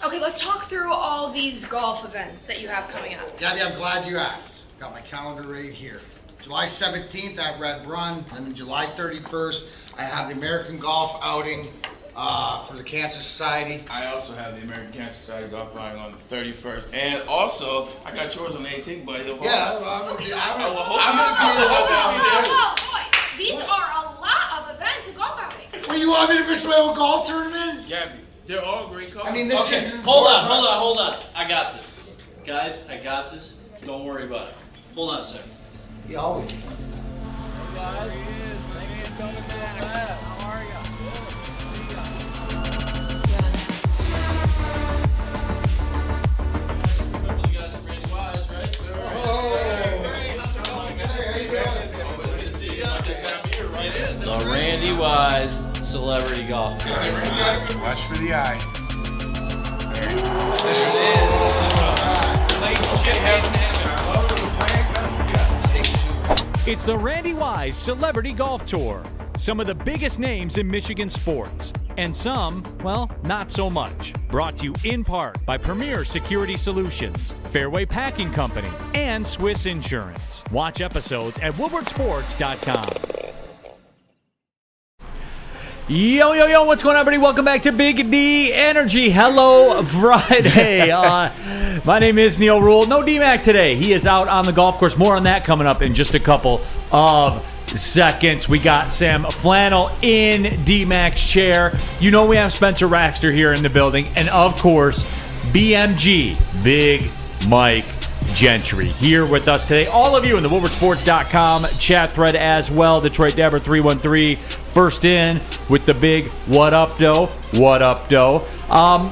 Okay, let's talk through all these golf events that you have coming up. Gabby, I'm glad you asked. Got my calendar right here. July 17th at Red Run, and then July 31st, I have the American Golf outing for the Cancer Society. I also have the American Cancer Society golf outing on the 31st, and also I got yours on the 18th, buddy. Yeah, I'm gonna be there. Oh, boys, these are a lot of events and golf outings. Well, you want me to miss my own golf tournament? Gabby, they're all great colors. I mean, this is. Hold on. I got this. Guys, I got this. Don't worry about it. Hold on a second. He always. Hey guys, thanks for coming so fast. How are ya? Remember the guys from Randy Wise, right? Sir. The Randy Wise Celebrity Golf Tour. Watch for the eye. It's the Randy Wise Celebrity Golf Tour. Some of the biggest names in Michigan sports. And some, well, not so much. Brought to you in part by Premier Security Solutions, Fairway Packing Company, and Swiss Insurance. Watch episodes at woodwardsports.com. Yo, what's going on, everybody? Welcome back to Big D Energy. Hello, Friday. My name is Neal Ruhl. No D-Mac today. He is out on the golf course. More on that coming up in just a couple of seconds. We got Sam Flannel in D-Mac's chair. You know we have Spencer Raxter here in the building. And, of course, BMG, Big Mike Gentry, here with us today. All of you in the woodwardsports.com chat thread as well. Detroit Dabber 313 first in with the big what up, doe? What up, doe?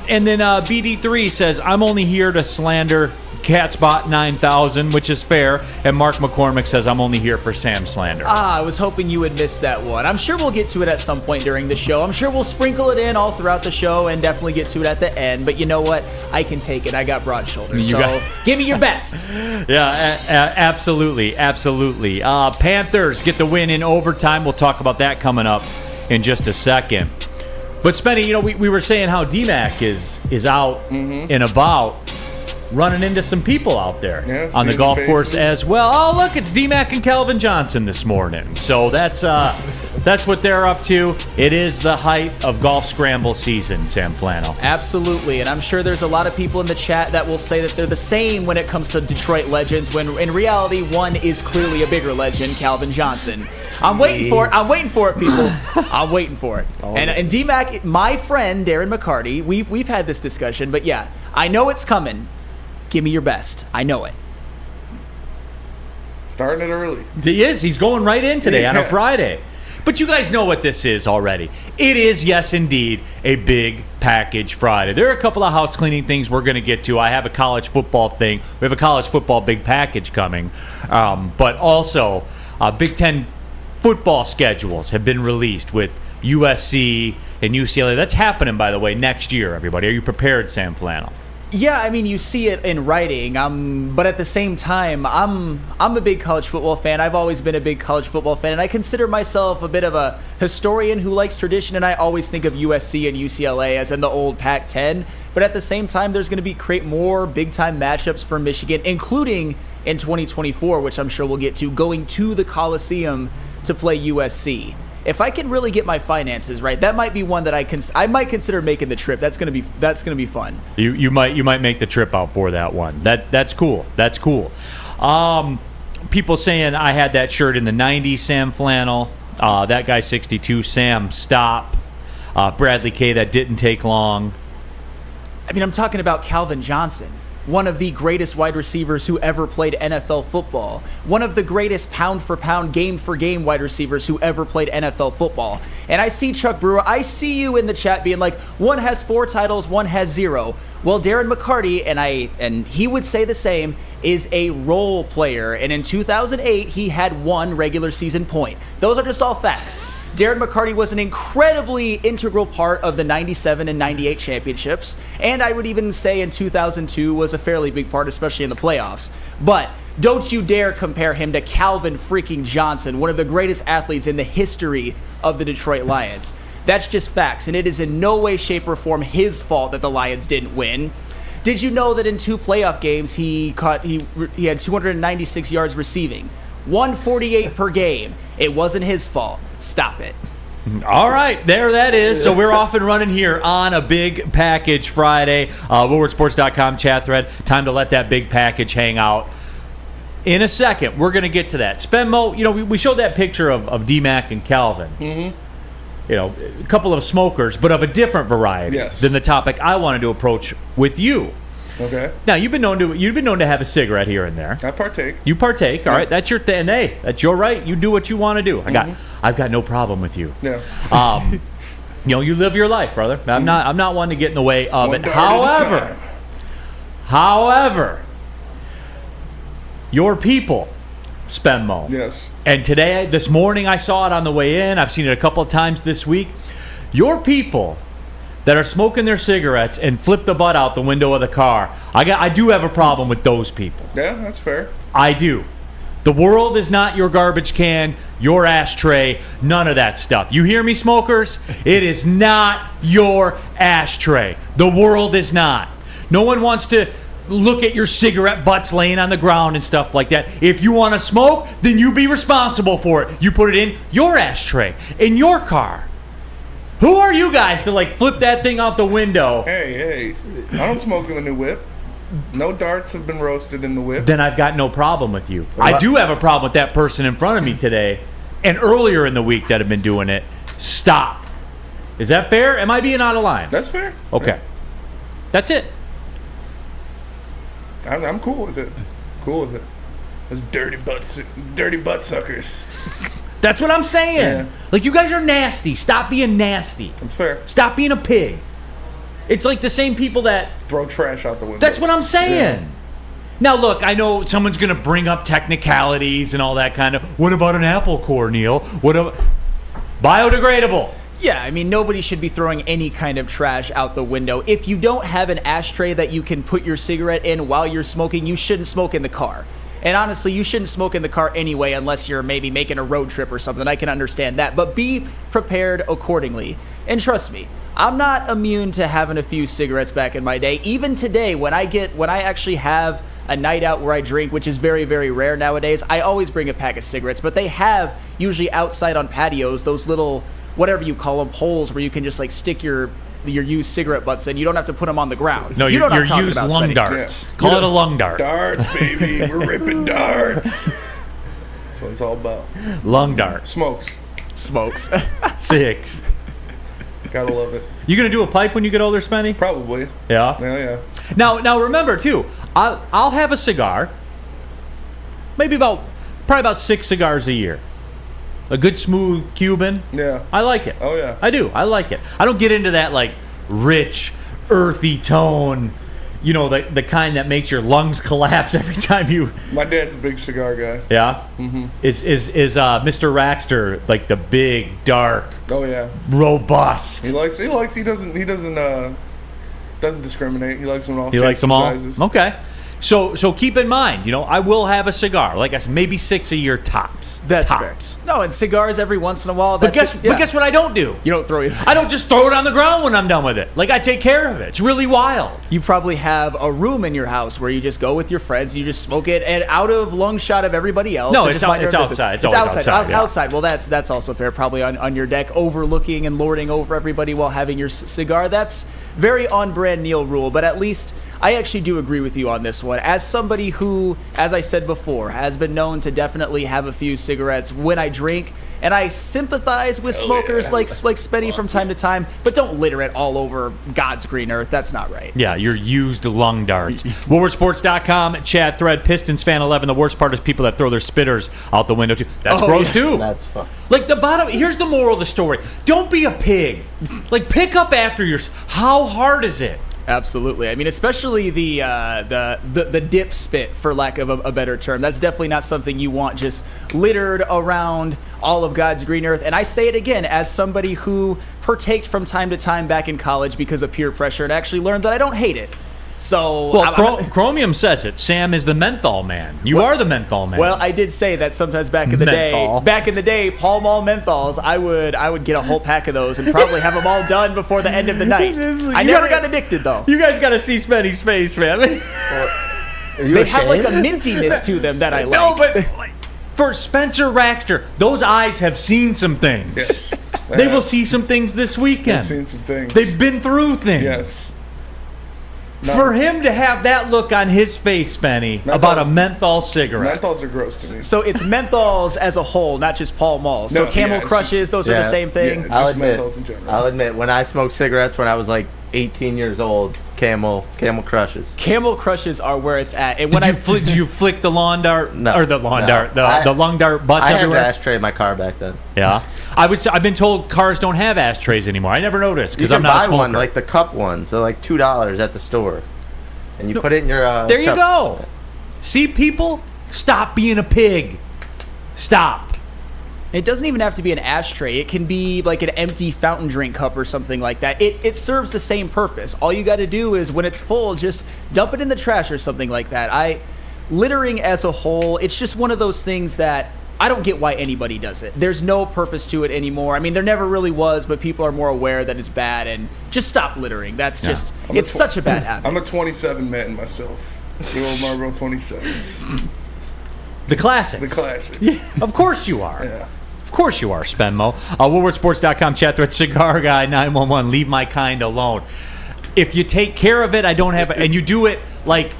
And then BD3 says, I'm only here to slander Catspot 9000, which is fair. And Mark McCormick says, I'm only here for Sam slander. I was hoping you would miss that one. I'm sure we'll get to it at some point during the show. I'm sure we'll sprinkle it in all throughout the show and definitely get to it at the end. But you know what? I can take it. I got broad shoulders. Give me your best. Yeah, absolutely. Panthers get the win in overtime. We'll talk about that coming up in just a second. But Spenny, you know, we were saying how D-Mac is out and about, running into some people out there on the golf course as well. Oh, look, it's D-Mac and Calvin Johnson this morning. So that's what they're up to. It is the height of golf scramble season, Sam Flannel. Absolutely, and I'm sure there's a lot of people in the chat that will say that they're the same when it comes to Detroit legends, when in reality, one is clearly a bigger legend, Calvin Johnson. I'm waiting for it, people. I'm waiting for it. And D-Mac, my friend, Darren McCarty, we've had this discussion, but yeah, I know it's coming. Give me your best. I know it. Starting it early. He is. He's going right in today on a Friday. But you guys know what this is already. It is, yes, indeed, a big package Friday. There are a couple of house cleaning things we're going to get to. I have a college football thing. We have a college football big package coming. But also, Big Ten football schedules have been released with USC and UCLA. That's happening, by the way, next year, everybody. Are you prepared, Sam Flannel? Yeah, I mean, you see it in writing, but at the same time, I'm a big college football fan. I've always been a big college football fan, and I consider myself a bit of a historian who likes tradition, and I always think of USC and UCLA as in the old Pac-10. But at the same time, there's going to create more big-time matchups for Michigan, including in 2024, which I'm sure we'll get to, going to the Coliseum to play USC. If I can really get my finances right, that might be one that I might consider making the trip. That's gonna be fun. You might make the trip out for that one. That's cool. That's cool. People saying I had that shirt in the '90s, Sam Flannel. That guy 62, Sam, stop. Bradley K, that didn't take long. I mean, I'm talking about Calvin Johnson, one of the greatest wide receivers who ever played NFL football, one of the greatest pound-for-pound, game-for-game wide receivers who ever played NFL football. And I see Chuck Brewer, I see you in the chat being like, one has 4 titles, one has 0. Well, Darren McCarty, and he would say the same, is a role player. And in 2008, he had 1 regular season point. Those are just all facts. Darren McCarty was an incredibly integral part of the 97 and 98 championships, and I would even say in 2002 was a fairly big part, especially in the playoffs. But don't you dare compare him to Calvin freaking Johnson, one of the greatest athletes in the history of the Detroit Lions. That's just facts, and it is in no way, shape, or form his fault that the Lions didn't win. Did you know that in 2 playoff games he had 296 yards receiving, 148 per game? It wasn't his fault. Stop it. All right, there that is. So we're off and running here on a Big Package Friday. WoodwardSports.com chat thread. Time to let that big package hang out. In a second, we're going to get to that. Spenmo, we showed that picture of D-Mac and Calvin. Mm-hmm. A couple of smokers, but of a different variety than the topic I wanted to approach with you. Okay. Now, you've been known to have a cigarette here and there. I partake. You partake, all right. That's your thing. Hey, that's your right. You do what you want to do. I've got no problem with you. Yeah. You live your life, brother. I'm not one to get in the way of it. However, your people, Spenmo. Yes. And this morning, I saw it on the way in. I've seen it a couple of times this week. Your people that are smoking their cigarettes and flip the butt out the window of the car. I do have a problem with those people. Yeah, that's fair. I do. The world is not your garbage can, your ashtray, none of that stuff. You hear me, smokers? It is not your ashtray. The world is not. No one wants to look at your cigarette butts laying on the ground and stuff like that. If you want to smoke, then you be responsible for it. You put it in your ashtray, in your car. Who are you guys to flip that thing out the window? Hey, I don't smoke in the new whip. No darts have been roasted in the whip. Then I've got no problem with you. I do have a problem with that person in front of me today and earlier in the week that have been doing it. Stop. Is that fair? Am I being out of line? That's fair. Okay. Yeah. That's it. I'm cool with it. Cool with it. Those dirty butt suckers. That's what I'm saying. Yeah. You guys are nasty. Stop being nasty. That's fair. Stop being a pig. It's like the same people that throw trash out the window. That's what I'm saying. Yeah. Now, look, I know someone's going to bring up technicalities and all that kind of. What about an apple core, Neal? What about biodegradable? Yeah, I mean, nobody should be throwing any kind of trash out the window. If you don't have an ashtray that you can put your cigarette in while you're smoking, you shouldn't smoke in the car. And honestly, you shouldn't smoke in the car anyway unless you're maybe making a road trip or something. I can understand that. But be prepared accordingly. And trust me, I'm not immune to having a few cigarettes back in my day. Even today, when I actually have a night out where I drink, which is very, very rare nowadays, I always bring a pack of cigarettes. But they have, usually outside on patios, those little, whatever you call them, holes where you can just stick your used cigarette butts in. You don't have to put them on the ground. No, your used lung darts. Yeah. Call it a lung dart. Darts, baby. We're ripping darts. That's what it's all about. Lung dart. Smokes. 6. Gotta love it. You gonna do a pipe when you get older, Spenny? Probably. Yeah. Yeah. Now remember too, I'll have a cigar. Probably about 6 cigars a year. A good smooth Cuban. Yeah. I like it. Oh, yeah. I do. I like it. I don't get into that rich, earthy tone, the kind that makes your lungs collapse every time you... My dad's a big cigar guy. Yeah? Mm-hmm. Is Mr. Raxter the big, dark... Oh, yeah. Robust? He doesn't discriminate. He likes them all. He likes them all? Sizes. Okay. So keep in mind, I will have a cigar. Like I said, maybe 6 a year tops. That's tops. fair. No, and cigars every once in a while. But guess what I don't do? You don't throw it. I don't just throw it on the ground when I'm done with it. I take care of it. It's really wild. You probably have a room in your house where you just go with your friends, you just smoke it, and out of lung shot of everybody else. No, it's outside. It's always outside. Yeah. Outside. Well, that's also fair. Probably on your deck, overlooking and lording over everybody while having your cigar. That's very on-brand Neal Ruhl, but at least I actually do agree with you on this one. As somebody who, as I said before, has been known to definitely have a few cigarettes when I drink, and I sympathize with smokers like Spenny from time to time, but don't litter it all over God's green earth. That's not right. Yeah, your used lung darts. WoodwardSports.com, chat thread, Pistons fan 11. The worst part is people that throw their spitters out the window, too. That's gross, too. That's fun. Here's the moral of the story. Don't be a pig. Pick up after yourself. How hard is it? Absolutely. I mean, especially the dip spit, for lack of a better term. That's definitely not something you want just littered around all of God's green earth. And I say it again as somebody who partaked from time to time back in college because of peer pressure and actually learned that I don't hate it. So Well, Chromium says it. Sam is the menthol man. You are the menthol man. Well, I did say that sometimes back in the day, Pall Mall menthols, I would get a whole pack of those and probably have them all done before the end of the night. I never got addicted though. You guys got to see Spenny's face, man. They have like a mintiness to them that I like. No, but for Spencer Raxter, those eyes have seen some things. Yes. They will see some things this weekend. I've seen some things. They've been through things. Yes. For him to have that look on his face, Spenny, about a menthol cigarette. Menthols are gross to me. So it's menthols as a whole, not just Pall Mall. So No, Camel yeah, Crushes, those are the same thing. Yeah, I'll just admit, menthols in general. I'll admit, when I smoked cigarettes when I was like 18 years old, Camel Crushes. Camel Crushes are where it's at. And when Did you flick the lawn dart? No, Or the lawn no. dart. The lung dart butts I had the everywhere? ashtray in my car back then. Yeah. I've been told cars don't have ashtrays anymore. I never noticed You because can I'm not a buy smoker. one, like the cup ones. They're like $2 at the store. And you put it in your There you cup. go. See, people? Stop being a pig. Stop. It doesn't even have to be an ashtray. It can be like an empty fountain drink cup or something like that. It serves the same purpose. All you got to do is when it's full, just dump it in the trash or something like that. Littering as a whole, it's just one of those things that I don't get why anybody does it. There's no purpose to it anymore. I mean, there never really was, but people are more aware that it's bad and just stop littering. That's just, it's such a bad habit. I'm a 27 man myself. The old Marlboro 27s. The classics. The classics. Of course you are. Yeah. Of course you are, Spenmo. WoodwardSports.com chat thread, Cigar Guy 911. Leave my kind alone. If you take care of it, I don't have, and you do it like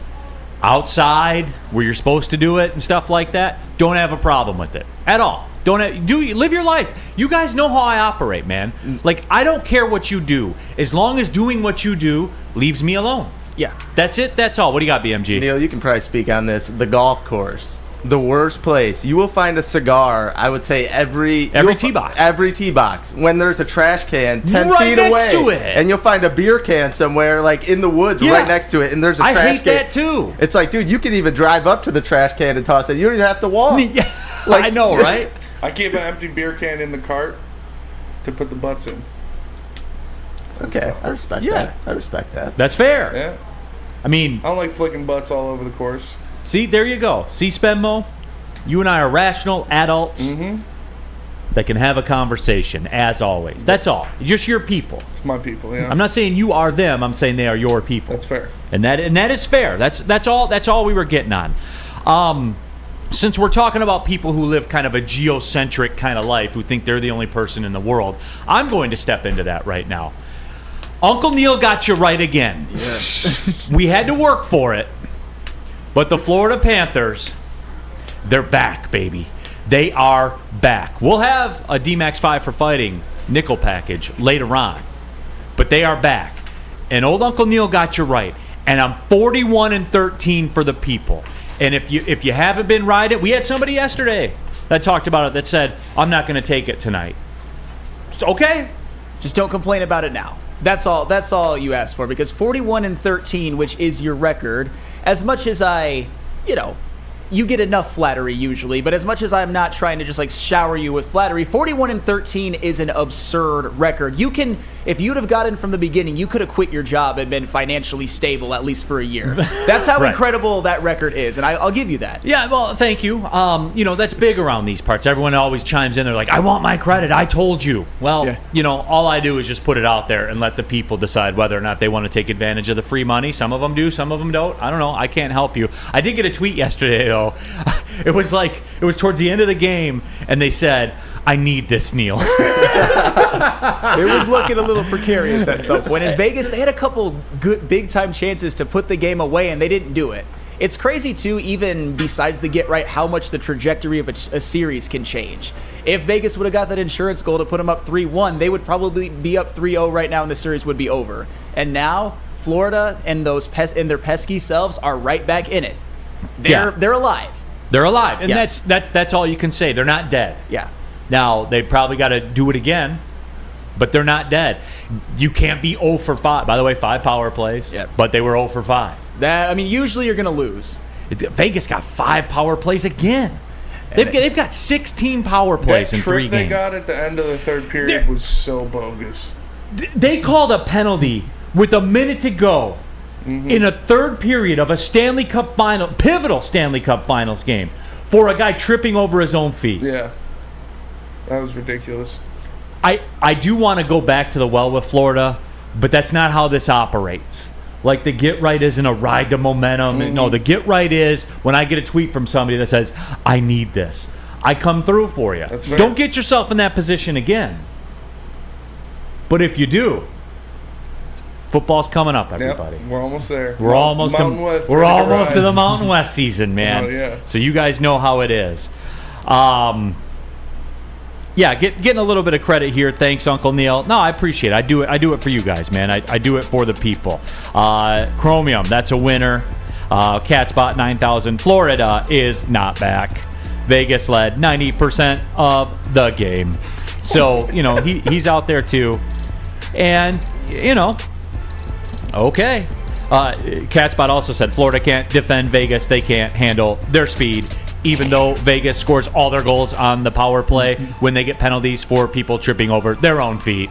outside where you're supposed to do it and stuff like that, don't have a problem with it at all. Live your life. You guys know how I operate, man. Like, I don't care what you do as long as doing what you do leaves me alone. Yeah. That's it. That's all. What do you got, BMG? Neal, you can probably speak on this. The golf course. The worst place. You will find a cigar, I would say, every tee box. Every tee box. When there's a trash can 10 Right feet next away. to it. And you'll find a beer can somewhere, like in the woods, Yeah. right next to it. And there's a I trash hate can. that too. It's like, dude, you can even drive up to the trash can and toss it. You don't even have to walk. Yeah, Like- I know, right? I keep an empty beer can in the cart to put the butts in. Okay, I respect that. I respect that. That's fair. Yeah. I mean, I don't like flicking butts all over the course. see, there you go. See, Spenmo? You and I are rational adults that can have a conversation, as always. That's all. Just your people. It's my people, yeah. I'm not saying you are them. I'm saying they are your people. That's fair. And that is fair. That's all we were getting on. Since we're talking about people who live kind of a geocentric kind of life, who think they're the only person in the world, I'm going to step into that right now. Uncle Neal got you right again. Yes. We had to work for it, but the Florida Panthers, they're back, baby. They are back. We'll have a D-Max 5 for Fighting nickel package later on, but they are back. And old Uncle Neal got you right. And I'm 41-13 for the people. And if you haven't been riding, we had somebody yesterday that talked about it that said, I'm not going to take it tonight. Okay. Just don't complain about it now. That's all you asked for, because 41-13, which is your record, as much as you get enough flattery usually, but as much as I'm not trying to just like shower you with flattery, 41-13 is an absurd record. You can, if you'd have gotten from the beginning, you could have quit your job and been financially stable at least for a year. That's how Right. incredible that record is, and I'll give you that. Yeah, well, thank you. That's big around these parts. Everyone always chimes in. They're like, I want my credit. I told you. Well, Yeah. all I do is just put it out there and let the people decide whether or not they want to take advantage of the free money. Some of them do. Some of them don't. I don't know. I can't help you. I did get a tweet yesterday, though. It was towards the end of the game, and they said, I need this, Neal. It was looking a little precarious at some point. In Vegas, they had a couple good big-time chances to put the game away, and they didn't do it. It's crazy, too, even besides the get right, how much the trajectory of a series can change. If Vegas would have got that insurance goal to put them up 3-1, they would probably be up 3-0 right now, and the series would be over. And now, Florida and their pesky selves are right back in it. They're alive. They're alive. And Yes. that's all you can say. They're not dead. Yeah. Now, they probably got to do it again, but they're not dead. You can't be 0 for 5. By the way, 5 power plays, Yep. but they were 0 for 5. Usually you're going to lose. Vegas got 5 power plays again. They've got 16 power plays That in 3 trick they games. got at the end of the third period They're- was so bogus. They called a penalty with a minute to go in a third period of a Stanley Cup final, pivotal Stanley Cup Finals game, for a guy tripping over his own feet. Yeah. That was ridiculous. I do want to go back to the well with Florida, but that's not how this operates. Like, the get right isn't a ride to momentum. No, the get right is when I get a tweet from somebody that says, I need this. I come through for you. That's fair. Don't get yourself in that position again. But if you do, football's coming up, everybody. Yep, we're almost there. We're almost Mountain West, we're ready to almost ride. to the Mountain West season, man. Oh, yeah. So you guys know how it is. Yeah, getting a little bit of credit here. Thanks, Uncle Neal. No, I appreciate it. I do it for you guys, man. I do it for the people. Chromium, that's a winner. Catspot 9000. Florida is not back. Vegas led 90% of the game. So, he's out there too. And, okay. Catspot also said Florida can't defend Vegas. They can't handle their speed, even though Vegas scores all their goals on the power play when they get penalties for people tripping over their own feet.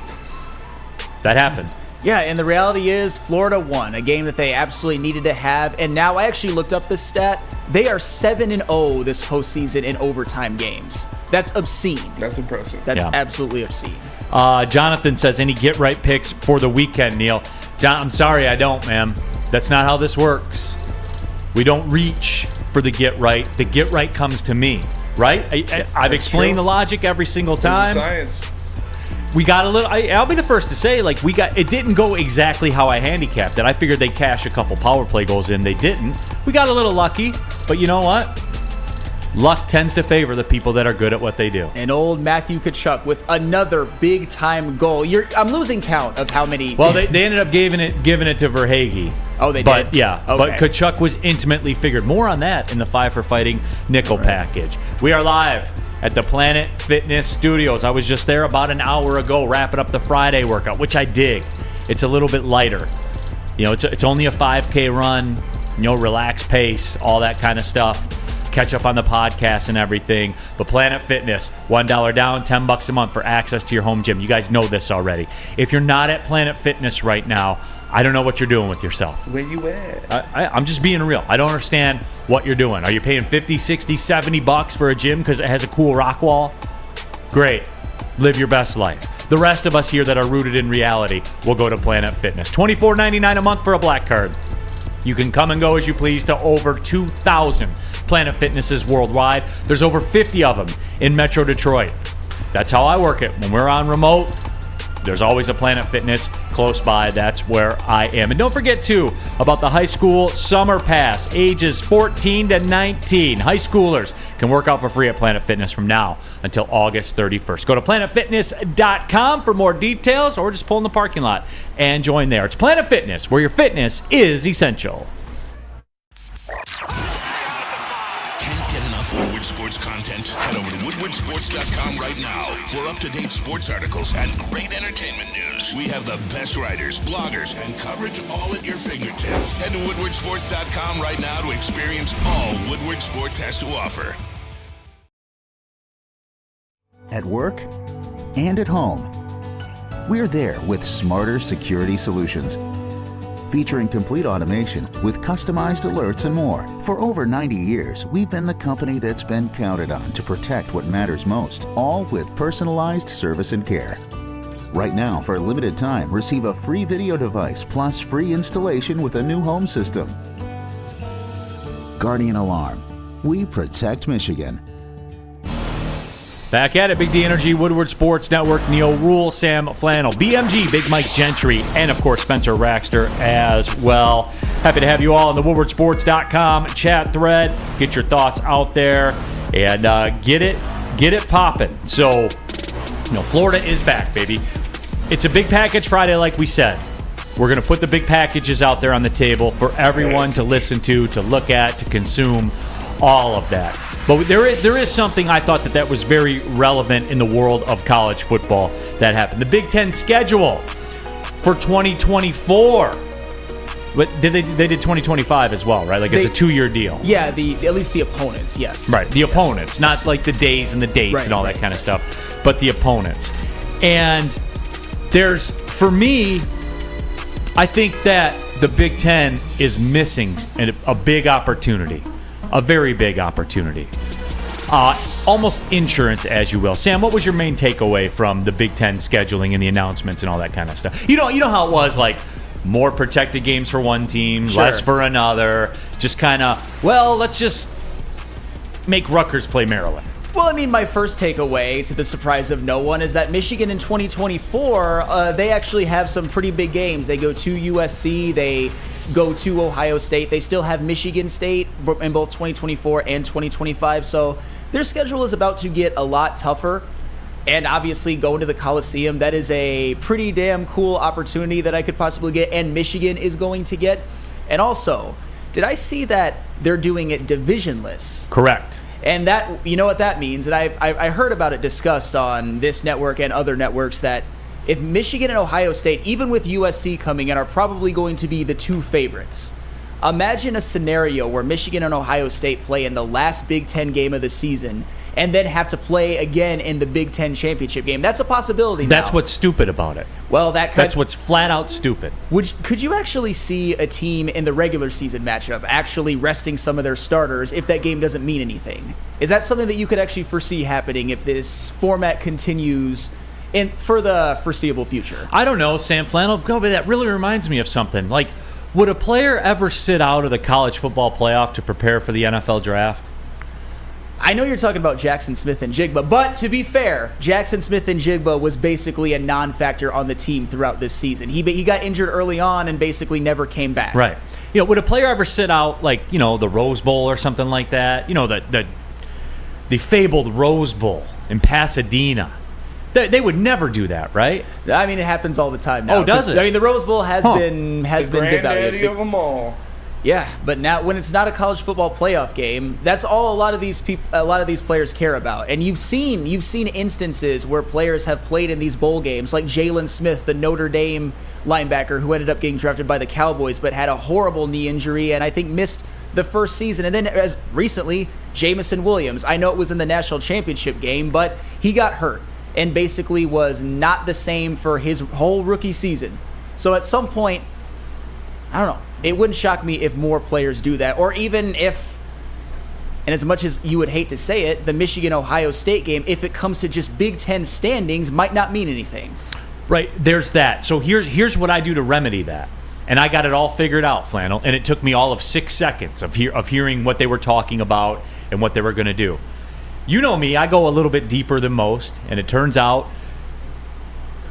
That happened. Yeah, and the reality is Florida won, a game that they absolutely needed to have. And now I actually looked up this stat. They are 7-0 this postseason in overtime games. That's obscene. That's impressive. That's Yeah. absolutely obscene. Jonathan says, any get-right picks for the weekend, Neal? John, I'm sorry, I don't, man. That's not how this works. We don't reach for the get-right. The get-right comes to me, right? I've explained the logic every single time. It's science. We got a little. I'll be the first to say, it didn't go exactly how I handicapped it. I figured they'd cash a couple power play goals in. They didn't. We got a little lucky, but you know what? Luck tends to favor the people that are good at what they do. And old Matthew Tkachuk with another big-time goal. I'm losing count of how many. Well, they ended up giving it to Verhaeghe. Oh, they But did? yeah, Okay. but Tkachuk was intimately figured. More on that in the 5 for Fighting nickel package. We are live at the Planet Fitness Studios. I was just there about an hour ago wrapping up the Friday workout, which I dig. It's a little bit lighter. It's only a 5K run, relaxed pace, all that kind of stuff. Catch up on the podcast and everything. But Planet Fitness, $1 down, $10 a month for access to your home gym. You guys know this already. If you're not at Planet Fitness right now, I don't know what you're doing with yourself. Where you at? I'm just being real. I don't understand what you're doing. Are you paying $50, $60, $70 for a gym because it has a cool rock wall? Great. Live your best life. The rest of us here that are rooted in reality will go to Planet Fitness. $24.99 a month for a black card. You can come and go as you please to over 2,000 Planet Fitnesses worldwide. There's over 50 of them in Metro Detroit. That's how I work it. When we're on remote, there's always a Planet Fitness close by. That's where I am. And don't forget, too, about the high school summer pass, ages 14 to 19. High schoolers can work out for free at Planet Fitness from now until August 31st. Go to planetfitness.com for more details, or just pull in the parking lot and join there. It's Planet Fitness, where your fitness is essential. Can't get enough Woodward Sports content? Head over to woodwardsports.com right now for up-to-date sports articles and great entertainment news. We have the best writers, bloggers, and coverage all at your fingertips. Head to woodwardsports.com right now to experience all Woodward Sports has to offer. At work and at home, we're there with smarter security solutions. Featuring complete automation with customized alerts and more. For over 90 years, we've been the company that's been counted on to protect what matters most, all with personalized service and care. Right now, for a limited time, receive a free video device plus free installation with a new home system. Guardian Alarm. We protect Michigan. Back at it, Big D Energy, Woodward Sports Network, Neal, Ruhl, Sam Flannel, BMG, Big Mike Gentry, and of course Spencer Raxter as well. Happy to have you all on the woodwardsports.com chat thread. Get your thoughts out there and get it popping. So, Florida is back, baby. It's a big package Friday, like we said. We're going to put the big packages out there on the table for everyone to listen to look at, to consume, all of that. But there is something I thought that was very relevant in the world of college football that happened. The Big Ten schedule for 2024. But they did 2025 as well, right? It's a 2-year deal. Yeah, at least the opponents, yes. Right, the opponents, not like the days and the dates and all that kind of stuff, but the opponents. And there's, for me, I think that the Big Ten is missing a big opportunity, a very big opportunity. Almost insurance, as you will. Sam, what was your main takeaway from the Big Ten scheduling and the announcements and all that kind of stuff? You know how it was, like, more protected games for one team, less for another. Just kind of, let's just make Rutgers play Maryland. Well, I mean, my first takeaway, to the surprise of no one, is that Michigan in 2024, they actually have some pretty big games. They go to USC, they go to Ohio State. They still have Michigan State in both 2024 and 2025. So their schedule is about to get a lot tougher. And obviously going to the Coliseum, that is a pretty damn cool opportunity that I could possibly get, and Michigan is going to get. And also, did I see that they're doing it divisionless? Correct. And that, you know what that means? And I heard about it discussed on this network and other networks that if Michigan and Ohio State, even with USC coming in, are probably going to be the two favorites. Imagine a scenario where Michigan and Ohio State play in the last Big Ten game of the season and then have to play again in the Big Ten championship game. That's a possibility now. That's what's stupid about it. Well, that's what's flat out stupid. Could you actually see a team in the regular season matchup actually resting some of their starters if that game doesn't mean anything? Is that something that you could actually foresee happening if this format continues for the foreseeable future? I don't know, Sam Flannel. But that really reminds me of something. Like, would a player ever sit out of the college football playoff to prepare for the NFL draft? I know you're talking about Jackson Smith and Jigba, but to be fair, Jackson Smith and Jigba was basically a non-factor on the team throughout this season. He got injured early on and basically never came back. Right. Would a player ever sit out, like, the Rose Bowl or something like that? The fabled Rose Bowl in Pasadena. They would never do that, right? I mean, it happens all the time now. Oh, does it? I mean, the Rose Bowl has been granddaddy devalued. of them all. Yeah, but now when it's not a college football playoff game, that's all a lot of these players care about. And you've seen instances where players have played in these bowl games, like Jalen Smith, the Notre Dame linebacker who ended up getting drafted by the Cowboys, but had a horrible knee injury and I think missed the first season. And then as recently, Jamison Williams. I know it was in the national championship game, but he got hurt and basically was not the same for his whole rookie season. So at some point, I don't know. It wouldn't shock me if more players do that, or even if, and as much as you would hate to say it, the Michigan-Ohio State game, if it comes to just Big Ten standings, might not mean anything. Right, there's that. So here's what I do to remedy that. And I got it all figured out, Flannel, and it took me all of 6 seconds of hearing what they were talking about and what they were going to do. You know me, I go a little bit deeper than most, and it turns out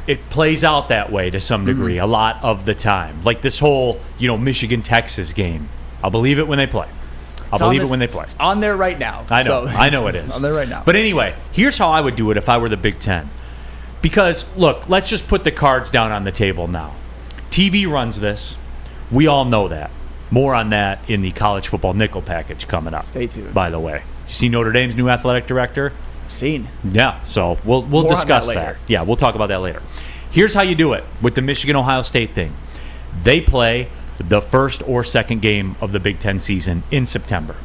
it plays out that way to some degree a lot of the time. Like this whole, Michigan-Texas game. I'll believe it when they play. It's on there right now. I know it is. On there right now. But anyway, here's how I would do it if I were the Big Ten. Because, look, let's just put the cards down on the table now. TV runs this. We all know that. More on that in the college football nickel package coming up. Stay tuned. By the way. You see Notre Dame's new athletic director? Seen. Yeah, so we'll discuss that. Yeah, we'll talk about that later. Here's how you do it with the Michigan-Ohio State thing. They play the first or second game of the Big Ten season in September.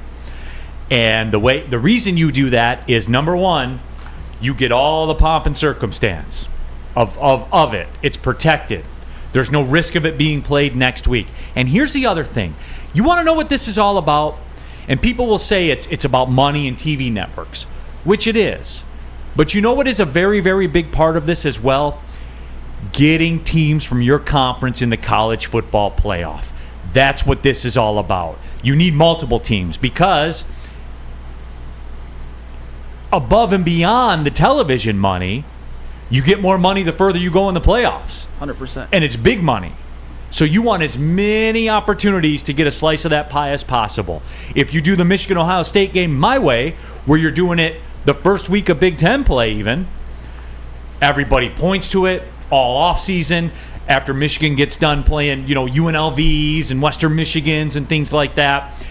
And the reason you do that is, number one, you get all the pomp and circumstance of it. It's protected. There's no risk of it being played next week. And here's the other thing. You want to know what this is all about? And people will say it's about money and TV networks, which it is. But you know what is a very, very big part of this as well? Getting teams from your conference in the college football playoff. That's what this is all about. You need multiple teams because above and beyond the television money, you get more money the further you go in the playoffs. 100%. And it's big money. So you want as many opportunities to get a slice of that pie as possible. If you do the Michigan-Ohio State game my way, where you're doing it the first week of Big Ten play even, everybody points to it all off season after Michigan gets done playing, UNLVs and Western Michigans and things like that.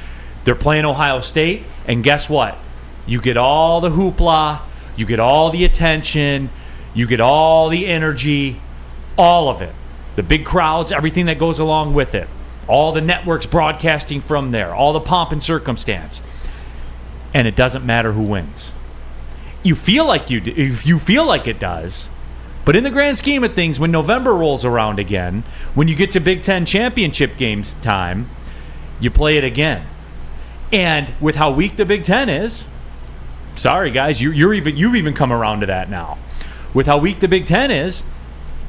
They're playing Ohio State, and guess what? You get all the hoopla, you get all the attention, you get all the energy, all of it. The big crowds, everything that goes along with it. All the networks broadcasting from there, all the pomp and circumstance. And it doesn't matter who wins. You feel like you do. If you feel like it does, But in the grand scheme of things, when November rolls around again, when you get to Big Ten championship games time, you play it again. And with how weak the Big Ten is, sorry guys, you've even come around to that now. With how weak the Big Ten is,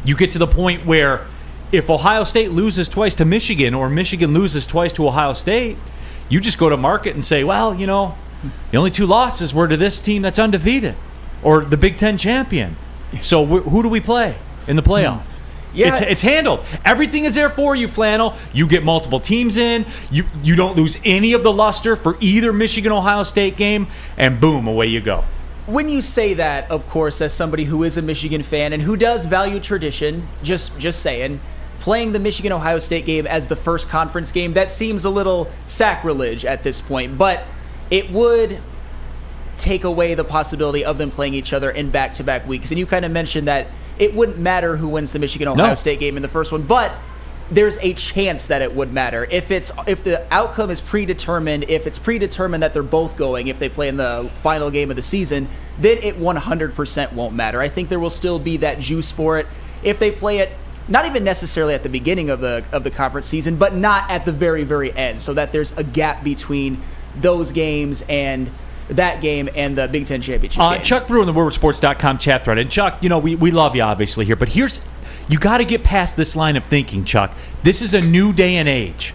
you get to the point where if Ohio State loses twice to Michigan or Michigan loses twice to Ohio State, you just go to market and say, well, you know, the only 2 losses were to this team that's undefeated or the Big Ten champion. So who do we play in the playoff? Yeah. It's handled. Everything is there for you, Flannel. You get multiple teams in. You don't lose any of the luster for either Michigan-Ohio State game, and boom, away you go. When you say that, of course, as somebody who is a Michigan fan and who does value tradition, just saying, playing the Michigan-Ohio State game as the first conference game, that seems a little sacrilege at this point. But it would take away the possibility of them playing each other in back-to-back weeks. And you kind of mentioned that it wouldn't matter who wins the Michigan-Ohio State game in the first one, but there's a chance that it would matter. If the outcome is predetermined, if it's predetermined that they're both going, if they play in the final game of the season, then it 100% won't matter. I think there will still be that juice for it. If they play it, not even necessarily at the beginning of the conference season, but not at the very, very end, so that there's a gap between those games and that game and the Big Ten championship game. Chuck Brew in the WoodwardSports.com chat thread. And Chuck, you know, we love you obviously here, but you got to get past this line of thinking, Chuck. This is a new day and age.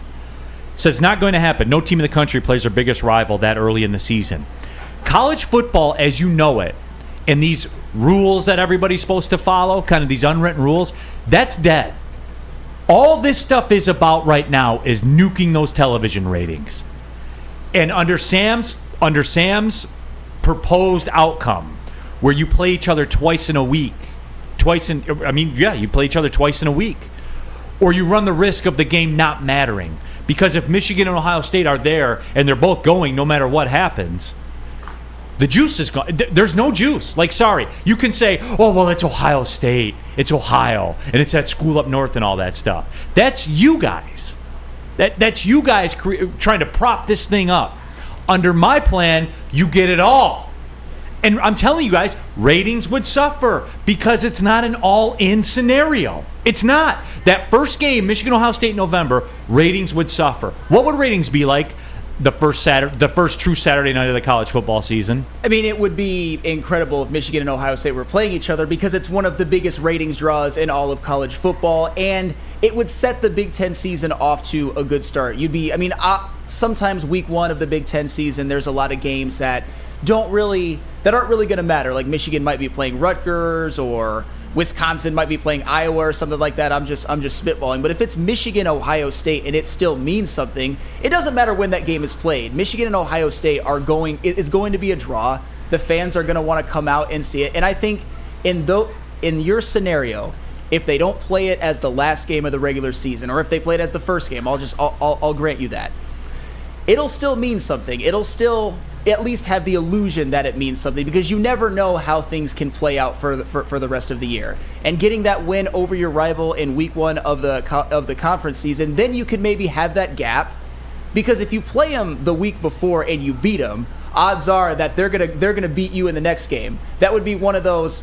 Says not going to happen. No team in the country plays their biggest rival that early in the season. College football, as you know it, and these rules that everybody's supposed to follow, kind of these unwritten rules, that's dead. All this stuff is about right now is nuking those television ratings. And under Sam's proposed outcome, where you play each other twice in a week, you play each other twice in a week, or you run the risk of the game not mattering. Because if Michigan and Ohio State are there and they're both going no matter what happens, the juice is gone. There's no juice. Like, sorry. You can say, oh, well, it's Ohio State. It's Ohio. And it's that school up north and all that stuff. That's you guys. That's you guys trying to prop this thing up. Under my plan, you get it all. And I'm telling you guys, ratings would suffer because it's not an all-in scenario. It's not. That first game, Michigan-Ohio State in November, ratings would suffer. What would ratings be like the first true Saturday night of the college football season? I mean, it would be incredible if Michigan and Ohio State were playing each other because it's one of the biggest ratings draws in all of college football, and it would set the Big Ten season off to a good start. Sometimes week one of the Big Ten season, there's a lot of games that aren't really going to matter. Like Michigan might be playing Rutgers, or Wisconsin might be playing Iowa or something like that. I'm just spitballing. But if it's Michigan, Ohio State, and it still means something, it doesn't matter when that game is played. Michigan and Ohio State is going to be a draw. The fans are going to want to come out and see it. And I think in your scenario, if they don't play it as the last game of the regular season, or if they play it as the first game, I'll grant you that. It'll still mean something. It'll still at least have the illusion that it means something, because you never know how things can play out for the rest of the year. And getting that win over your rival in week one of the conference season, then you could maybe have that gap, because if you play them the week before and you beat them, odds are that they're gonna beat you in the next game. That would be one of those.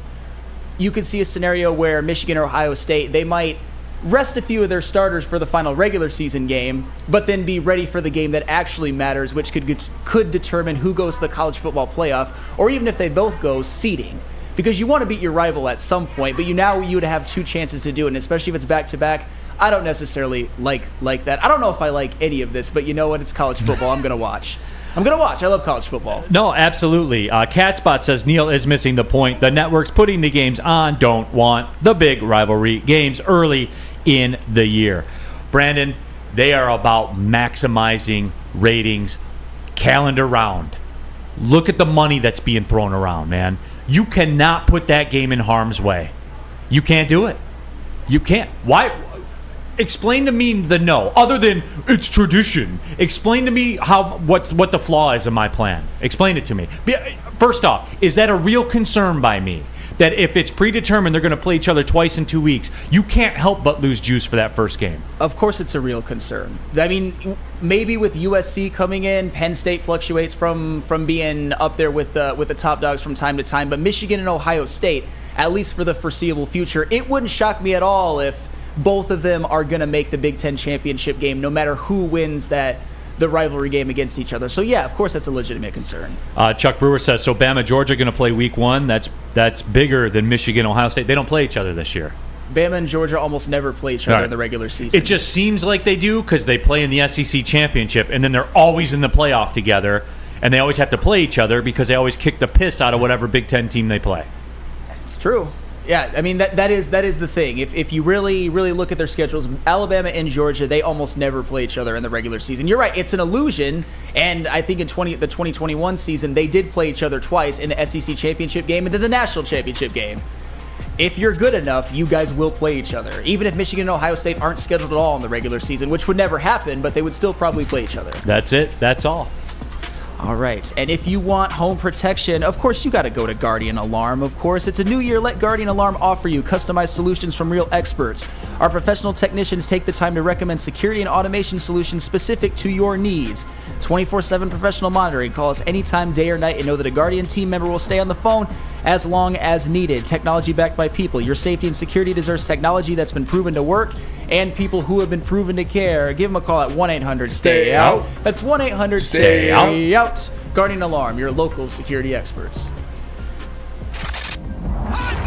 You could see a scenario where Michigan or Ohio State, they might rest a few of their starters for the final regular season game, but then be ready for the game that actually matters, which could determine who goes to the college football playoff, or even if they both go, seeding. Because you want to beat your rival at some point, but you would have 2 chances to do it, and especially if it's back-to-back, I don't necessarily like that. I don't know if I like any of this, but you know what? It's college football. I'm going to watch. I love college football. No, absolutely. Catspot says Neal is missing the point. The networks putting the games on don't want the big rivalry games early in the year. Brandon, they are about maximizing ratings calendar round. Look at the money that's being thrown around, man. You cannot put that game in harm's way. You can't do it. You can't. Why? Explain to me the no, other than it's tradition. Explain to me what the flaw is in my plan. Explain it to me. First off, is that a real concern by me? That if it's predetermined they're going to play each other twice in 2 weeks, you can't help but lose juice for that first game. Of course it's a real concern. I mean, maybe with USC coming in, Penn State fluctuates from being up there with the top dogs from time to time, but Michigan and Ohio State, at least for the foreseeable future. It wouldn't shock me at all if both of them are going to make the Big Ten championship game, no matter who wins the rivalry game against each other. So yeah, of course that's a legitimate concern. Chuck Brewer says, so Bama, Georgia going to play week 1. That's bigger than Michigan, Ohio State. They don't play each other this year. Bama and Georgia almost never play each other in the regular season. It just seems like they do because they play in the SEC championship, and then they're always in the playoff together, and they always have to play each other because they always kick the piss out of whatever Big Ten team they play. It's true. Yeah, I mean, that is the thing. If you really look at their schedules, Alabama and Georgia, they almost never play each other in the regular season. You're right, it's an illusion, and I think in the 2021 season, they did play each other twice in the SEC championship game and then the national championship game. If you're good enough, you guys will play each other. Even if Michigan and Ohio State aren't scheduled at all in the regular season, which would never happen, but they would still probably play each other. That's it. That's all. All right, and if you want home protection, of course you got to go to Guardian Alarm. Of course, it's a new year. Let Guardian Alarm offer you customized solutions from real experts. Our professional technicians take the time to recommend security and automation solutions specific to your needs. 24/7 professional monitoring. Call us anytime, day or night, and know that a Guardian team member will stay on the phone as long as needed. Technology backed by people. Your safety and security deserves technology that's been proven to work and people who have been proven to care. Give them a call at 1-800-STAY-OUT. That's 1-800-STAY-OUT. Guardian Alarm, your local security experts.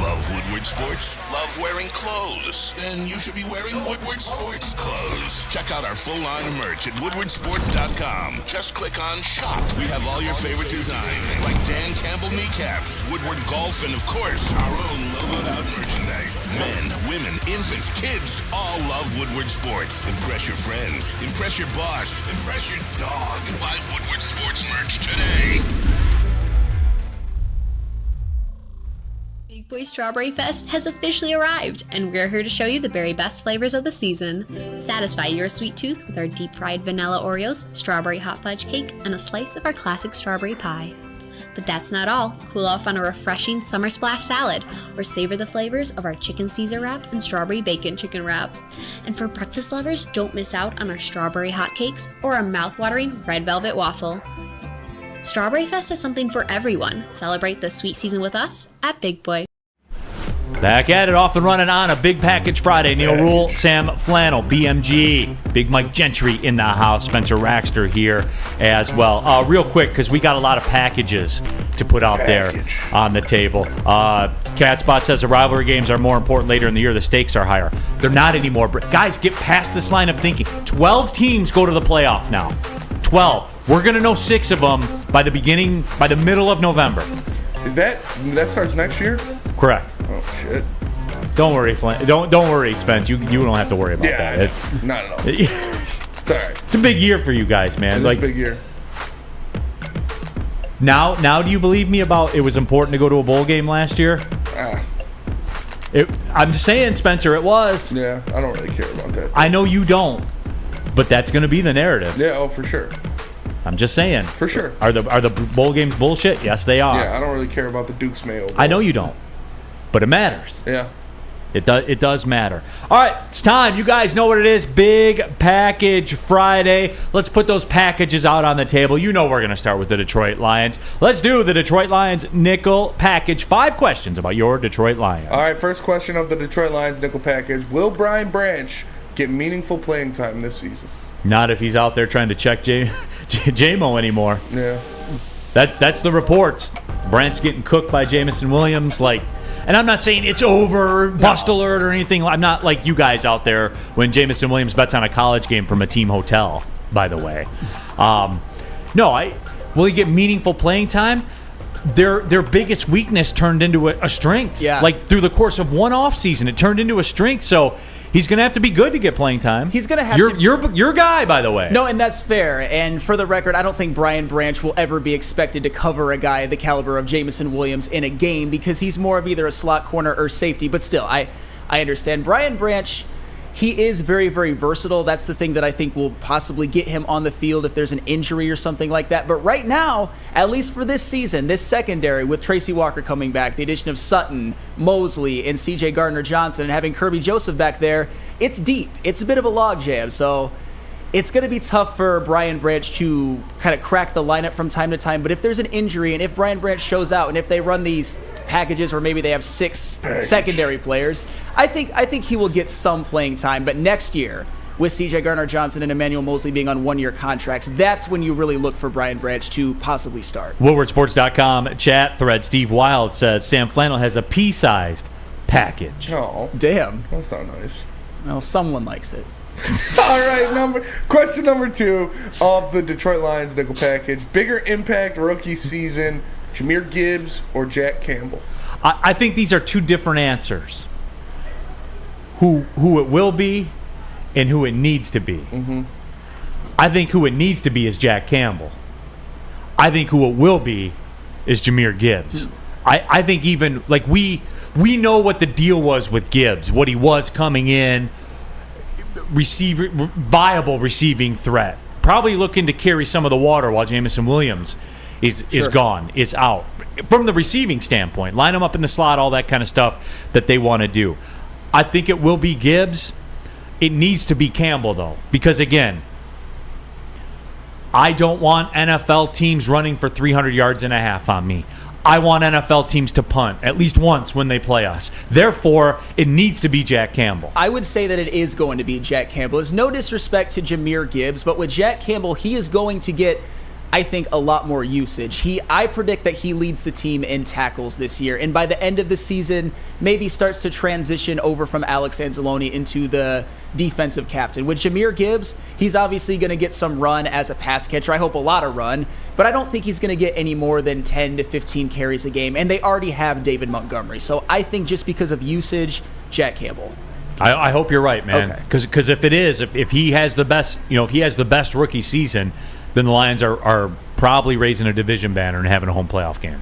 Love Woodward Sports? Love wearing clothes? Then you should be wearing Woodward Sports clothes. Check out our full line of merch at woodwardsports.com. Just click on shop. We have all your favorite designs, like Dan Campbell kneecaps, Woodward Golf, and of course, our own logoed out merchandise. Men, women, infants, kids, all love Woodward Sports. Impress your friends. Impress your boss. Impress your dog. Buy Woodward Sports merch today. Big Boy Strawberry Fest has officially arrived, and we're here to show you the very best flavors of the season. Satisfy your sweet tooth with our deep-fried vanilla Oreos, strawberry hot fudge cake, and a slice of our classic strawberry pie. But that's not all. Cool off on a refreshing summer splash salad, or savor the flavors of our chicken Caesar wrap and strawberry bacon chicken wrap. And for breakfast lovers, don't miss out on our strawberry hotcakes or our mouth-watering red velvet waffle. Strawberry Fest is something for everyone. Celebrate the sweet season with us at Big Boy. Back at it, off and running on a Big Package Friday. Neal Ruhl, Sam Flannel, BMG, Big Mike Gentry in the house, Spencer Raxter here as well. Real quick, because we got a lot of packages to put out there on the table. Catspot says the rivalry games are more important later in the year. The stakes are higher. They're not anymore. Guys, get past this line of thinking. 12 teams go to the playoff now. 12. We're going to know 6 of them by the middle of November. Is that starts next year? Correct. Oh shit. Don't worry, Flynn. Don't worry, Spence. You don't have to worry about that. Not at all. It's all right. It's a big year for you guys, man. It's a big year. Now, do you believe me about it was important to go to a bowl game last year? I'm just saying, Spencer, it was. Yeah, I don't really care about that. I know you don't, but that's going to be the narrative. Yeah, oh, for sure. I'm just saying. For sure. Are the bowl games bullshit? Yes, they are. Yeah, I don't really care about the Duke's Mayo Bowl. I know you don't, but it matters. Yeah. It does matter. All right, it's time. You guys know what it is. Big Package Friday. Let's put those packages out on the table. You know we're going to start with the Detroit Lions. Let's do the Detroit Lions Nickel Package. 5 questions about your Detroit Lions. All right, first question of the Detroit Lions Nickel Package. Will Brian Branch get meaningful playing time this season? Not if he's out there trying to check J-Mo anymore. Yeah. That's the reports. Branch getting cooked by Jamison Williams. And I'm not saying it's over, bust alert or anything. I'm not like you guys out there when Jamison Williams bets on a college game from a team hotel, by the way. Will he get meaningful playing time? Their biggest weakness turned into a strength. Yeah. Like through the course of one offseason, it turned into a strength. So he's going to have to be good to get playing time. He's going to have your guy, by the way. No, and that's fair. And for the record, I don't think Brian Branch will ever be expected to cover a guy the caliber of Jamison Williams in a game because he's more of either a slot corner or safety. But still, I understand. Brian Branch, he is very, very versatile. That's the thing that I think will possibly get him on the field if there's an injury or something like that. But right now, at least for this season, this secondary with Tracy Walker coming back, the addition of Sutton, Mosley, and C.J. Gardner-Johnson, and having Kirby Joseph back there, it's deep. It's a bit of a logjam. So it's going to be tough for Brian Branch to kind of crack the lineup from time to time. But if there's an injury and if Brian Branch shows out and if they run these packages where maybe they have 6 secondary players. I think he will get some playing time, but next year, with C.J. Gardner-Johnson and Emmanuel Mosley being on one-year contracts, that's when you really look for Brian Branch to possibly start. WoodwardSports.com chat thread. Steve Wild says Sam Flannel has a pea-sized package. Oh, damn. That's not nice. Well, someone likes it. All right, question number 2 of the Detroit Lions nickel package. Bigger impact rookie season, Jahmyr Gibbs or Jack Campbell? I think these are 2 different answers. Who it will be and who it needs to be. Mm-hmm. I think who it needs to be is Jack Campbell. I think who it will be is Jahmyr Gibbs. I think even, like, we know what the deal was with Gibbs, what he was coming in, viable receiving threat. Probably looking to carry some of the water while Jamison Williams is gone, is out. From the receiving standpoint, line him up in the slot, all that kind of stuff that they want to do. I think it will be Gibbs. It needs to be Campbell, though, because, again, I don't want NFL teams running for 300 yards and a half on me. I want NFL teams to punt at least once when they play us. Therefore, it needs to be Jack Campbell. I would say that it is going to be Jack Campbell. It's no disrespect to Jahmyr Gibbs, but with Jack Campbell, he is going to get, I think, a lot more usage. I predict that he leads the team in tackles this year, and by the end of the season, maybe starts to transition over from Alex Anzalone into the defensive captain. With Jahmyr Gibbs, he's obviously going to get some run as a pass catcher. I hope a lot of run, but I don't think he's going to get any more than 10 to 15 carries a game, and they already have David Montgomery. So I think just because of usage, Jack Campbell. I hope you're right, man. Okay. Because if it is, if he has the best, if he has the best rookie season, then the Lions are probably raising a division banner and having a home playoff game.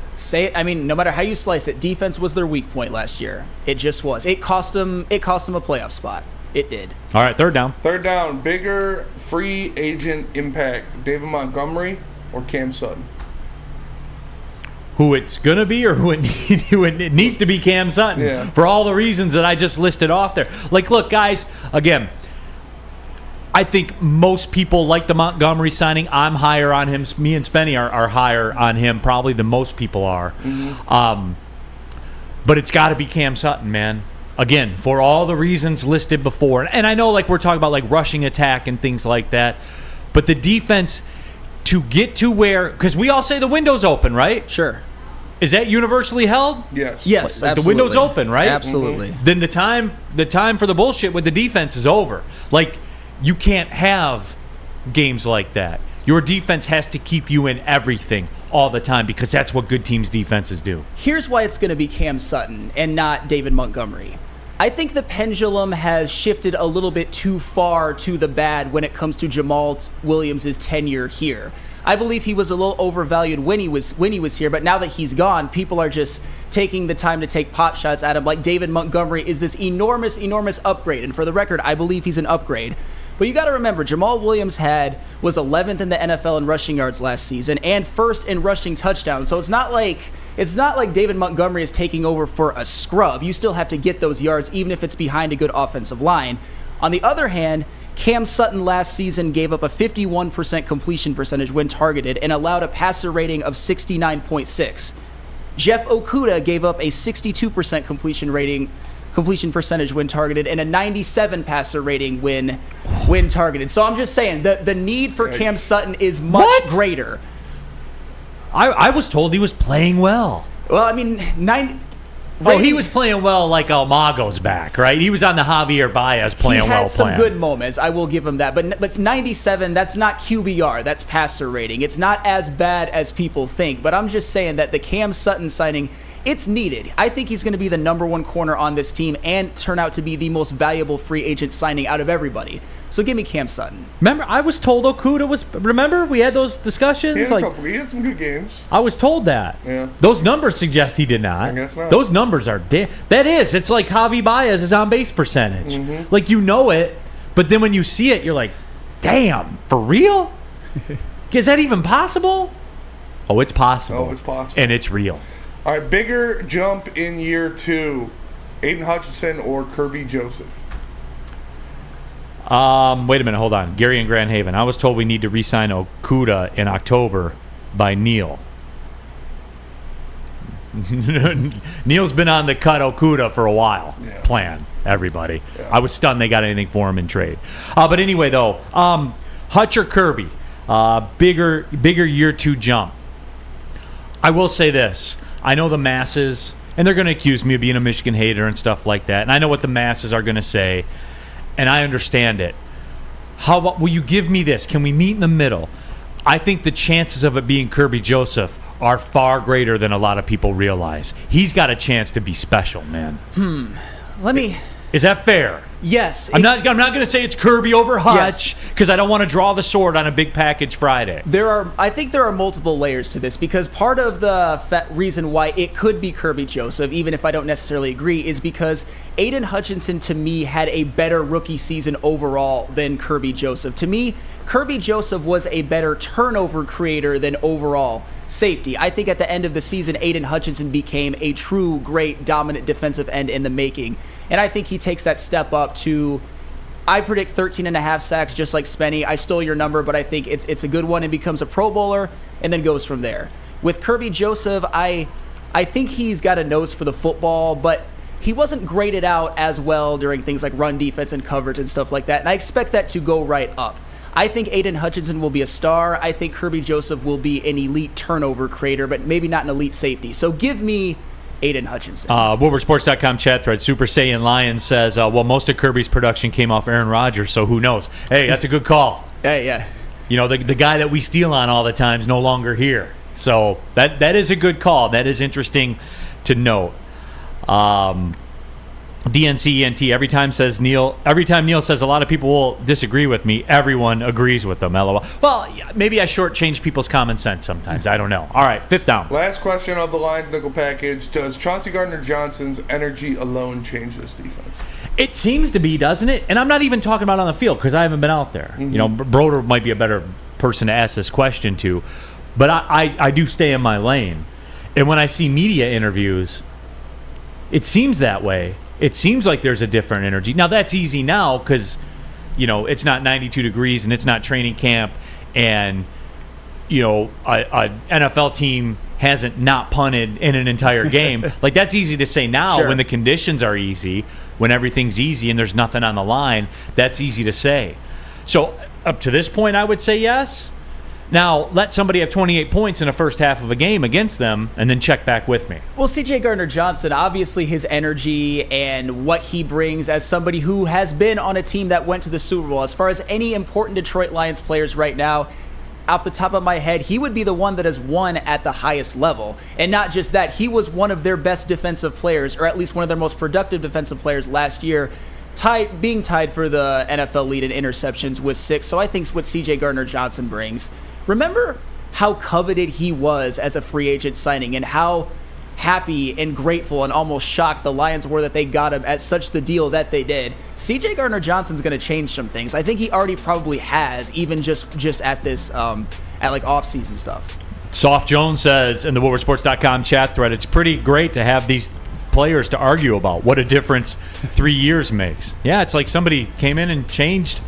No matter how you slice it, defense was their weak point last year. It just was. It cost them a playoff spot. It did. All right, third down. Third down, bigger free agent impact, David Montgomery or Cam Sutton? Who it's going to be or who it needs to be Cam Sutton. Yeah. For all the reasons that I just listed off there. Like, look, guys, again, I think most people like the Montgomery signing. I'm higher on him. Me and Spenny are higher on him probably than most people are. Mm-hmm. But it's got to be Cam Sutton, man. Again, for all the reasons listed before. And I know, like, we're talking about, like, rushing attack and things like that. But the defense, to get to where – because we all say the window's open, right? Sure. Is that universally held? Yes. Yes, like absolutely. the window's open, right? Absolutely. Then the time for the bullshit with the defense is over. Like, you can't have games like that. Your defense has to keep you in everything all the time because that's what good teams' defenses do. Here's why it's going to be Cam Sutton and not David Montgomery. I think the pendulum has shifted a little bit too far to the bad when it comes to Jamal Williams' tenure here. I believe he was a little overvalued when he was here, but now that he's gone, people are just taking the time to take pot shots at him like David Montgomery is this enormous upgrade. And for the record, I believe he's an upgrade. But you got to remember, Jamal Williams was 11th in the NFL in rushing yards last season and first in rushing touchdowns. So it's not like David Montgomery is taking over for a scrub. You still have to get those yards, even if it's behind a good offensive line. On the other hand, Cam Sutton last season gave up a 51% completion percentage when targeted and allowed a passer rating of 69.6. Jeff Okudah gave up a 62% completion percentage when targeted and a 97 passer rating when targeted. So I'm just saying the need for Cam Sutton is much greater. I was told he was playing well. Well, I mean, he was playing well like Almago's back, right? He was on the Javier Baez playing well. He had some good moments. I will give him that. But 97, that's not QBR. That's passer rating. It's not as bad as people think. But I'm just saying that the Cam Sutton signing, it's needed. I think he's going to be the number one corner on this team and turn out to be the most valuable free agent signing out of everybody. So give me Cam Sutton. Remember, I was told Okudah was. Remember, we had those discussions. He had some good games. I was told that. Yeah. Those numbers suggest he did not. I guess not. Those numbers are it's like Javi Baez's on base percentage. Mm-hmm. Like, you know it, but then when you see it, you're like, damn, for real? Is that even possible? Oh, it's possible. Oh, it's possible. And it's real. All right, bigger jump in year 2, Aiden Hutchinson or Kirby Joseph? Wait a minute, hold on. Gary and Grand Haven. I was told we need to re-sign Okudah in October by Neal. Neal's been on the cut Okuda for a while. Yeah. Plan, everybody. Yeah. I was stunned they got anything for him in trade. But anyway, though, Hutch or Kirby, bigger year 2 jump. I will say this. I know the masses, and they're going to accuse me of being a Michigan hater and stuff like that, and I know what the masses are going to say, and I understand it. How about, will you give me this? Can we meet in the middle? I think the chances of it being Kirby Joseph are far greater than a lot of people realize. He's got a chance to be special, man. Let me. Is that fair? Yes. I'm not going to say it's Kirby over Hutch because I don't want to draw the sword on a big package Friday. I think there are multiple layers to this because part of the reason why it could be Kirby Joseph, even if I don't necessarily agree, is because Aiden Hutchinson to me had a better rookie season overall than Kirby Joseph. To me, Kirby Joseph was a better turnover creator than overall safety. I think at the end of the season, Aiden Hutchinson became a true great dominant defensive end in the making. And I think he takes that step up to, I predict 13.5 sacks, just like Spenny. I stole your number, but I think it's a good one and becomes a Pro Bowler and then goes from there. With Kirby Joseph, I think he's got a nose for the football, but he wasn't graded out as well during things like run defense and coverage and stuff like that. And I expect that to go right up. I think Aiden Hutchinson will be a star. I think Kirby Joseph will be an elite turnover creator, but maybe not an elite safety. So give me Aiden Hutchinson. WoodwardSports.com chat thread. Super Saiyan Lion says, well, most of Kirby's production came off Aaron Rodgers, so who knows? Hey, that's a good call. Hey, yeah. You know, the guy that we steal on all the time is no longer here. So that is a good call. That is interesting to note. DNCENT, every time Neal says a lot of people will disagree with me, everyone agrees with them, LOL. Well, maybe I shortchange people's common sense sometimes. I don't know. All right, 5th down. Last question of the Lions nickel package. Does Chauncey Gardner-Johnson's energy alone change this defense? It seems to be, doesn't it? And I'm not even talking about on the field because I haven't been out there. You know, Broder might be a better person to ask this question to. But I do stay in my lane. And when I see media interviews, it seems that way. It seems like there's a different energy. Now, that's easy now because, you know, it's not 92 degrees and it's not training camp and, you know, a NFL team hasn't not punted in an entire game. Like, that's easy to say now when the conditions are easy, when everything's easy and there's nothing on the line. That's easy to say. So, up to this point, I would say yes. Now, let somebody have 28 points in the first half of a game against them and then check back with me. Well, CJ Gardner-Johnson, obviously his energy and what he brings as somebody who has been on a team that went to the Super Bowl. As far as any important Detroit Lions players right now, off the top of my head, he would be the one that has won at the highest level. And not just that, he was one of their best defensive players, or at least one of their most productive defensive players last year, being tied for the NFL lead in interceptions with 6. So I think what CJ Gardner-Johnson brings. Remember how coveted he was as a free agent signing and how happy and grateful and almost shocked the Lions were that they got him at such the deal that they did. CJ Gardner-Johnson's going to change some things. I think he already probably has, even just at this at like off-season stuff. Soft Jones says in the WoodwardSports.com chat thread, it's pretty great to have these players to argue about what a difference 3 years makes. Yeah, it's like somebody came in and changed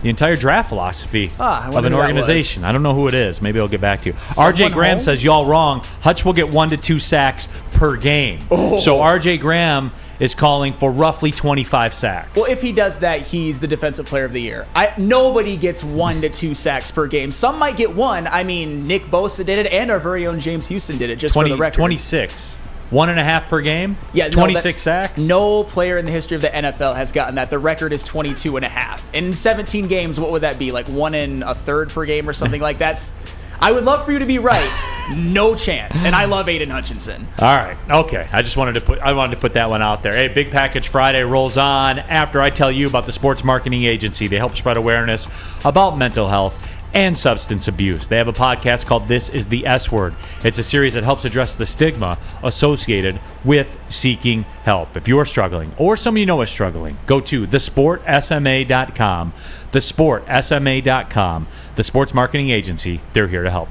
the entire draft philosophy of an organization. I don't know who it is. Maybe I'll get back to you. RJ Graham says, y'all wrong. Hutch will get 1 to 2 sacks per game. So RJ Graham is calling for roughly 25 sacks. Well, if he does that, he's the defensive player of the year. Nobody gets 1 to 2 sacks per game. Some might get 1. I mean, Nick Bosa did it, and our very own James Houston did it, just for the record. 26. 1.5 per game? Yeah, 26 sacks? No player in the history of the NFL has gotten that. The record is 22.5. In 17 games, what would that be? Like 1 1/3 per game or something like that? I would love for you to be right. No chance. And I love Aiden Hutchinson. All right. Okay. I wanted to put that one out there. Hey, Big Package Friday rolls on after I tell you about the Sports Marketing Agency. They help spread awareness about mental health and substance abuse. They have a podcast called This is the S Word. It's a series that helps address the stigma associated with seeking help. If you're struggling or somebody you know is struggling, go to thesportsma.com. Thesportsma.com. The Sports Marketing Agency. They're here to help.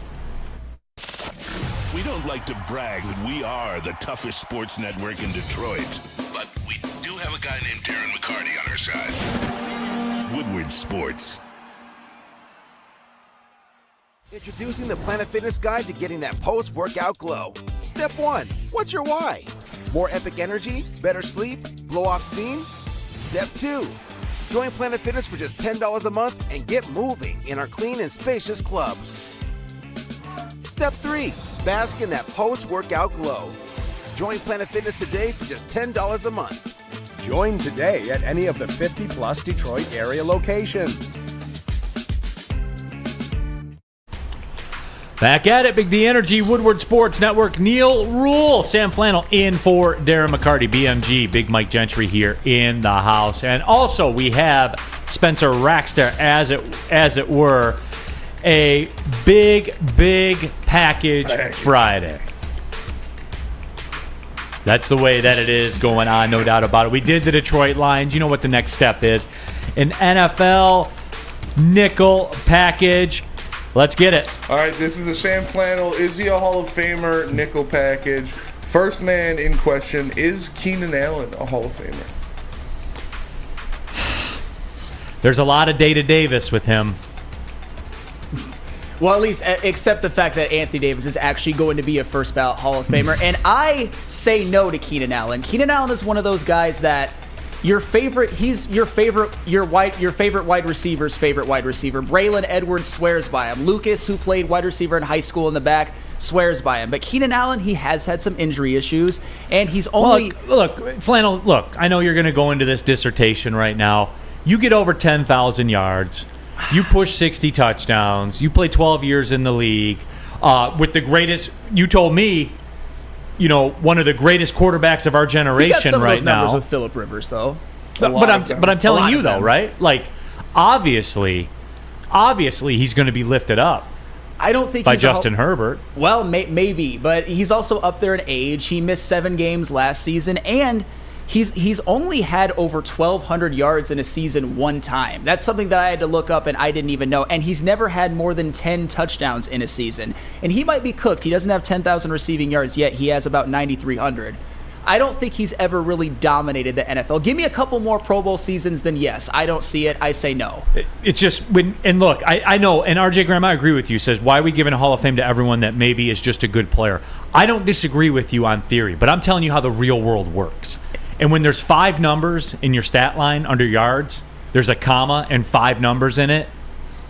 We don't like to brag that we are the toughest sports network in Detroit, but we do have a guy named Darren McCarty on our side. Woodward Sports. Introducing the Planet Fitness Guide to getting that post-workout glow. Step 1. What's your why? More epic energy? Better sleep? Blow off steam? Step 2. Join Planet Fitness for just $10 a month and get moving in our clean and spacious clubs. Step 3. Bask in that post-workout glow. Join Planet Fitness today for just $10 a month. Join today at any of the 50-plus Detroit area locations. Back at it, Big D Energy, Woodward Sports Network, Neal, Ruhl, Sam Flannel in for Darren McCarty, BMG, Big Mike Gentry here in the house. And also we have Spencer Raxter, as it were, a big package Friday. That's the way that it is going on, no doubt about it. We did the Detroit Lions. You know what the next step is. An NFL nickel package. Let's get it. All right, this is the Sam Flannel. Is he a Hall of Famer nickel package? First man in question, is Keenan Allen a Hall of Famer? There's a lot of Data Davis with him. Well, at least except the fact that Anthony Davis is actually going to be a first ballot Hall of Famer. And I say no to Keenan Allen. Keenan Allen is one of those guys that he's your favorite wide receiver's favorite wide receiver. Braylon Edwards swears by him. Lucas, who played wide receiver in high school in the back, swears by him. But Keenan Allen, he has had some injury issues, and he's only... Look, Flannel, I know you're going to go into this dissertation right now. You get over 10,000 yards. You push 60 touchdowns. You play 12 years in the league with the greatest... You told me... one of the greatest quarterbacks of our generation right now. He got some of those numbers with Phillip Rivers, though. But I'm telling you, though, right? Like, obviously, he's going to be lifted up. I don't think by Justin Herbert. Well, maybe, but he's also up there in age. He missed 7 games last season, and he's only had over 1,200 yards in a season one time. That's something that I had to look up, and I didn't even know. And he's never had more than 10 touchdowns in a season. And he might be cooked. He doesn't have 10,000 receiving yards yet. He has about 9,300. I don't think he's ever really dominated the NFL. Give me a couple more Pro Bowl seasons, then yes. I don't see it. I say no. It's just and look, I know, and RJ Graham, I agree with you, says, why are we giving a Hall of Fame to everyone that maybe is just a good player? I don't disagree with you on theory, but I'm telling you how the real world works. And when there's 5 numbers in your stat line under yards, there's a comma and 5 numbers in it.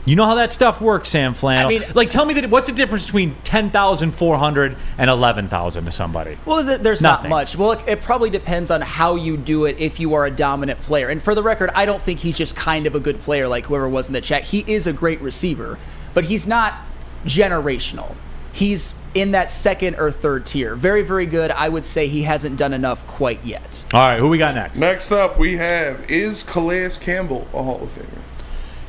You know how that stuff works, Sam Flannel. I mean, tell me what's the difference between 10,400 and 11,000 to somebody? Well, there's Nothing. not much. Well, it probably depends on how you do it if you are a dominant player. And for the record, I don't think he's just kind of a good player like whoever was in the chat. He is a great receiver, but he's not generational. He's in that second or third tier. Very, very good. I would say he hasn't done enough quite yet. All right, who we got next? Next up, we have, is Calais Campbell a Hall of Famer?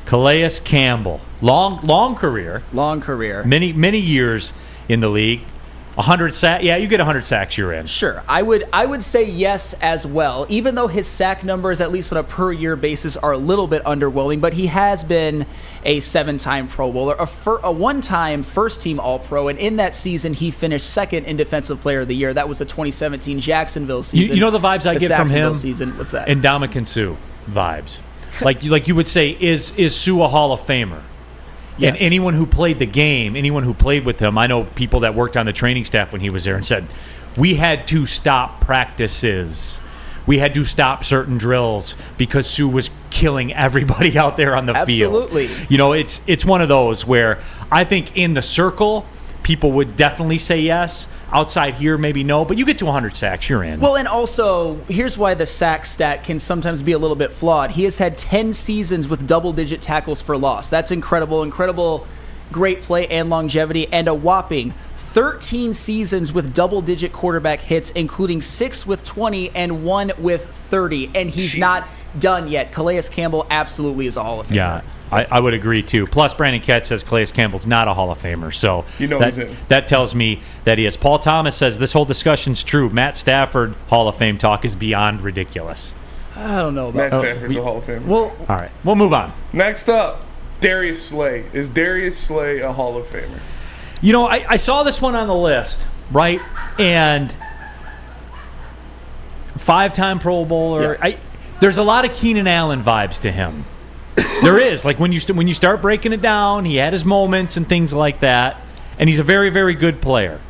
Calais Campbell. Long career. Long career. Many years in the league. 100 sacks. Yeah, you get 100 sacks, you're in. Sure. I would say yes as well, even though his sack numbers, at least on a per-year basis, are a little bit underwhelming, but he has been a 7-time Pro Bowler, a 1-time first-team All-Pro, and in that season, he finished second in Defensive Player of the Year. That was the 2017 Jacksonville season. You know the vibes I get from him? Season. What's that? And Ndamukong Suh vibes. like you would say, is Suh a Hall of Famer? Yes. And anyone who played the game, anyone who played with him, I know people that worked on the training staff when he was there and said, we had to stop practices. We had to stop certain drills because Suh was killing everybody out there on the field. Absolutely. You know, it's one of those where I think in the circle, people would definitely say yes. Outside here, maybe no, but you get to 100 sacks, you're in. Well, and also, here's why the sack stat can sometimes be a little bit flawed. He has had 10 seasons with double-digit tackles for loss. That's incredible, great play and longevity, and a whopping 13 seasons with double-digit quarterback hits, including 6 with 20 and 1 with 30, and he's not done yet. Calais Campbell absolutely is a Hall of Famer. Yeah. I would agree, too. Plus, Brandon Katz says Calais Campbell's not a Hall of Famer. So that tells me that he is. Paul Thomas says this whole discussion's true. Matt Stafford Hall of Fame talk is beyond ridiculous. I don't know about Matt Stafford's a Hall of Famer. Well, all right. We'll move on. Next up, Darius Slay. Is Darius Slay a Hall of Famer? You know, I saw this one on the list, right? And 5-time Pro Bowler. Yeah. There's a lot of Keenan Allen vibes to him. There is. Like when you start breaking it down, he had his moments and things like that, and he's a very, very good player.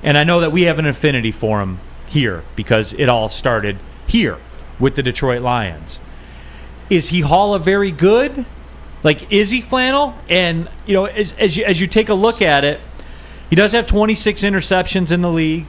and I know that we have an affinity for him here because it all started here with the Detroit Lions. Is he Hall of Very Good? Like, is he Flannel? And, you know, as you take a look at it, he does have 26 interceptions in the league.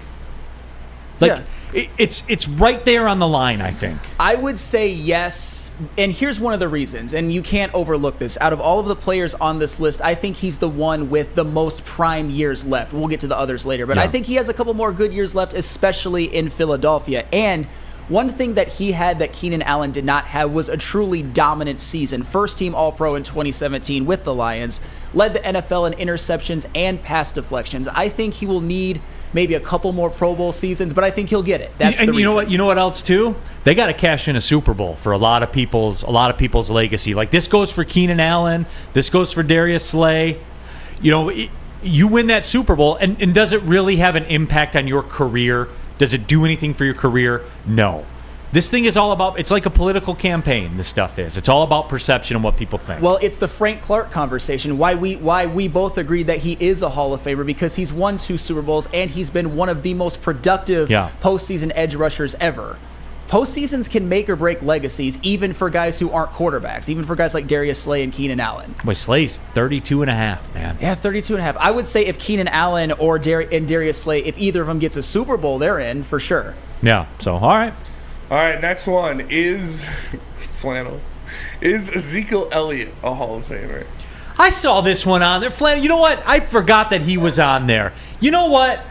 Like, it's right there on the line, I think. I would say yes, and here's one of the reasons, and you can't overlook this. Out of all of the players on this list, I think he's the one with the most prime years left. We'll get to the others later, but I think he has a couple more good years left, especially in Philadelphia. And one thing that he had that Keenan Allen did not have was a truly dominant season. First-team All-Pro in 2017 with the Lions, led the NFL in interceptions and pass deflections. I think he will need maybe a couple more Pro Bowl seasons, but I think he'll get it. That's the reason. You know what else too? They got to cash in a Super Bowl for a lot of people's legacy. Like, this goes for Keenan Allen, this goes for Darius Slay. You know, you win that Super Bowl, and does it really have an impact on your career? Does it do anything for your career? No. This thing is all about, it's like a political campaign, this stuff is. It's all about perception and what people think. Well, it's the Frank Clark conversation, why we both agreed that he is a Hall of Famer, because he's won 2 Super Bowls and he's been one of the most productive postseason edge rushers ever. Postseasons can make or break legacies, even for guys who aren't quarterbacks, even for guys like Darius Slay and Keenan Allen. Boy, Slay's 32.5, man. Yeah, 32.5. I would say if Keenan Allen or Darius Slay, if either of them gets a Super Bowl, they're in for sure. Yeah, so, all right. All right, next one is Flannel. Is Ezekiel Elliott a Hall of Famer? I saw this one on there. Flannel, you know what? I forgot that he was on there. You know what?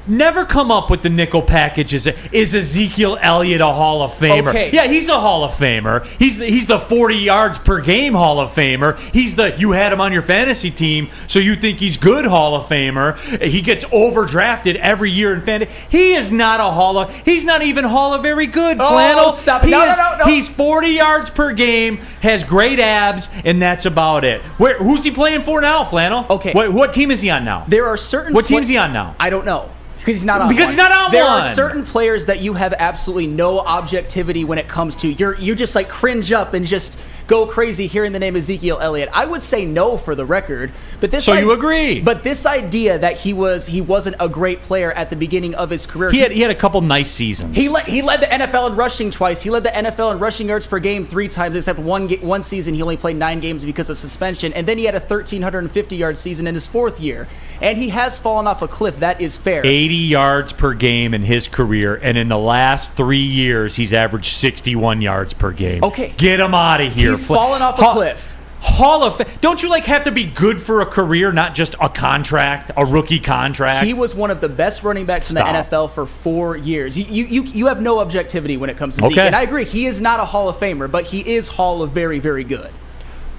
Never come up with the nickel package. Is Ezekiel Elliott a Hall of Famer? Okay. Yeah, he's a Hall of Famer. He's the 40 yards per game Hall of Famer. He's the you had him on your fantasy team, so you think he's good Hall of Famer. He gets overdrafted every year in fantasy. He is not he's not even Hall of Very Good, Flannel. Oh, stop it. No. He's 40 yards per game, has great abs, and that's about it. Who's he playing for now, Flannel? Okay. What team is he on now? There are certain What team's he on now? I don't know. Because he's not on Because one. he's not on there one. There are certain players that you have absolutely no objectivity when it comes to. You just like cringe up and just go crazy hearing the name Ezekiel Elliott. I would say no for the record, but this. So you agree? But this idea that he wasn't a great player at the beginning of his career. He had a couple nice seasons. He led the NFL in rushing twice. He led the NFL in rushing yards per game 3 times, except one season he only played 9 games because of suspension, and then he had a 1,350-yard season in his 4th year. And he has fallen off a cliff. That is fair. 80 yards per game in his career, and in the last 3 years, he's averaged 61 yards per game. Okay. Get him out of here. He's fallen off a cliff. Hall of Fame. Don't you have to be good for a career, not just a contract, a rookie contract? He was one of the best running backs in the NFL for 4 years. You have no objectivity when it comes to Zeke. And I agree, he is not a Hall of Famer, but he is Hall of Very, Very Good.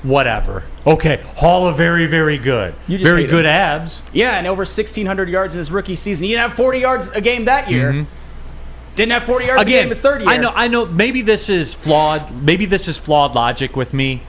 Whatever. Okay, Hall of Very, Very Good. Very good abs. Yeah, and over 1,600 yards in his rookie season. He didn't have 40 yards a game that year. Mm-hmm. Didn't have 40 yards a game his 3rd year. I know. Maybe this is flawed. Maybe this is flawed logic with me.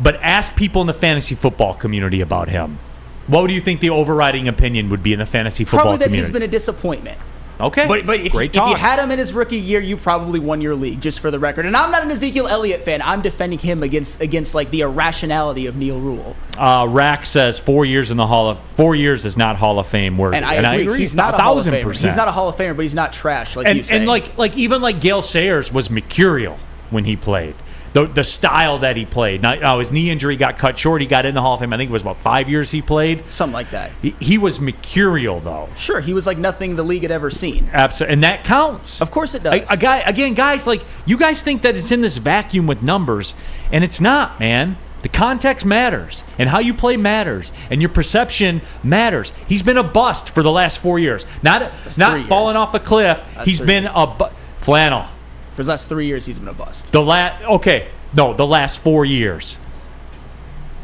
But ask people in the fantasy football community about him. What do you think the overriding opinion would be in the fantasy football community? Probably that he's been a disappointment. Okay. But if you had him in his rookie year, you probably won your league, just for the record. And I'm not an Ezekiel Elliott fan. I'm defending him against like the irrationality of Neal Ruhl. Rack says 4 years in the 4 years is not Hall of Fame worthy. And I agree. He's not a Hall of Famer. He's not a Hall of Famer, but he's not trash, like you say. And like even like Gale Sayers was mercurial when he played. The style that he played. Now his knee injury got cut short. He got in the Hall of Fame. I think it was about 5 years he played. Something like that. He was mercurial, though. Sure, he was like nothing the league had ever seen. Absolutely, and that counts. Of course it does. Guys, like you guys think that it's in this vacuum with numbers, and it's not, man. The context matters, and how you play matters, and your perception matters. He's been a bust for the last 4 years. Not falling off a cliff. He's been a Flannel. For the last 3 years, he's been a bust. The last 4 years.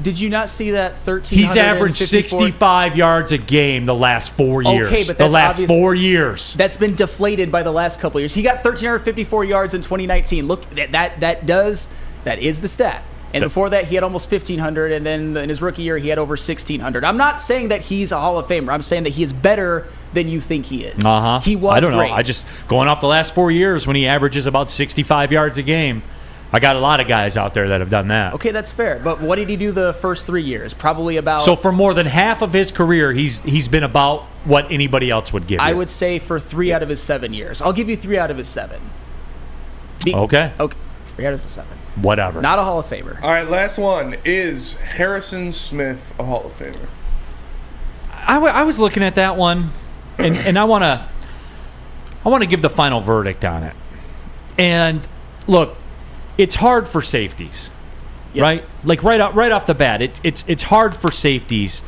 Did you not see that 1,354? He's averaged 65 yards a game the last 4 years. Okay, but the last 4 years. That's been deflated by the last couple of years. He got 1,354 yards in 2019. Look, that is the stat. And before that, he had almost 1,500, and then in his rookie year, he had over 1,600. I'm not saying that he's a Hall of Famer. I'm saying that he is better than you think he is. He was I don't great. know. I just going off the last 4 years when he averages about 65 yards a game. I got a lot of guys out there that have done that. Okay, that's fair. But what did he do the first 3 years? Probably about... So for more than half of his career, he's been about what anybody else would give you. I would say for 3 out of his 7 years. I'll give you 3 out of his 7. Okay. 3 out of his 7. Whatever. Not a Hall of Famer. All right, last one. Is Harrison Smith a Hall of Famer? I was looking at that one, and I want to give the final verdict on it. And look, it's hard for safeties, right? Like right off the bat, it's hard for safeties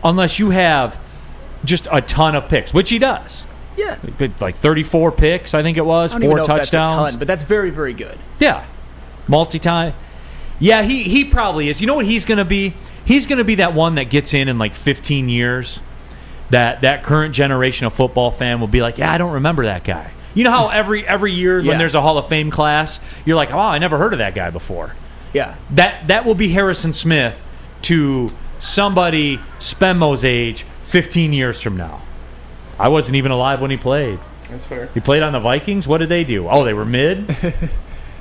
unless you have just a ton of picks, which he does. Yeah, like 34 picks, I think it was, 4 touchdowns. That's a ton, but that's very, very good. Yeah, multi-time. Yeah, he probably is. You know what he's going to be? He's going to be that one that gets in like 15 years. That current generation of football fan will be like, yeah, I don't remember that guy. You know how every year when there's a Hall of Fame class, you're like, oh, I never heard of that guy before. Yeah. That will be Harrison Smith to somebody Spenmo's age 15 years from now. I wasn't even alive when he played. That's fair. He played on the Vikings. What did they do? Oh, they were mid?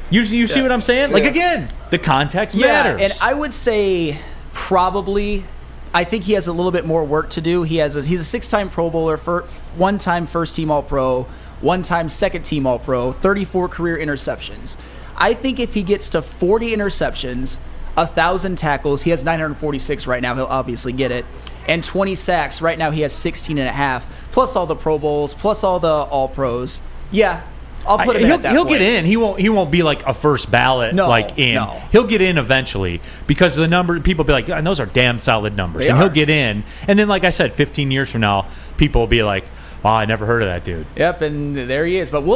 You see what I'm saying? Like, again, the context matters. And I would say probably... I think he has a little bit more work to do. He's a 6-time Pro Bowler, 1-time first-team All-Pro, 1-time second-team All-Pro, 34 career interceptions. I think if he gets to 40 interceptions, 1,000 tackles, he has 946 right now, he'll obviously get it, and 20 sacks, right now he has 16 and a half, plus all the Pro Bowls, plus all the All-Pros. Yeah, I'll put him in at that He'll point. get in. He won't be like a first ballot in. No. He'll get in eventually because the number people will be like, those are damn solid numbers. He'll get in. And then like I said, 15 years from now, people will be like, oh, I never heard of that dude. Yep, and there he is. But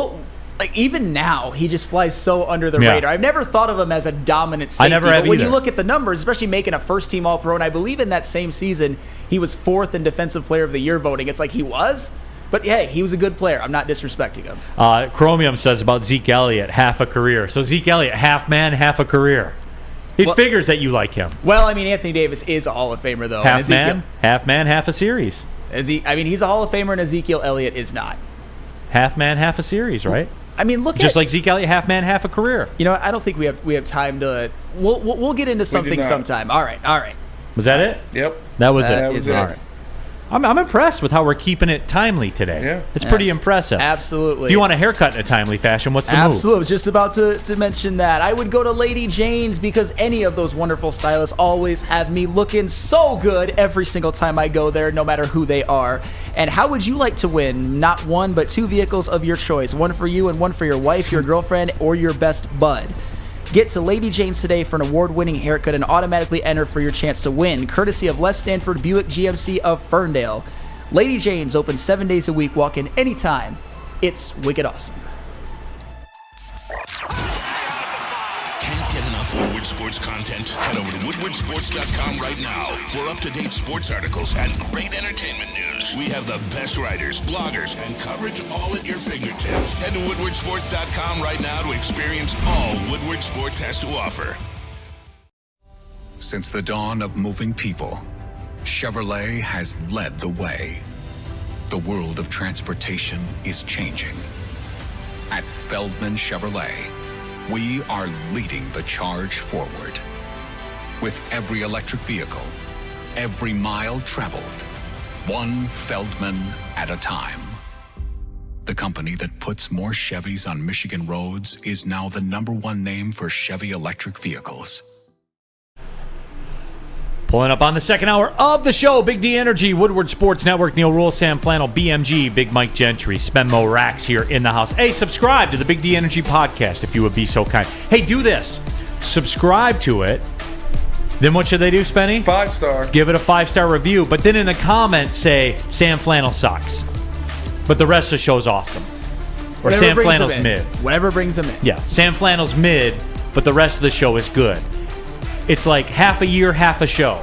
even now, he just flies so under the radar. I've never thought of him as a dominant safety. I never have but when either. you look at the numbers, especially making a first-team All-Pro, and I believe in that same season, he was 4th in Defensive Player of the Year voting. It's like he was. But hey, he was a good player. I'm not disrespecting him. Chromium says about Zeke Elliott, half a career. So Zeke Elliott, half man, half a career. It figures that you like him. Well, I mean, Anthony Davis is a Hall of Famer, though. Half man, half a series. He's a Hall of Famer, and Ezekiel Elliott is not. Half man, half a series, right? I mean, just like Zeke Elliott, half man, half a career. You know, I don't think we have time to. We'll get into something sometime. All right. Was that it? Yep. That was it. That was it. All right. I'm impressed with how we're keeping it timely today. Yeah. It's pretty impressive. Absolutely. If you want a haircut in a timely fashion, what's the move? Absolutely. I was just about to mention that. I would go to Lady Jane's because any of those wonderful stylists always have me looking so good every single time I go there, no matter who they are. And how would you like to win not 1, but 2 vehicles of your choice? One for you and one for your wife, your girlfriend, or your best bud. Get to Lady Jane's today for an award-winning haircut and automatically enter for your chance to win, courtesy of Les Stanford Buick GMC of Ferndale. Lady Jane's open 7 days a week. Walk in anytime. It's wicked awesome. Can't get enough Woodward Sports content? Head over to woodwardsports.com right now for up-to-date sports articles and great entertainment news. We have the best writers, bloggers, and coverage all at your fingertips. Head to woodwardsports.com right now to experience all Woodward Sports has to offer. Since the dawn of moving people, Chevrolet has led the way. The world of transportation is changing. At Feldman Chevrolet, we are leading the charge forward. With every electric vehicle, every mile traveled, one Feldman at a time. The company that puts more Chevys on Michigan roads is now the #1 name for Chevy electric vehicles. Pulling up on the second hour of the show, Big D Energy, Woodward Sports Network, Neal, Ruhl, Sam Flannel, BMG, Big Mike Gentry, Spenmo Rax here in the house. Hey, subscribe to the Big D Energy podcast if you would be so kind. Hey, do this. Subscribe to it. Then what should they do, Spenny? 5-star. Give it a 5-star review, but then in the comments say, Sam Flannel sucks. But the rest of the show's awesome. Or Sam Flannel's mid. Whatever brings them in. Yeah, Sam Flannel's mid, but the rest of the show is good. It's like half a year, half a show.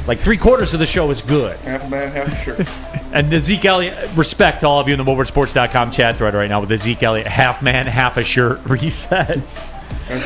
Like 3/4 of the show is good. Half a man, half a shirt. And the Zeke Elliott, respect to all of you in the WoodwardSports.com chat thread right now with the Zeke Elliott half man, half a shirt resets.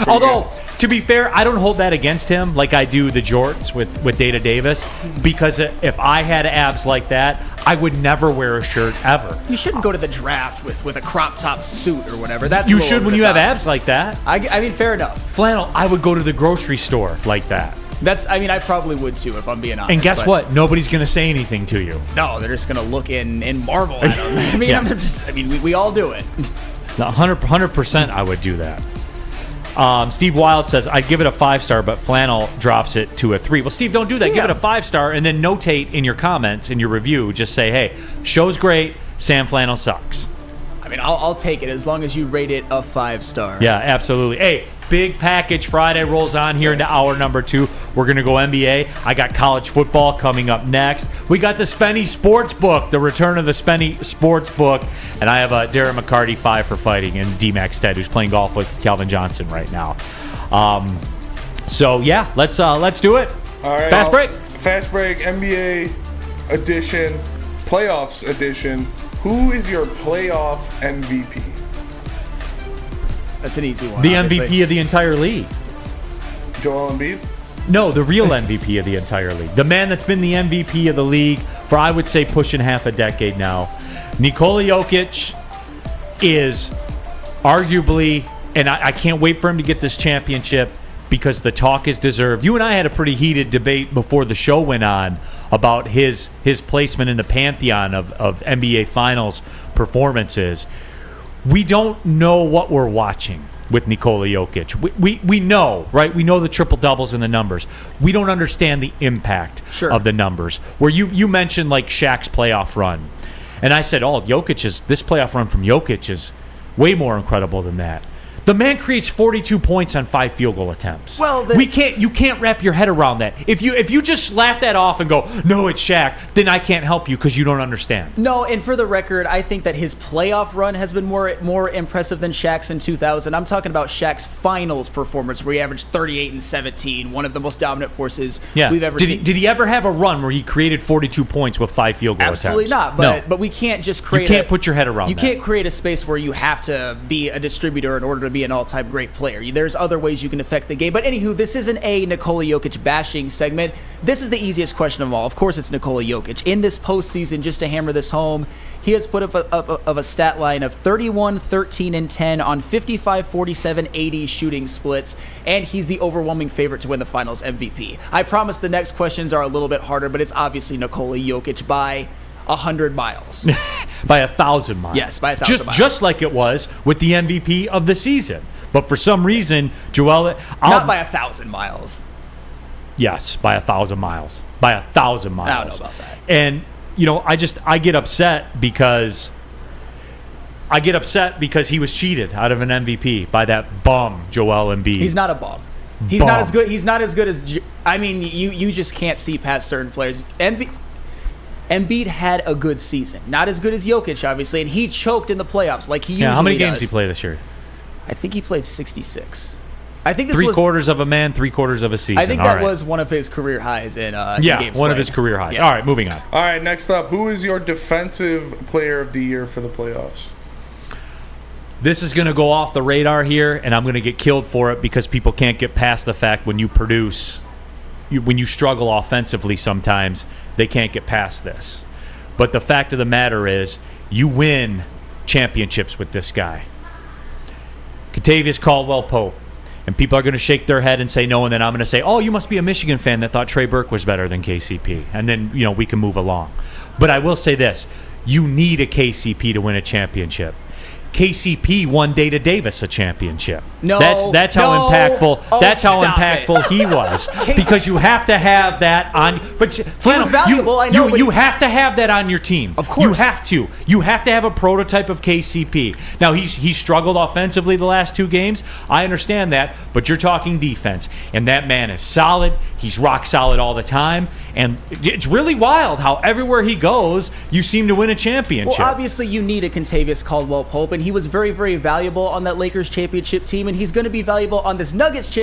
Although, to be fair, I don't hold that against him like I do the jorts with Data Davis, because if I had abs like that, I would never wear a shirt ever. You shouldn't go to the draft with a crop top suit or whatever. You should when you have abs like that. I mean, fair enough. Flannel, I would go to the grocery store like that. I probably would too if I'm being honest. And guess what? Nobody's going to say anything to you. No, they're just going to look in marvel at them. We all do it. 100% I would do that. Steve Wild says, I'd give it a 5-star, but Flannel drops it to a 3. Well, Steve, don't do that. Yeah. Give it a 5-star and then notate in your comments, in your review, just say, hey, show's great, Sam Flannel sucks. I mean, I'll take it as long as you rate it a 5-star. Yeah, absolutely. Hey, big package Friday rolls on here into hour number 2. We're going to go NBA. I got college football coming up next. We got the Spenny Sports Book, the return of the Spenny Sports Book. And I have Darren McCarty 5 for fighting and D-Mac Stead, who's playing golf with Calvin Johnson right now. So, yeah, let's do it. All right. Fast break. Fast break, NBA edition, playoffs edition. Who is your playoff MVP? That's an easy one. The MVP of the entire league. Joel Embiid? No, the real MVP of the entire league. The man that's been the MVP of the league for, I would say, pushing half a decade now. Nikola Jokic is arguably, and I can't wait for him to get this championship because the talk is deserved. You and I had a pretty heated debate before the show went on about his placement in the pantheon of NBA Finals performances. We don't know what we're watching with Nikola Jokic. We know, right? We know the triple-doubles and the numbers. We don't understand the impact of the numbers. Where you mentioned like Shaq's playoff run. And I said, this playoff run from Jokic is way more incredible than that. The man creates 42 points on 5 field goal attempts. Well, you can't wrap your head around that. If you just laugh that off and go, no, it's Shaq, then I can't help you because you don't understand. No, and for the record, I think that his playoff run has been more impressive than Shaq's in 2000. I'm talking about Shaq's finals performance where he averaged 38 and 17, one of the most dominant forces we've ever seen. Did he ever have a run where he created 42 points with 5 field goal Absolutely attempts? Not, but we can't just create You can't put your head around that. You can't create a space where you have to be a distributor in order to be an all-time great player. There's other ways you can affect the game. But anywho, this isn't a Nikola Jokic bashing segment. This is the easiest question of all. Of course, it's Nikola Jokic. In this postseason, just to hammer this home, he has put up a stat line of 31, 13, and 10 on 55, 47, 80 shooting splits, and he's the overwhelming favorite to win the Finals MVP. I promise the next questions are a little bit harder, but it's obviously Nikola Jokic by 100 miles. By 1,000 miles. Yes, by 1,000 miles. Just like it was with the MVP of the season. But for some reason, Joel... Not by 1,000 miles. Yes, by 1,000 miles. By 1,000 miles. I don't know about that. And, I get upset because... he was cheated out of an MVP by that bum, Joel Embiid. He's not a bum. He's not as good. He's not as good as... you just can't see past certain players. Embiid had a good season. Not as good as Jokic, obviously, and he choked in the playoffs like he usually does. How many games did he play this year? I think he played 66. I think this 3/4 of a man, 3/4 of a season. I think that was one of his career highs in games one played. of his career highs. Yeah. All right, moving on. All right, next up, who is your defensive player of the year for the playoffs? This is going to go off the radar here, and I'm going to get killed for it because people can't get past the fact when you produce, when you struggle offensively sometimes, they can't get past this. But the fact of the matter is, you win championships with this guy. Kentavious Caldwell-Pope. And people are going to shake their head and say no, and then I'm going to say, oh, you must be a Michigan fan that thought Trey Burke was better than KCP. And then, we can move along. But I will say this. You need a KCP to win a championship. KCP won Data Davis a championship. No, that's how impactful. Oh, that's how stop impactful he was. Because you have to have that on. But Flannel, was valuable. I know. You have to have that on your team. Of course, you have to. You have to have a prototype of KCP. Now he's struggled offensively the last 2 games. I understand that, but you're talking defense, and that man is solid. He's rock solid all the time, and it's really wild how everywhere he goes, you seem to win a championship. Well, obviously you need a Kentavious Caldwell-Pope, and he was very, very valuable on that Lakers championship team, and he's going to be valuable on this Nuggets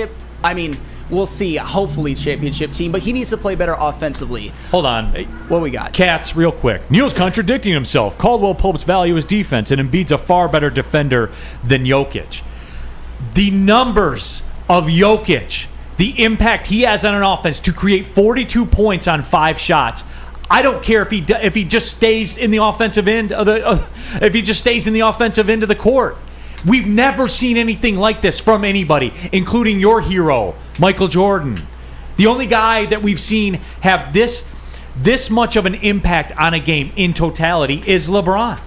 we'll see, hopefully championship team, but he needs to play better offensively. Hold on. What we got? Cats, real quick. Neal's contradicting himself. Caldwell-Pope's value is defense, and Embiid's a far better defender than Jokic. the numbers of Jokic, the impact he has on an offense to create 42 points on 5 shots. I don't care if he just stays in the offensive end of the court. We've never seen anything like this from anybody, including your hero, Michael Jordan. The only guy that we've seen have this much of an impact on a game in totality is LeBron.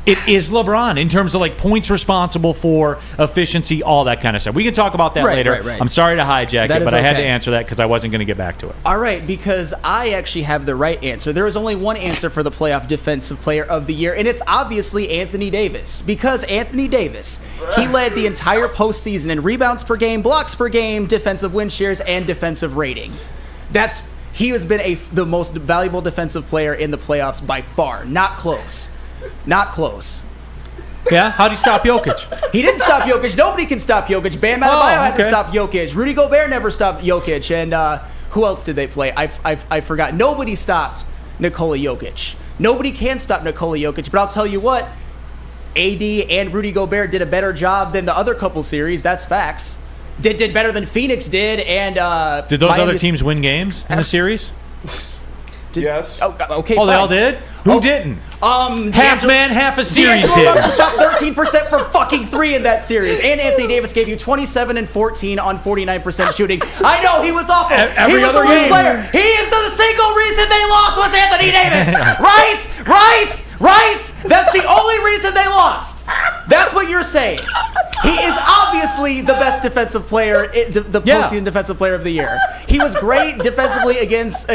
It is LeBron in terms of like points responsible for, efficiency, all that kind of stuff. We can talk about that later. Right. I'm sorry to hijack That it, is but I had to okay. answer that because I wasn't going to get back to it. All right, because I actually have the right answer. There is only one answer for the playoff defensive player of the year, and it's obviously Anthony Davis. Because Anthony Davis, he led the entire postseason in rebounds per game, blocks per game, defensive win shares, and defensive rating. He has been the most valuable defensive player in the playoffs by far. Not close. Not close. Yeah? How'd he stop Jokic? He didn't stop Jokic. Nobody can stop Jokic. Bam Adebayo hasn't stopped Jokic. Rudy Gobert never stopped Jokic. And who else did they play? I forgot. Nobody stopped Nikola Jokic. Nobody can stop Nikola Jokic. But I'll tell you what, AD and Rudy Gobert did a better job than the other couple series. That's facts. Did better than Phoenix did. And did those other teams win games in the series? Yes. Okay. Oh, they fine. all did? Who didn't? Half a series D'Angelo did. Russell shot 13% from fucking 3 in that series. And Anthony Davis gave you 27 and 14 on 49% shooting. I know, he was awful. Every he was other the worst game. player. He is the single reason they lost was Anthony Davis. Right? That's the only reason they lost. That's what you're saying. He is obviously the best defensive player, the postseason defensive player of the year. He was great defensively against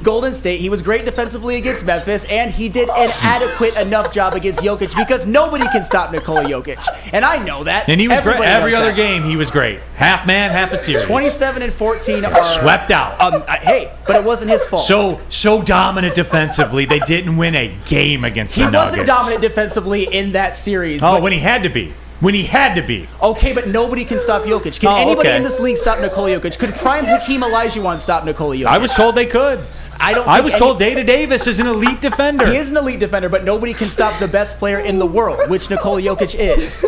Golden State. He was great defensively against Memphis, and he did an adequate enough job against Jokic because nobody can stop Nikola Jokic. And I know that. And he was Everybody great. Every knows other that. game, he was great. Half man, half a series. 27 and 14 are swept out. Hey, but it wasn't his fault. So dominant defensively, they didn't win a game against the He Nuggets. wasn't dominant defensively in that series. Oh, but when he had to be. When he had to be. Okay, but nobody can stop Jokic. Can anybody in this league stop Nikola Jokic? Could prime Hakeem Olajuwon stop Nikola Jokic? I was told they could. I was told Data Davis is an elite defender. He is an elite defender, but nobody can stop the best player in the world, which Nikola Jokic is.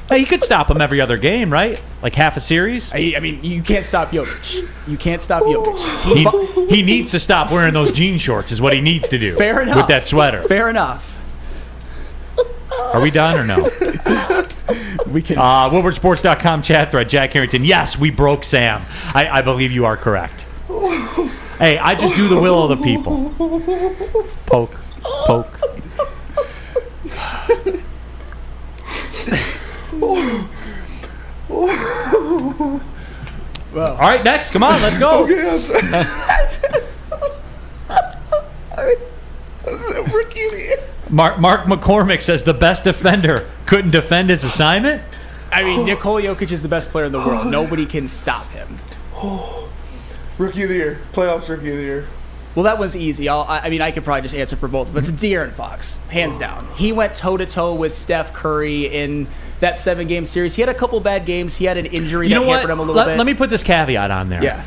Hey, he could stop him every other game, right? Like half a series? I mean, you can't stop Jokic. You can't stop Jokic. He needs to stop wearing those jean shorts is what he needs to do. Fair enough. With that sweater. Fair enough. Are we done or no? We can. WoodwardSports.com chat thread, Jack Harrington. Yes, we broke Sam. I believe you are correct. Hey, I just do the will of the people. Poke. Well, all right, next. Come on, let's go. Okay, I'm sorry. Rookie of the year. Mark McCormick says the best defender couldn't defend his assignment. I mean, Nikola Jokic is the best player in the world. Nobody can stop him. Rookie of the year. Playoffs rookie of the year. Well, that one's easy. I could probably just answer for both of us. It's De'Aaron Fox, hands down. He went toe-to-toe with Steph Curry in that 7-game series. He had a couple bad games. He had an injury that hampered him a little bit. Let me put this caveat on there. Yeah.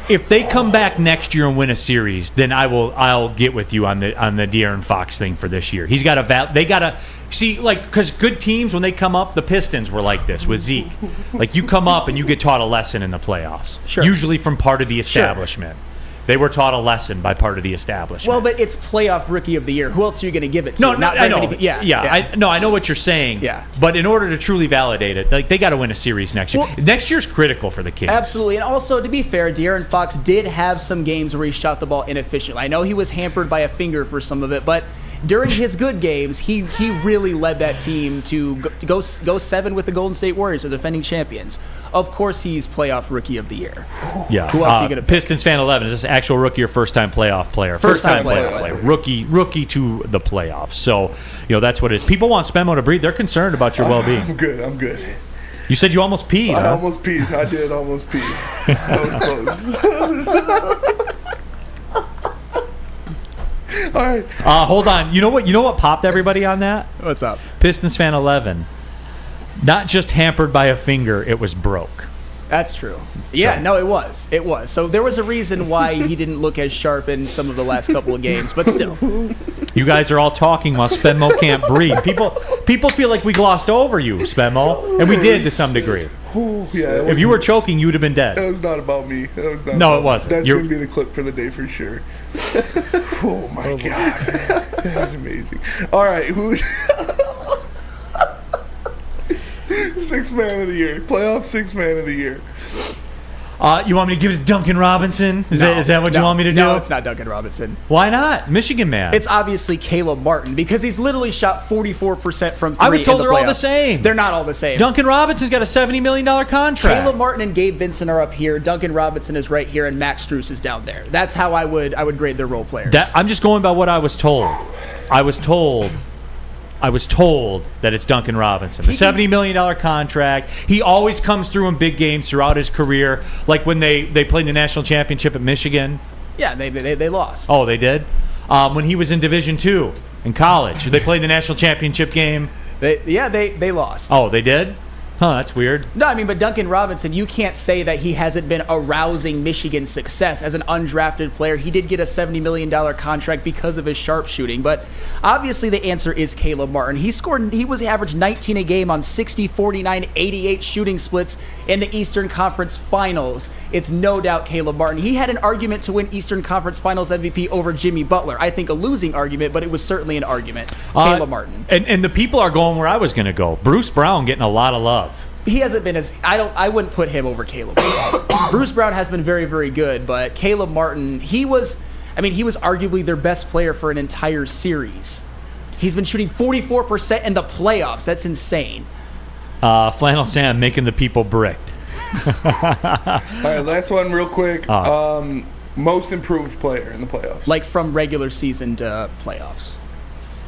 If they come back next year and win a series, then I'll get with you on the De'Aaron Fox thing for this year. He's got they got to see, like, because good teams, when they come up, the Pistons were like this with Zeke. Like, you come up and you get taught a lesson in the playoffs. Sure. Usually from part of the establishment. Sure. They were taught a lesson by part of the establishment. Well, but it's playoff rookie of the year. Who else are you going to give it to? No, I know. I know what you're saying. Yeah. But in order to truly validate it, like, they got to win a series next year. Next year's critical for the Kings. Absolutely. And also, to be fair, De'Aaron Fox did have some games where he shot the ball inefficiently. I know he was hampered by a finger for some of it, but during his good games, he really led that team to go 7 with the Golden State Warriors, the defending champions. Of course, he's playoff rookie of the year. Yeah. Who else are you going to pick? Pistons fan 11. Is this actual rookie or first-time playoff player? First-time playoff player. Rookie to the playoffs. So, that's what it is. People want Spenmo to breathe. They're concerned about your well-being. I'm good. You said you almost peed, I huh? almost peed. I did almost pee. That was close. All right. Hold on. You know what popped everybody on that? What's up? Pistons fan 11. Not just hampered by a finger, it was broke. That's true. Yeah, no, it was. It was. So there was a reason why he didn't look as sharp in some of the last couple of games, but still. You guys are all talking while Spenmo can't breathe. People feel like we glossed over you, Spenmo, and we did to some degree. Oh, yeah, if you were choking, you'd have been dead. That was not about me. That was not. No, it wasn't. That's going to be the clip for the day for sure. Oh my god, man. That was amazing. All right, who? Sixth man of the year, playoff sixth man of the year. You want me to give it to Duncan Robinson? Is that what you want me to do? No, it's not Duncan Robinson. Why not? Michigan man. It's obviously Caleb Martin because he's literally shot 44% from three. I was told in the they're all playoffs. the same. They're not all the same. Donovan Robinson's got a $70 million contract. Caleb Martin and Gabe Vincent are up here. Duncan Robinson is right here, and Max Strus is down there. That's how I would grade their role players. I'm just going by what I was told. I was told that it's Duncan Robinson. The $70 million contract. He always comes through in big games throughout his career, like when they played the national championship at Michigan. Yeah, they lost. Oh, they did? When he was in Division II in college, they played the national championship game. They lost. Oh, they did? Huh, that's weird. No, I mean, but Duncan Robinson, you can't say that he hasn't been arousing Michigan's success as an undrafted player. He did get a $70 million contract because of his sharpshooting, but obviously the answer is Caleb Martin. He was averaged 19 a game on 60, 49, 88 shooting splits in the Eastern Conference Finals. It's no doubt Caleb Martin. He had an argument to win Eastern Conference Finals MVP over Jimmy Butler. I think a losing argument, but it was certainly an argument. Caleb Martin. And the people are going where I was going to go. Bruce Brown getting a lot of love. He hasn't been as I wouldn't put him over Caleb. Bruce Brown has been very, very good, but Caleb Martin, he was arguably their best player for an entire series. He's been shooting 44% in the playoffs. That's insane. Flannel Sam making the people bricked. All right, last one real quick. Most improved player in the playoffs. Like from regular season to playoffs.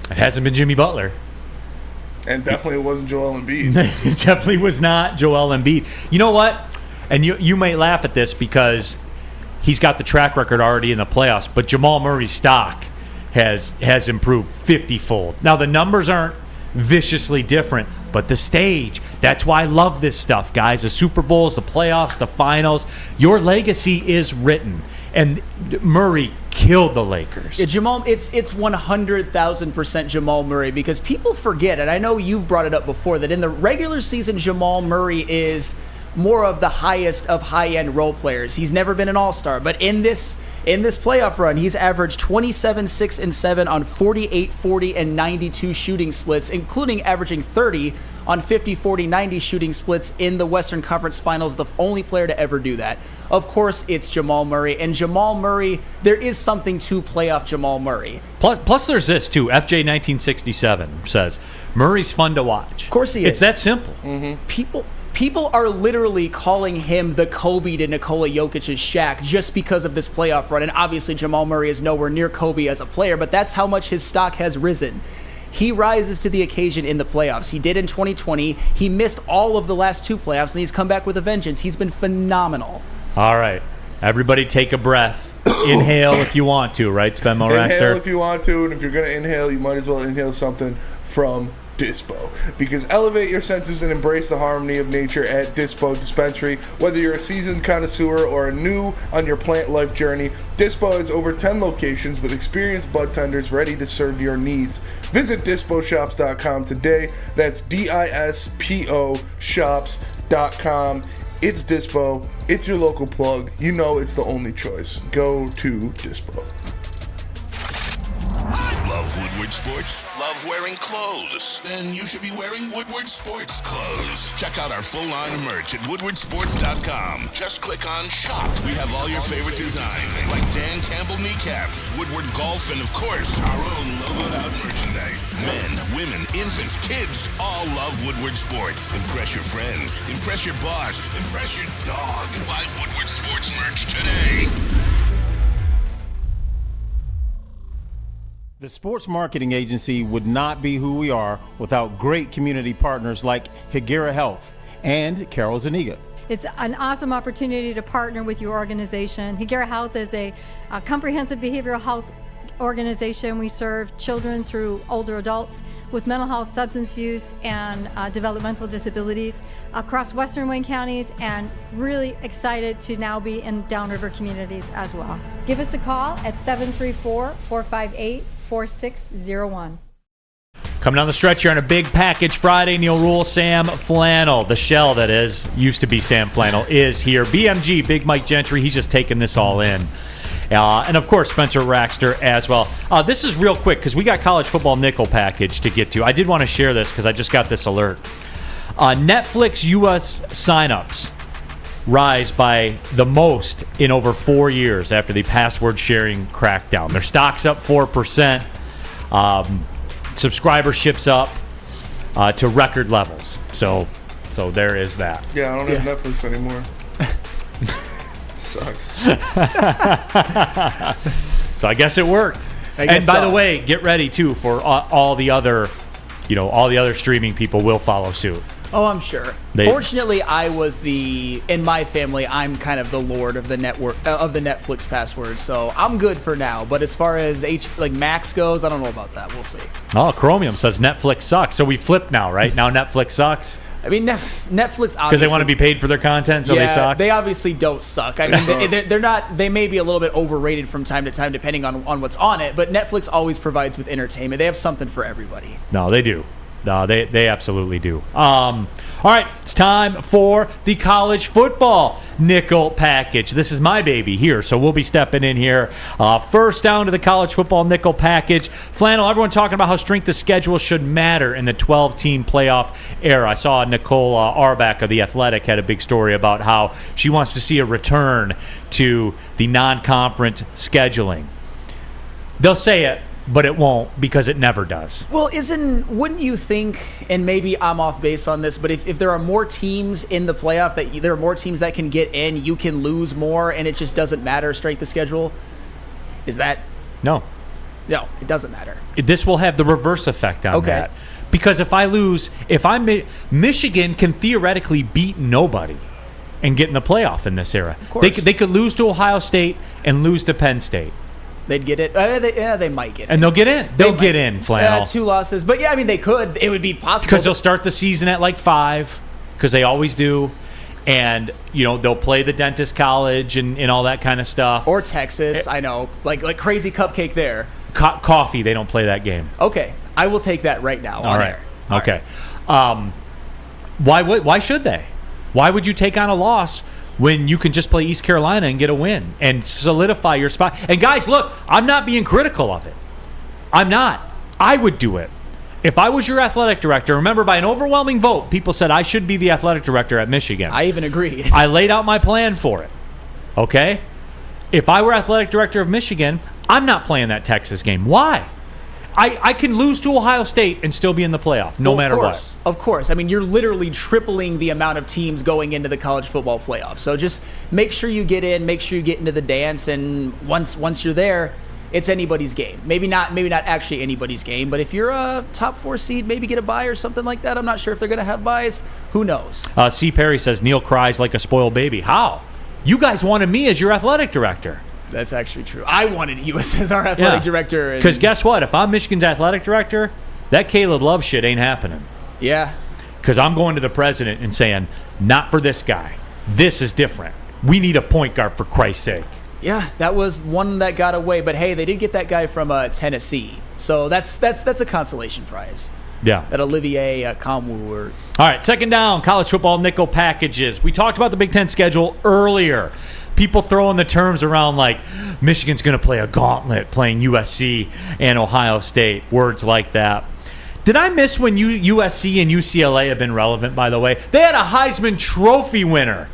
It hasn't been Jimmy Butler. And definitely it wasn't Joel Embiid. It definitely was not Joel Embiid. You know what? And you may laugh at this because he's got the track record already in the playoffs, but Jamal Murray's stock has improved 50-fold. Now, the numbers aren't viciously different, but the stage, that's why I love this stuff, guys. The Super Bowls, the playoffs, the finals. Your legacy is written. And Murray killed the Lakers. It's 100,000% Jamal Murray because people forget, and I know you've brought it up before, that in the regular season, Jamal Murray is more of the highest of high-end role players. He's never been an all-star, but in this playoff run, he's averaged 27, 6, and 7 on 48, 40, and 92 shooting splits, including averaging 30 on 50, 40, 90 shooting splits in the Western Conference Finals, the only player to ever do that. Of course, it's Jamal Murray, and Jamal Murray, there is something to playoff Jamal Murray. Plus there's this, too. FJ 1967 says, Murray's fun to watch. Of course he is. It's that simple. Mm-hmm. People are literally calling him the Kobe to Nikola Jokic's Shaq just because of this playoff run. And obviously Jamal Murray is nowhere near Kobe as a player, but that's how much his stock has risen. He rises to the occasion in the playoffs. He did in 2020. He missed all of the last two playoffs, and he's come back with a vengeance. He's been phenomenal. All right. Everybody take a breath. Inhale if you want to, right, Spenmo Rackster? Inhale if you want to, and if you're going to inhale, you might as well inhale something from Dispo, because elevate your senses and embrace the harmony of nature at Dispo Dispensary. Whether you're a seasoned connoisseur or a new on your plant life journey, Dispo has over 10 locations with experienced bud tenders ready to serve your needs. Visit disposhops.com today. That's DISPO shops.com. It's Dispo. It's your local plug. You know it's the only choice. Go to Dispo. Love Woodward Sports? Love wearing clothes? Then you should be wearing Woodward Sports clothes. Check out our full line of merch at woodwardsports.com. Just click on shop. We have all your favorite designs, like Dan Campbell kneecaps, Woodward Golf, and of course, our own logoed out merchandise. Men, women, infants, kids, all love Woodward Sports. Impress your friends. Impress your boss. Impress your dog. Buy Woodward Sports merch today. The Sports Marketing Agency would not be who we are without great community partners like Higuera Health and Carol Zuniga. It's an awesome opportunity to partner with your organization. Higuera Health is a comprehensive behavioral health organization. We serve children through older adults with mental health, substance use, and developmental disabilities across Western Wayne counties, and really excited to now be in downriver communities as well. Give us a call at 734-458-4600 4601. Coming down the stretch here on a big package Friday, Neal Ruhl, Sam Flannel. The shell that used to be Sam Flannel is here. BMG, Big Mike Gentry, he's just taking this all in. And, of course, Spencer Raxter as well. This is real quick because we got college football nickel package to get to. I did want to share this because I just got this alert. Netflix U.S. signups rise by the most in over 4 years after the password sharing crackdown. Their stock's up 4%. Subscriberships up to record levels. So there is that. Yeah, I don't have Netflix anymore. Sucks. So I guess it worked. And by the way, get ready too for all the other, all the other streaming people will follow suit. Oh, I'm sure. Fortunately, in my family, I'm kind of the lord of the network of the Netflix password, so I'm good for now. But as far as Max goes, I don't know about that. We'll see. Oh, Chromium says Netflix sucks. So we flip now, right? Now Netflix sucks. I mean, Netflix obviously, because they want to be paid for their content, so they suck. They obviously don't suck. I mean, they're not. They may be a little bit overrated from time to time, depending on what's on it. But Netflix always provides with entertainment. They have something for everybody. No, they do. No, they absolutely do. All right, it's time for the college football nickel package. This is my baby here, so we'll be stepping in here. First down to the college football nickel package. Flannel, everyone talking about how strength of schedule should matter in the 12-team playoff era. I saw Nicole Auerbach of The Athletic had a big story about how she wants to see a return to the non-conference scheduling. They'll say it, but it won't because it never does. Well, wouldn't you think, and maybe I'm off base on this, but if there are more teams in the playoff, that there are more teams that can get in, you can lose more, and it just doesn't matter strength of schedule? Is that? No, it doesn't matter. This will have the reverse effect on that. Because if I lose, Michigan can theoretically beat nobody and get in the playoff in this era. Of course. They could lose to Ohio State and lose to Penn State. They'd get it. They might get it. And they'll get in. They'll get in, Flannel. 2 losses. But, yeah, I mean, they could. It would be possible. Because they'll start the season at 5, because they always do. And, they'll play the dentist college and all that kind of stuff. Or Texas, I know. Like crazy cupcake there. Coffee, they don't play that game. Okay. I will take that right now on air. Okay. Why should they? Why would you take on a loss when you can just play East Carolina and get a win and solidify your spot? And guys, look, I'm not being critical of it. I'm not. I would do it. If I was your athletic director, remember by an overwhelming vote, people said I should be the athletic director at Michigan. I even agreed. I laid out my plan for it. Okay? If I were athletic director of Michigan, I'm not playing that Texas game. Why? I can lose to Ohio State and still be in the playoff, no matter what. Of course. I mean, you're literally tripling the amount of teams going into the college football playoff. So just make sure you get in, make sure you get into the dance, and once you're there, it's anybody's game. Maybe not actually anybody's game, but if you're a top 4 seed, maybe get a bye or something like that. I'm not sure if they're going to have byes. Who knows? C. Perry says, Neal cries like a spoiled baby. How? You guys wanted me as your athletic director. That's actually true. I wanted you as our athletic director. Because guess what? If I'm Michigan's athletic director, that Caleb Love shit ain't happening. Yeah. Because I'm going to the president and saying, not for this guy. This is different. We need a point guard, for Christ's sake. Yeah, that was one that got away. But, hey, they did get that guy from Tennessee. So that's a consolation prize. Yeah. That Olivier Kamwu. All right, second down, college football nickel packages. We talked about the Big Ten schedule earlier. People throwing the terms around like Michigan's going to play a gauntlet playing USC and Ohio State, words like that. Did I miss when USC and UCLA have been relevant, by the way? They had a Heisman Trophy winner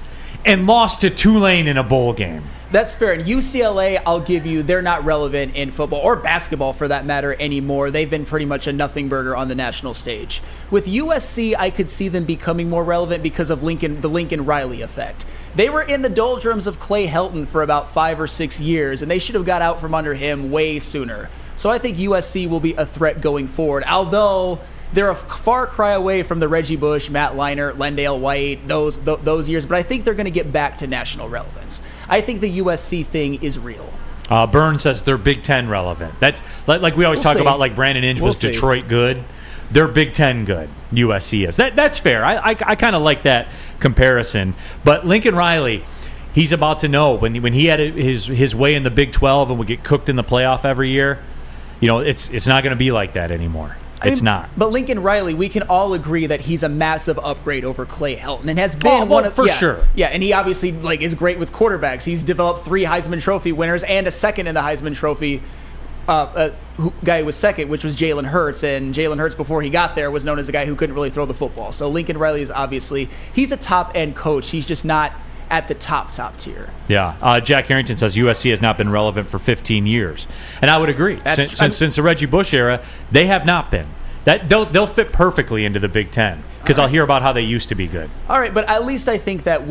and lost to Tulane in a bowl game. That's fair. And UCLA, I'll give you, they're not relevant in football or basketball for that matter anymore. They've been pretty much a nothing burger on the national stage. With USC, I could see them becoming more relevant because of the Lincoln Riley effect. They were in the doldrums of Clay Helton for about 5 or 6 years, and they should have got out from under him way sooner. So I think USC will be a threat going forward, although they're a far cry away from the Reggie Bush, Matt Leinart, Lendale White, those years, but I think they're going to get back to national relevance. I think the USC thing is real. Burn says they're Big Ten relevant. That's like we always talk about, like Brandon Inge was Detroit good. They're Big Ten good. USC is. That's fair. I kind of like that comparison. But Lincoln Riley, he's about to know when he had his way in the Big 12 and would get cooked in the playoff every year. it's not going to be like that anymore. It's not. But Lincoln Riley, we can all agree that he's a massive upgrade over Clay Helton and has been one of sure. Yeah, and he obviously is great with quarterbacks. He's developed 3 Heisman Trophy winners and a second in the Heisman Trophy guy who was second, which was Jalen Hurts. And Jalen Hurts, before he got there, was known as a guy who couldn't really throw the football. So Lincoln Riley is obviously he's a top end coach. He's just not at the top tier. Yeah. Jack Harrington says USC has not been relevant for 15 years. And I would agree. Since the Reggie Bush era, they have not been. They'll fit perfectly into the Big Ten because I'll hear about how they used to be good. All right, but at least I think that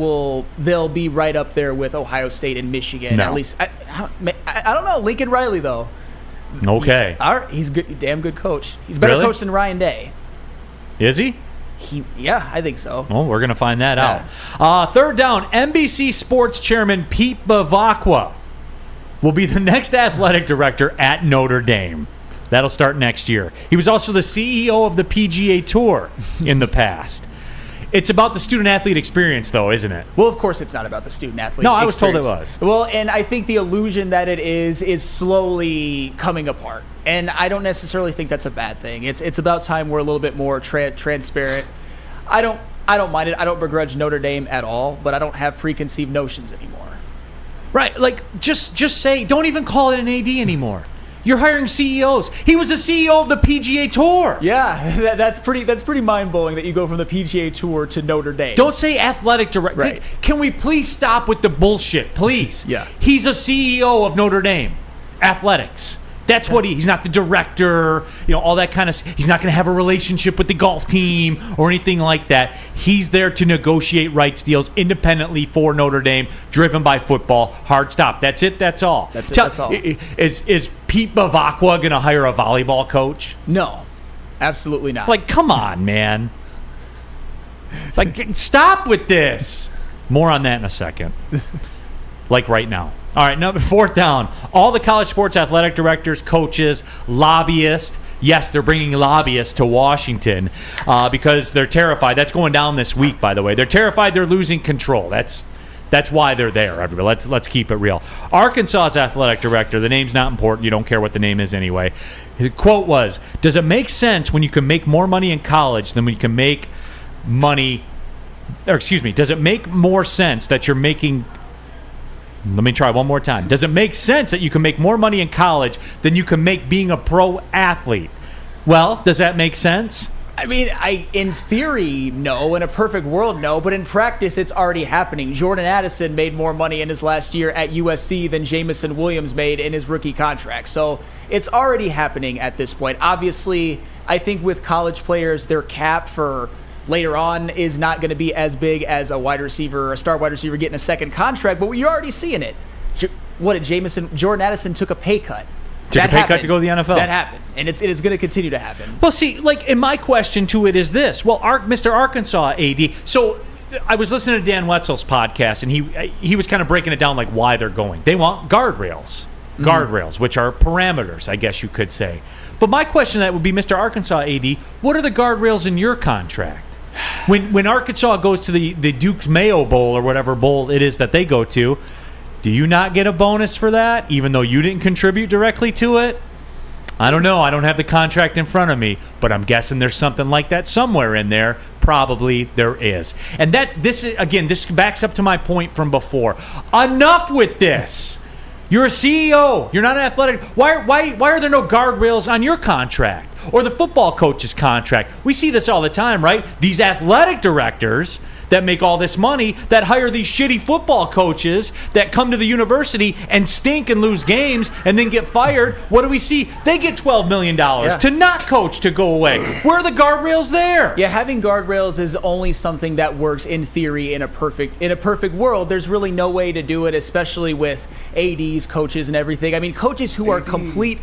they'll be right up there with Ohio State and Michigan. No. At least I don't know. Lincoln Riley, though. Okay. All right, he's good, damn good coach. He's better coach than Ryan Day. Is he? Yeah, I think so. Well, we're going to find that out. Third down, NBC Sports Chairman Pete Bavacqua will be the next athletic director at Notre Dame. That'll start next year. He was also the CEO of the PGA Tour in the past. It's about the student-athlete experience, though, isn't it? Well, of course it's not about the student-athlete No, I was experience. told it was. Well, and I think the illusion that it is slowly coming apart. And I don't necessarily think that's a bad thing. It's about time we're a little bit more transparent. I don't mind it. I don't begrudge Notre Dame at all, but I don't have preconceived notions anymore. Right. Like, just say, don't even call it an AD anymore. You're hiring CEOs. He was a CEO of the PGA Tour. Yeah, that's pretty mind-blowing that you go from the PGA Tour to Notre Dame. Don't say athletic director. Right. Can we please stop with the bullshit, please? Yeah. He's a CEO of Notre Dame. Athletics. That's what he's not the director, all that kind of. He's not going to have a relationship with the golf team or anything like that. He's there to negotiate rights deals independently for Notre Dame, driven by football. Hard stop. That's it. That's all. That's all. Is Pete Bavacqua going to hire a volleyball coach? No, absolutely not. Like, come on, man. Like, stop with this. More on that in a second. Like right now. All right, fourth down. All the college sports athletic directors, coaches, lobbyists. Yes, they're bringing lobbyists to Washington because they're terrified. That's going down this week, by the way. They're terrified they're losing control. That's why they're there, everybody. Let's keep it real. Arkansas's athletic director, the name's not important. You don't care what the name is anyway. The quote was, does it make sense when you can make more money in college than when you can make money, does it make more sense that you're making... Let me try one more time. Does it make sense that you can make more money in college than you can make being a pro athlete? Well, does that make sense? I mean, in theory, no. In a perfect world, no. But in practice, it's already happening. Jordan Addison made more money in his last year at USC than Jamison Williams made in his rookie contract. So it's already happening at this point. Obviously, I think with college players, their cap for later on is not going to be as big as a wide receiver, a star wide receiver getting a second contract, but you're already seeing it. Jordan Addison took a pay cut. Took a pay cut to go to the NFL. That happened, and it's going to continue to happen. Well, see, and my question to it is this. Well, Mr. Arkansas AD, so I was listening to Dan Wetzel's podcast, and he was kind of breaking it down like why they're going. They want guardrails. Guardrails, which are parameters, I guess you could say. But my question to that would be, Mr. Arkansas AD, what are the guardrails in your contract? When Arkansas goes to the Duke's Mayo Bowl or whatever bowl it is that they go to, do you not get a bonus for that, even though you didn't contribute directly to it? I don't know. I don't have the contract in front of me, but I'm guessing there's something like that somewhere in there. Probably there is. And this backs up to my point from before. Enough with this. You're a CEO. You're not an athletic. Why are there no guardrails on your contract or the football coach's contract? We see this all the time, right? These athletic directors that make all this money that hire these shitty football coaches that come to the university and stink and lose games and then get fired. What do we see? They get $12 million to not coach to go away. Where are the guardrails there? Yeah, having guardrails is only something that works in theory in a perfect world. There's really no way to do it, especially with ADs, coaches, and everything. I mean, coaches who are complete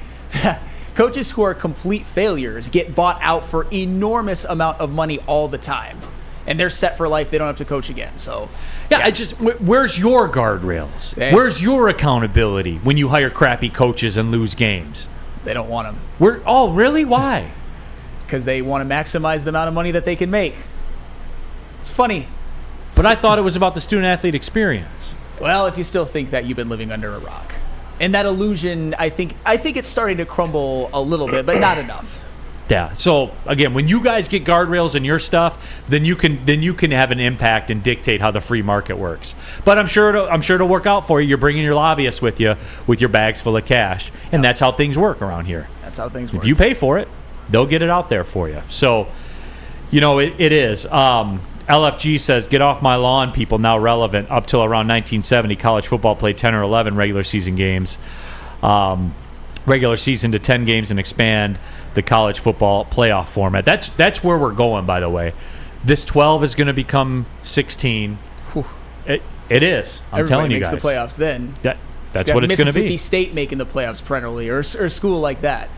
failures get bought out for enormous amount of money all the time. And they're set for life. They don't have to coach again. So, yeah. Where's your guardrails? Where's your accountability when you hire crappy coaches and lose games? They don't want them. Oh, really? Why? Because they want to maximize the amount of money that they can make. It's funny. But I thought it was about the student-athlete experience. Well, if you still think that, you've been living under a rock. And that illusion, I think it's starting to crumble a little bit, but not enough. Yeah. So again, when you guys get guardrails in your stuff, then you can have an impact and dictate how the free market works. But I'm sure it'll work out for you. You're bringing your lobbyists with you with your bags full of cash, and that's how things work around here. That's how things work. If you pay for it, they'll get it out there for you. So, it is. LFG says, "Get off my lawn, people." Now relevant. Up till around 1970, college football played 10 or 11 regular season games. Regular season to 10 games and expand the college football playoff format. That's where we're going, by the way. This 12 is going to become 16. It is. I'm telling you guys. Everybody makes the playoffs then. That's what it's going to be. Mississippi State making the playoffs perennially, or a school like that.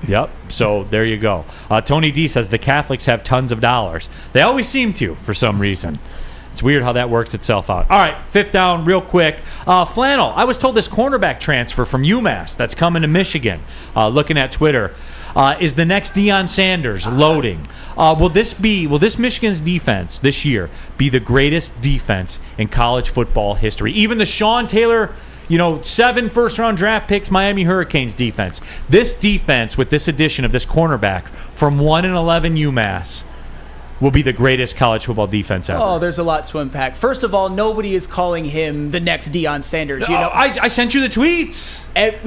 Yep. So there you go. Tony D says the Catholics have tons of dollars. They always seem to, for some reason. It's weird how that works itself out. All right, fifth down real quick. Flannel, I was told this cornerback transfer from UMass that's coming to Michigan, looking at Twitter, is the next Deion Sanders loading. Will this Michigan's defense this year be the greatest defense in college football history? Even the Sean Taylor 7 first-round draft picks Miami Hurricanes defense. This defense, with this addition of this cornerback from 1-11 UMass, will be the greatest college football defense ever. Oh, there's a lot to unpack. First of all, nobody is calling him the next Deion Sanders. I sent you the tweets.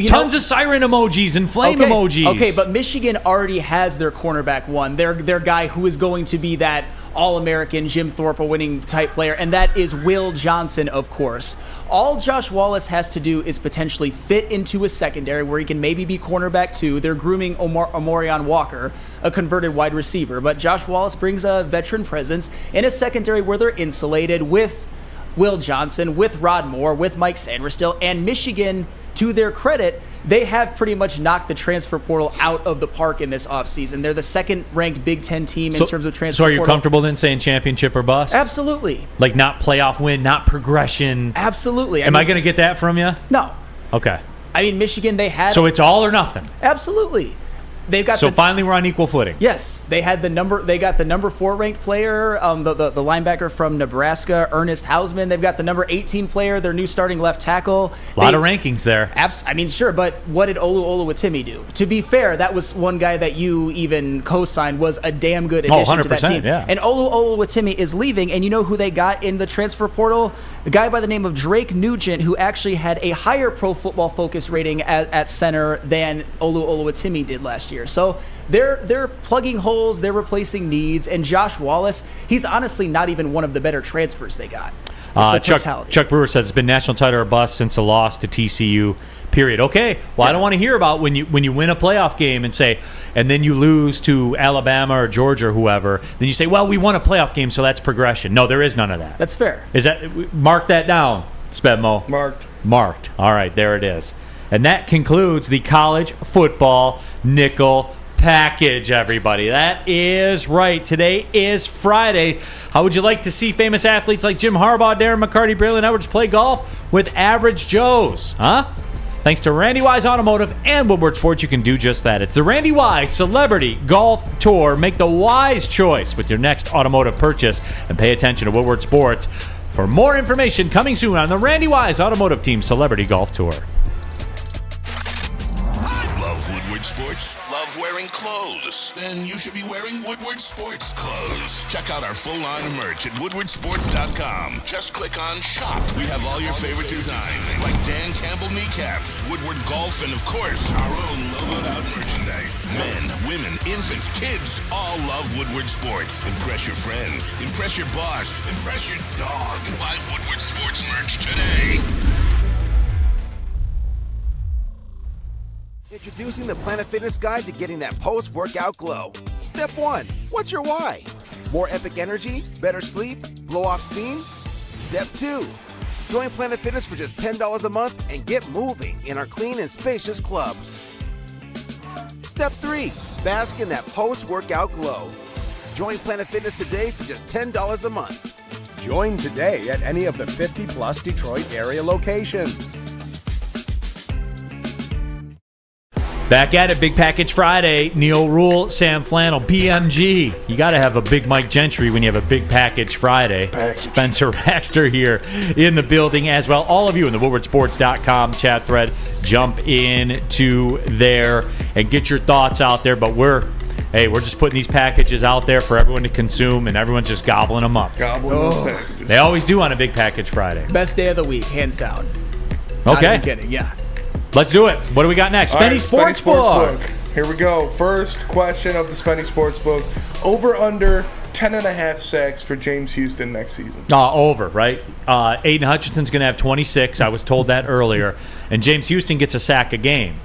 Tons of siren emojis and flame emojis. Okay, but Michigan already has their cornerback one. Their guy who is going to be that All-American Jim Thorpe winning type player, and that is Will Johnson, of course. All Josh Wallace has to do is potentially fit into a secondary where he can maybe be cornerback too. They're grooming Omarion Walker, a converted wide receiver, but Josh Wallace brings a veteran presence in a secondary where they're insulated with Will Johnson, with Rod Moore, with Mike Sanderstill, and Michigan, to their credit, they have pretty much knocked the transfer portal out of the park in this offseason. They're the second-ranked Big Ten team in terms of transfer portal. So are you comfortable then saying championship or bust? Absolutely. Like not playoff win, not progression? Absolutely. Am I going to get that from you? No. Okay. I mean, Michigan, they had... So it's all or nothing? Absolutely. They've got finally we're on equal footing. Yes, they got the number 4 ranked player, the linebacker from Nebraska, Ernest Hausman. They've got the number 18 player, their new starting left tackle. A lot of rankings there. I mean, sure, but what did Olu Oluwatimi do? To be fair, that was one guy that you even co-signed was a damn good addition to that team. Yeah. And Olu Oluwatimi is leaving, and you know who they got in the transfer portal? A guy by the name of Drake Nugent, who actually had a higher Pro Football Focus rating at center than Olu Oluwatimi did last year. So they're plugging holes, they're replacing needs, and Josh Wallace, he's honestly not even one of the better transfers they got. Chuck Brewer says it's been national title or bust since a loss to TCU. Period. Okay. Well, I don't want to hear about when you win a playoff game and then you lose to Alabama or Georgia or whoever. Then you say, well, we won a playoff game, so that's progression. No, there is none of that. That's fair. Mark that down, Spedmo? Marked. All right, there it is. And that concludes the college football nickel package, everybody. That is right. Today is Friday. How would you like to see famous athletes like Jim Harbaugh, Darren McCarty, Braylon Edwards play golf with average Joes? Huh? Thanks to Randy Wise Automotive and Woodward Sports, you can do just that. It's the Randy Wise Celebrity Golf Tour. Make the wise choice with your next automotive purchase and pay attention to Woodward Sports for more information coming soon on the Randy Wise Automotive Team Celebrity Golf Tour. Love Woodward Sports? Love wearing clothes? Then you should be wearing Woodward Sports clothes. Check out our full line of merch at woodwardsports.com. Just click on shop. We have all your favorite designs, like Dan Campbell kneecaps, Woodward Golf, and of course, our own logoed out merchandise. Men, women, infants, kids, all love Woodward Sports. Impress your friends. Impress your boss. Impress your dog. Buy Woodward Sports merch today. Introducing the Planet Fitness Guide to getting that post-workout glow. Step 1. What's your why? More epic energy? Better sleep? Blow off steam? Step 2. Join Planet Fitness for just $10 a month and get moving in our clean and spacious clubs. Step 3. Bask in that post-workout glow. Join Planet Fitness today for just $10 a month. Join today at any of the 50-plus Detroit area locations. Back at it, Big Package Friday. Neal, Ruhl, Sam Flannel, BMG. You got to have a big Mike Gentry when you have a Big Package Friday. Spencer Baxter here in the building as well. All of you in the WoodwardSports.com chat thread, jump into there and get your thoughts out there. But we're just putting these packages out there for everyone to consume, and everyone's just gobbling them up. Gobbling those packages. They always do on a Big Package Friday. Best day of the week, hands down. Okay. Not even kidding, yeah. Let's do it. What do we got next? Spenny Sportsbook. Here we go. First question of the Spenny Sportsbook. Over under 10.5 sacks for James Houston next season. Over, right? Aiden Hutchinson's going to have 26. I was told that earlier. And James Houston gets a sack a game.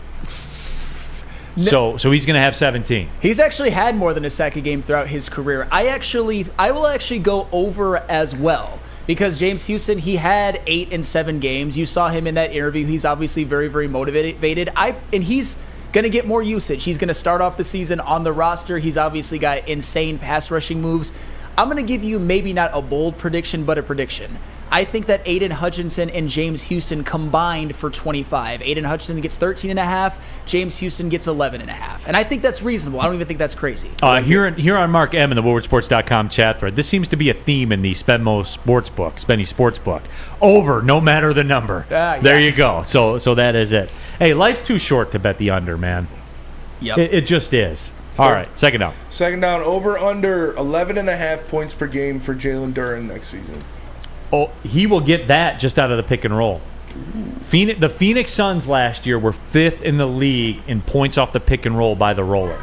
So he's going to have 17. He's actually had more than a sack a game throughout his career. I will actually go over as well. Because James Houston, he had 8 and 7 games. You saw him in that interview. He's obviously very, very motivated. And he's going to get more usage. He's going to start off the season on the roster. He's obviously got insane pass rushing moves. I'm going to give you maybe not a bold prediction, but a prediction. I think that Aiden Hutchinson and James Houston combined for 25. Aiden Hutchinson gets 13.5. James Houston gets 11.5. And I think that's reasonable. I don't even think that's crazy. Here on Mark M in the WoodwardSports.com chat thread, this seems to be a theme in the Spenny Sportsbook. Over, no matter the number. There you go. So that is it. Hey, life's too short to bet the under, man. Yep. It just is. All right, second down. Second down, over under 11.5 points per game for Jalen Duren next season. Oh, he will get that just out of the pick and roll. The Phoenix Suns last year were 5th in the league in points off the pick and roll by the roller.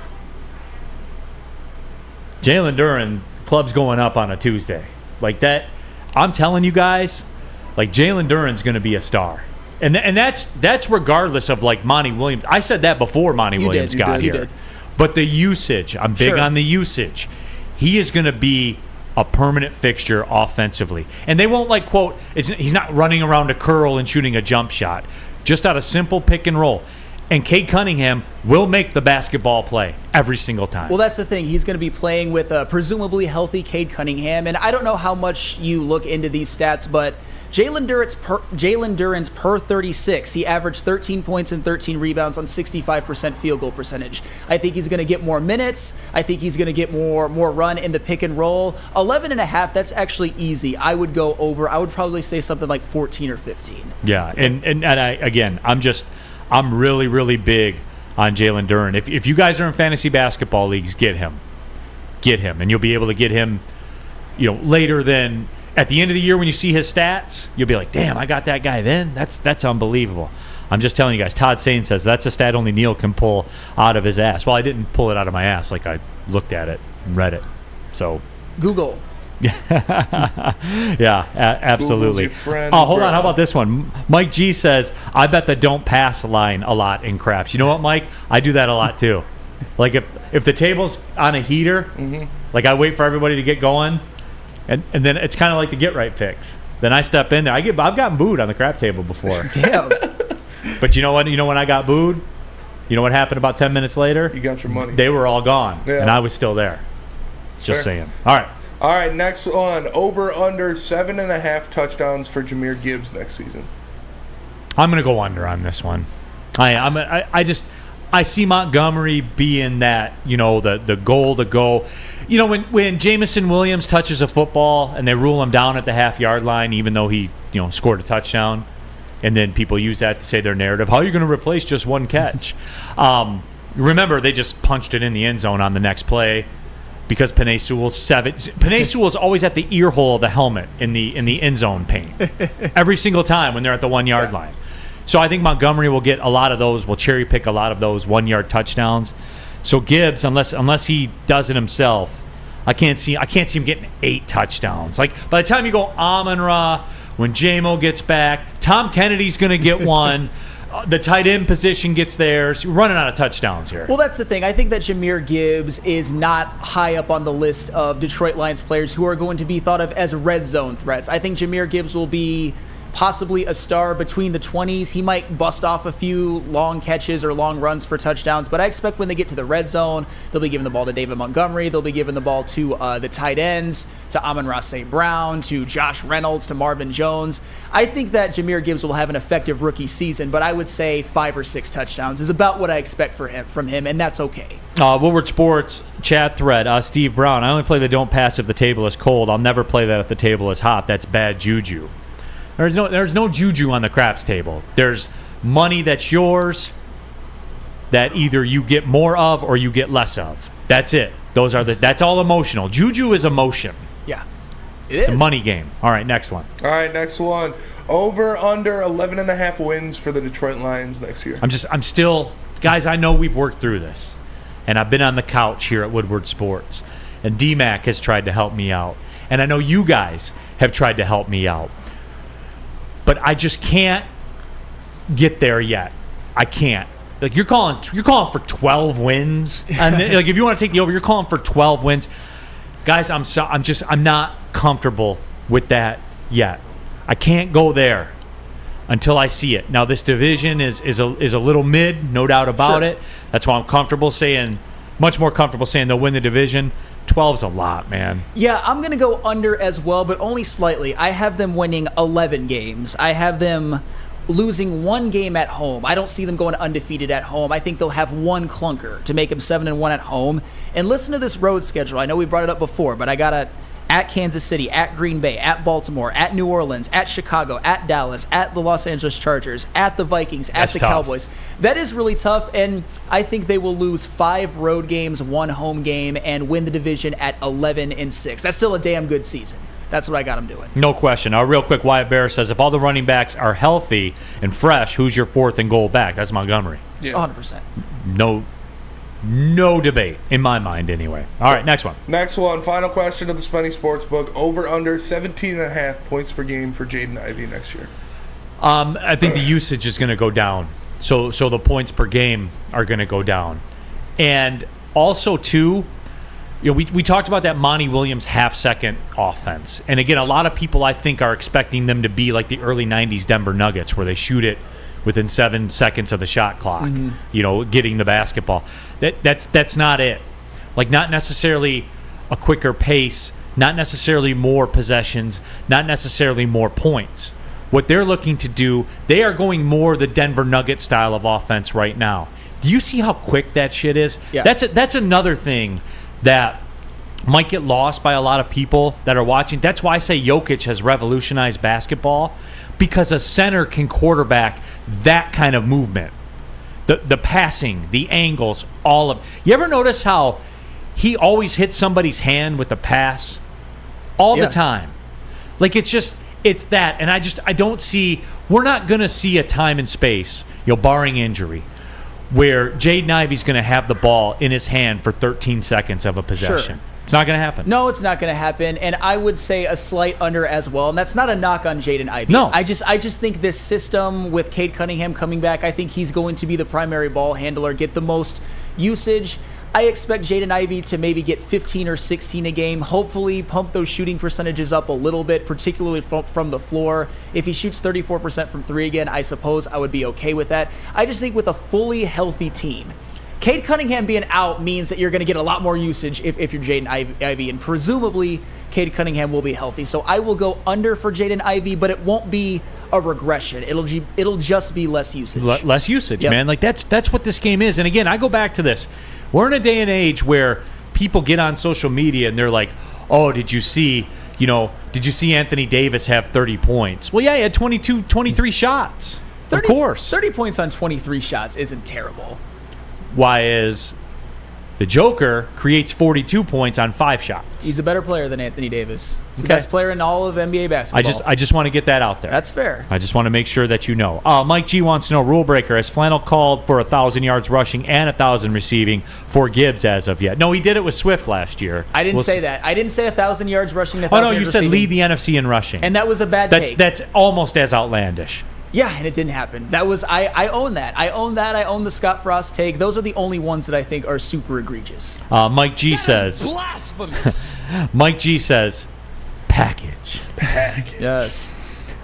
Jalen Duren, club's going up on a Tuesday. Like that, I'm telling you guys, like Jalen Duren's going to be a star. And that's regardless of like Monty Williams. I said that before Monty Williams got here. But the usage, I'm big on the usage. He is going to be a permanent fixture offensively. And they won't like, quote, he's not running around a curl and shooting a jump shot. Just out of simple pick and roll. And Cade Cunningham will make the basketball play every single time. Well, that's the thing. He's going to be playing with a presumably healthy Cade Cunningham. And I don't know how much you look into these stats, but Jalen Duren's per 36. He averaged 13 points and 13 rebounds on 65% field goal percentage. I think he's going to get more minutes. I think he's going to get more run in the pick and roll. 11.5, that's actually easy. I would go over. I would probably say something like 14 or 15. Yeah, and I'm really, really big on Jalen Duren. If you guys are in fantasy basketball leagues, get him. And you'll be able to get him, later than at the end of the year when you see his stats, you'll be like, damn, I got that guy then. That's unbelievable. I'm just telling you guys, Todd Sane says that's a stat only Neal can pull out of his ass. Well, I didn't pull it out of my ass. Like I looked at it and read it. So Google. Yeah, absolutely. Your friend, hold on. How about this one? Mike G says, I bet the don't pass line a lot in craps. You know what, Mike? I do that a lot too. Like if the table's on a heater, like I wait for everybody to get going, and then it's kind of like the get right picks. Then I step in there. I've gotten booed on the crap table before. Damn. But you know what? You know when I got booed? You know what happened about 10 minutes later? You got your money. They were all gone, and I was still there. Just saying. All right, next one. Over under 7.5 touchdowns for Jahmyr Gibbs next season. I'm going to go under on this one. I see Montgomery being that, the goal to go. When Jamison Williams touches a football and they rule him down at the half-yard line, even though he, scored a touchdown, and then people use that to say their narrative, how are you going to replace just one catch? Remember, they just punched it in the end zone on the next play because Penei Sewell's always at the ear hole of the helmet in the end zone paint every single time when they're at the 1 yard line. So I think Montgomery will get a lot of those, will cherry pick a lot of those 1 yard touchdowns. So Gibbs, unless he does it himself, I can't see him getting 8 touchdowns. Like by the time you go Amon-Ra, when J-Mo gets back, Tom Kennedy's going to get one. The tight end position gets theirs. You're running out of touchdowns here. Well, that's the thing. I think that Jahmyr Gibbs is not high up on the list of Detroit Lions players who are going to be thought of as red zone threats. I think Jahmyr Gibbs will be possibly a star between the 20s. He might bust off a few long catches or long runs for touchdowns, but I expect when they get to the red zone, they'll be giving the ball to David Montgomery. They'll be giving the ball to the tight ends, to Amon-Ra St. Brown, to Josh Reynolds, to Marvin Jones. I think that Jahmyr Gibbs will have an effective rookie season, but I would say 5 or 6 touchdowns is about what I expect from him, and that's okay. Woodward Sports chat thread, Steve Brown. I only play the don't pass if the table is cold. I'll never play that if the table is hot. That's bad juju. There's no juju on the craps table. There's money that's yours that either you get more of or you get less of. That's it. That's all emotional. Juju is emotion. Yeah. It's a money game. All right, next one. All right, next one. Over under 11.5 wins for the Detroit Lions next year. I'm still, guys, I know we've worked through this. And I've been on the couch here at Woodward Sports. And D-Mac has tried to help me out. And I know you guys have tried to help me out. But I just can't get there yet. I can't. Like you're calling for 12 wins. And like if you want to take the over, you're calling for 12 wins. Guys, I'm not comfortable with that yet. I can't go there until I see it. Now this division is a little mid, no doubt about it. That's why I'm much more comfortable saying they'll win the division. 12's a lot, man. Yeah, I'm going to go under as well, but only slightly. I have them winning 11 games. I have them losing 1 game at home. I don't see them going undefeated at home. I think they'll have 1 clunker to make them 7-1 at home. And listen to this road schedule. I know we brought it up before, but I got to at Kansas City, at Green Bay, at Baltimore, at New Orleans, at Chicago, at Dallas, at the Los Angeles Chargers, at the Vikings, at the Cowboys. That is really tough, and I think they will lose 5 road games, 1 home game, and win the division at 11-6. That's still a damn good season. That's what I got them doing. No question. Real quick, Wyatt Bear says, if all the running backs are healthy and fresh, who's your 4th and goal back? That's Montgomery. Yeah. 100%. No debate, in my mind anyway. All right, next one. Next one, final question of the Spenny Sportsbook. Over under 17.5 points per game for Jaden Ivey next year. I think the usage is going to go down. So the points per game are going to go down. And also, too, we talked about that Monty Williams half-second offense. And again, a lot of people, I think, are expecting them to be like the early 90s Denver Nuggets where they shoot it within 7 seconds of the shot clock, getting the basketball. That's not it. Like, not necessarily a quicker pace, not necessarily more possessions, not necessarily more points. What they're looking to do, they are going more the Denver Nugget style of offense right now. Do you see how quick that shit is? Yeah. That's another thing that might get lost by a lot of people that are watching. That's why I say Jokic has revolutionized basketball, because a center can quarterback that kind of movement. The passing, the angles, all of. You ever notice how he always hits somebody's hand with the pass? All the time. Like it's that. And I don't see, we're not going to see a time and space, barring injury, where Jaden Ivey's going to have the ball in his hand for 13 seconds of a possession. Sure. It's not going to happen. No, it's not going to happen, and I would say a slight under as well, and that's not a knock on Jaden Ivey. No. I just think this system with Cade Cunningham coming back, I think he's going to be the primary ball handler, get the most usage. I expect Jaden Ivey to maybe get 15 or 16 a game, hopefully pump those shooting percentages up a little bit, particularly from the floor. If he shoots 34% from 3 again, I suppose I would be okay with that. I just think with a fully healthy team, Cade Cunningham being out means that you're going to get a lot more usage if you're Jaden Ivey, and presumably Cade Cunningham will be healthy. So I will go under for Jaden Ivey, but it won't be a regression. It'll just be less usage. Less usage, man. Like that's what this game is. And again, I go back to this. We're in a day and age where people get on social media and they're like, "Oh, did you see Anthony Davis have 30 points?" Well, yeah, he had 23 shots. Of course. 30 points on 23 shots isn't terrible. Why is the Joker creates 42 points on 5 shots? He's a better player than Anthony Davis. He's the best player in all of NBA basketball. I just want to get that out there. That's fair. I just want to make sure that you know. Mike G wants to know, Rule Breaker, has Flannel called for 1,000 yards rushing and 1,000 receiving for Gibbs as of yet? No, he did it with Swift last year. I didn't say that. I didn't say 1,000 yards rushing and 1,000 yards receiving. Oh, no, you said lead the NFC in rushing. And that was a bad take. That's almost as outlandish. Yeah, and it didn't happen. That was I own that. I own the Scott Frost take. Those are the only ones that I think are super egregious. Mike G says blasphemous. Mike G says package. Yes.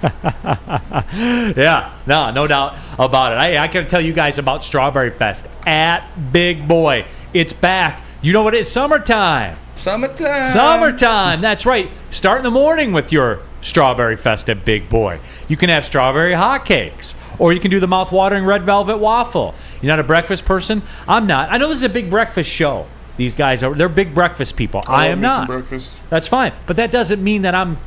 Yeah, no doubt about it. I can tell you guys about Strawberry Fest at Big Boy. It's back. You know what it is? Summertime. Summertime. That's right. Start in the morning with your Strawberry Fest at Big Boy. You can have strawberry hotcakes, or you can do the mouth-watering red velvet waffle. You're not a breakfast person? I'm not. I know this is a big breakfast show. These guys they're big breakfast people. I am not. Breakfast. That's fine. But that doesn't mean that I'm,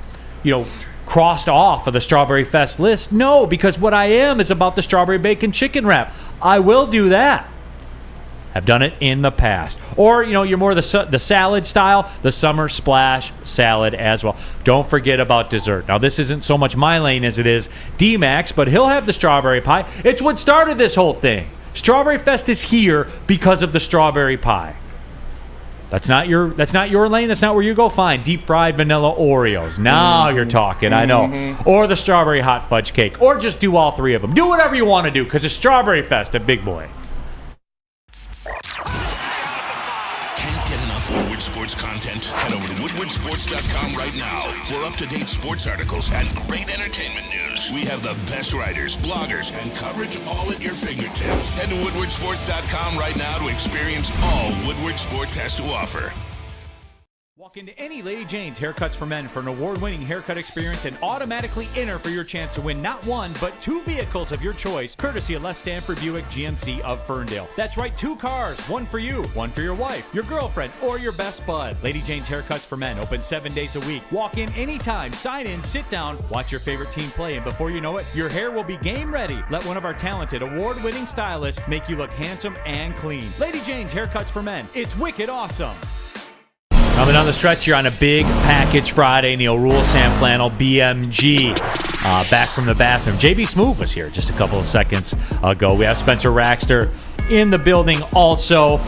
crossed off of the Strawberry Fest list. No, because what I am is about the strawberry bacon chicken wrap. I will do that. I've done it in the past. Or, you're more the salad style, the summer splash salad as well. Don't forget about dessert. Now, this isn't so much my lane as it is D-Max, but he'll have the strawberry pie. It's what started this whole thing. Strawberry Fest is here because of the strawberry pie. That's not your lane. That's not where you go find deep fried vanilla Oreos. Now you're talking, I know. Or the strawberry hot fudge cake. Or just do all three of them. Do whatever you want to do because it's Strawberry Fest at Big Boy. Can't get enough Woodward Sports content? Head over to woodwardsports.com right now for up-to-date sports articles and great entertainment news. We have the best writers, bloggers, and coverage all at your fingertips. Head to woodwardsports.com right now to experience all Woodward Sports has to offer. Walk into any Lady Jane's Haircuts for Men for an award-winning haircut experience and automatically enter for your chance to win not one, but 2 vehicles of your choice, courtesy of Les Stanford Buick GMC of Ferndale. That's right, 2 cars, one for you, one for your wife, your girlfriend, or your best bud. Lady Jane's Haircuts for Men, open 7 days a week. Walk in anytime, sign in, sit down, watch your favorite team play, and before you know it, your hair will be game ready. Let one of our talented, award-winning stylists make you look handsome and clean. Lady Jane's Haircuts for Men. It's wicked awesome. Coming on the stretch here on a big package Friday. Neal, Ruhl, Sam Flannel, BMG. Back from the bathroom. JB Smoove was here just a couple of seconds ago. We have Spencer Raxter in the building also.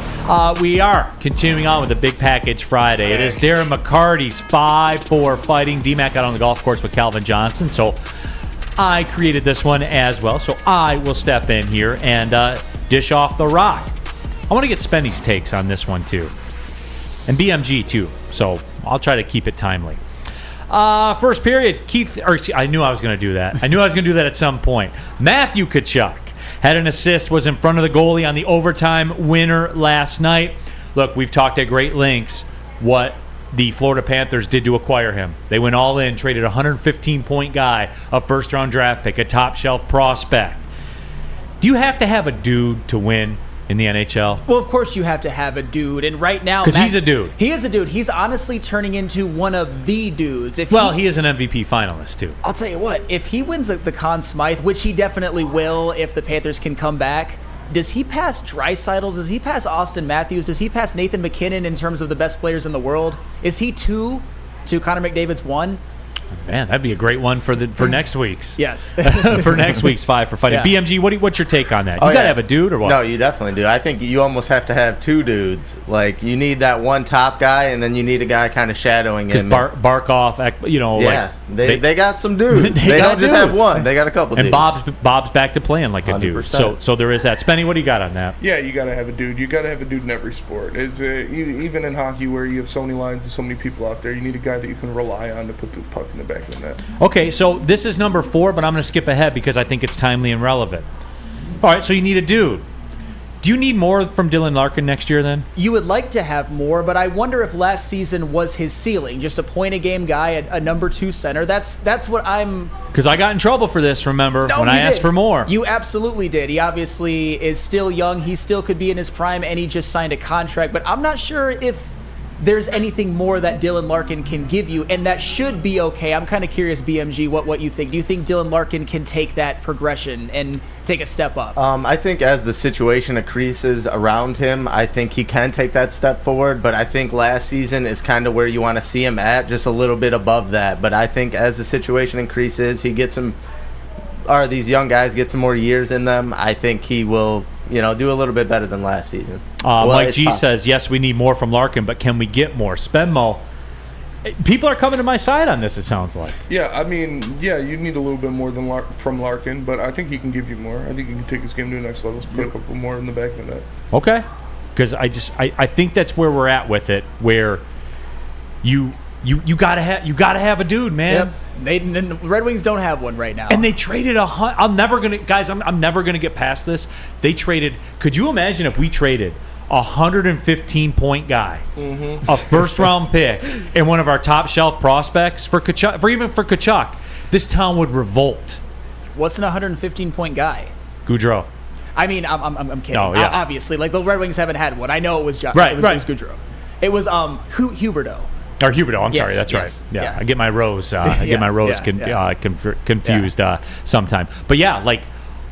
We are continuing on with the big package Friday. It is Darren McCarty's 5-4 fighting. D-Mac out on the golf course with Calvin Johnson. So I created this one as well. So I will step in here and dish off the rock. I want to get Spenny's takes on this one too. And BMG too, so I'll try to keep it timely. First period, I knew I was going to do that. I knew I was going to do that at some point. Matthew Tkachuk had an assist, was in front of the goalie on the overtime winner last night. Look, we've talked at great lengths what the Florida Panthers did to acquire him. They went all in, traded a 115-point guy, a first-round draft pick, a top-shelf prospect. Do you have to have a dude to win in the NHL? Well, of course you have to have a dude, and right now... Because he's a dude. He is a dude. He's honestly turning into one of the dudes. He is an MVP finalist, too. I'll tell you what, if he wins the Conn Smythe, which he definitely will if the Panthers can come back, does he pass Draisaitl? Does he pass Austin Matthews? Does he pass Nathan McKinnon in terms of the best players in the world? Is he 2 to Connor McDavid's 1? Man, that'd be a great one for next week's. Yes. For next week's 5 for fighting. Yeah. BMG, what's your take on that? You gotta have a dude or what? No, you definitely do. I think you almost have to have 2 dudes. Like, you need that one top guy, and then you need a guy kind of shadowing him. Barkov, yeah, they got some dudes. They don't just have one. They got a couple dudes. And Bob's back to playing like a 100%. dude. So there is that. Spenny, what do you got on that? Yeah, you gotta have a dude. You gotta have a dude in every sport. It's even in hockey where you have so many lines and so many people out there, you need a guy that you can rely on to put the puck in the back of the net. Okay, so this is number 4, but I'm going to skip ahead because I think it's timely and relevant. All right, so you need a dude. Do you need more from Dylan Larkin next year then? You would like to have more, but I wonder if last season was his ceiling. Just a point-a-game guy, a number 2 center. That's what I'm... Because I got in trouble for this, remember, when I asked for more. You absolutely did. He obviously is still young. He still could be in his prime, and he just signed a contract. But I'm not sure if there's anything more that Dylan Larkin can give you, and that should be okay. I'm kind of curious, BMG, what you think. Do you think Dylan Larkin can take that progression and take a step up? I think as the situation increases around him, I think he can take that step forward, but I think last season is kind of where you want to see him at, just a little bit above that. But I think as the situation increases, these young guys get some more years in them, I think he will do a little bit better than last season. Mike G says, yes, we need more from Larkin, but can we get more? Spenmo, people are coming to my side on this, it sounds like. Yeah, I mean, you need a little bit more from Larkin, but I think he can give you more. I think he can take his game to the next level, put a couple more in the back of the net. Okay. Because I think that's where we're at with it, where you You gotta have a dude, man. Yep. The Red Wings don't have one right now. And they traded I'm never gonna get past this. They traded. Could you imagine if we traded 115-point guy, a first-round pick, and one of our top shelf prospects for Tkachuk, for Tkachuk? This town would revolt. What's an 115-point guy? Gaudreau. I mean, I'm kidding. Oh, yeah. Obviously, like the Red Wings haven't had one. I know it was It was Gaudreau. It was Huberdeau. Or Huberdeau, I'm Yes, sorry, that's yes, right. Yeah, yeah. I get my rows, confused sometime. But yeah, like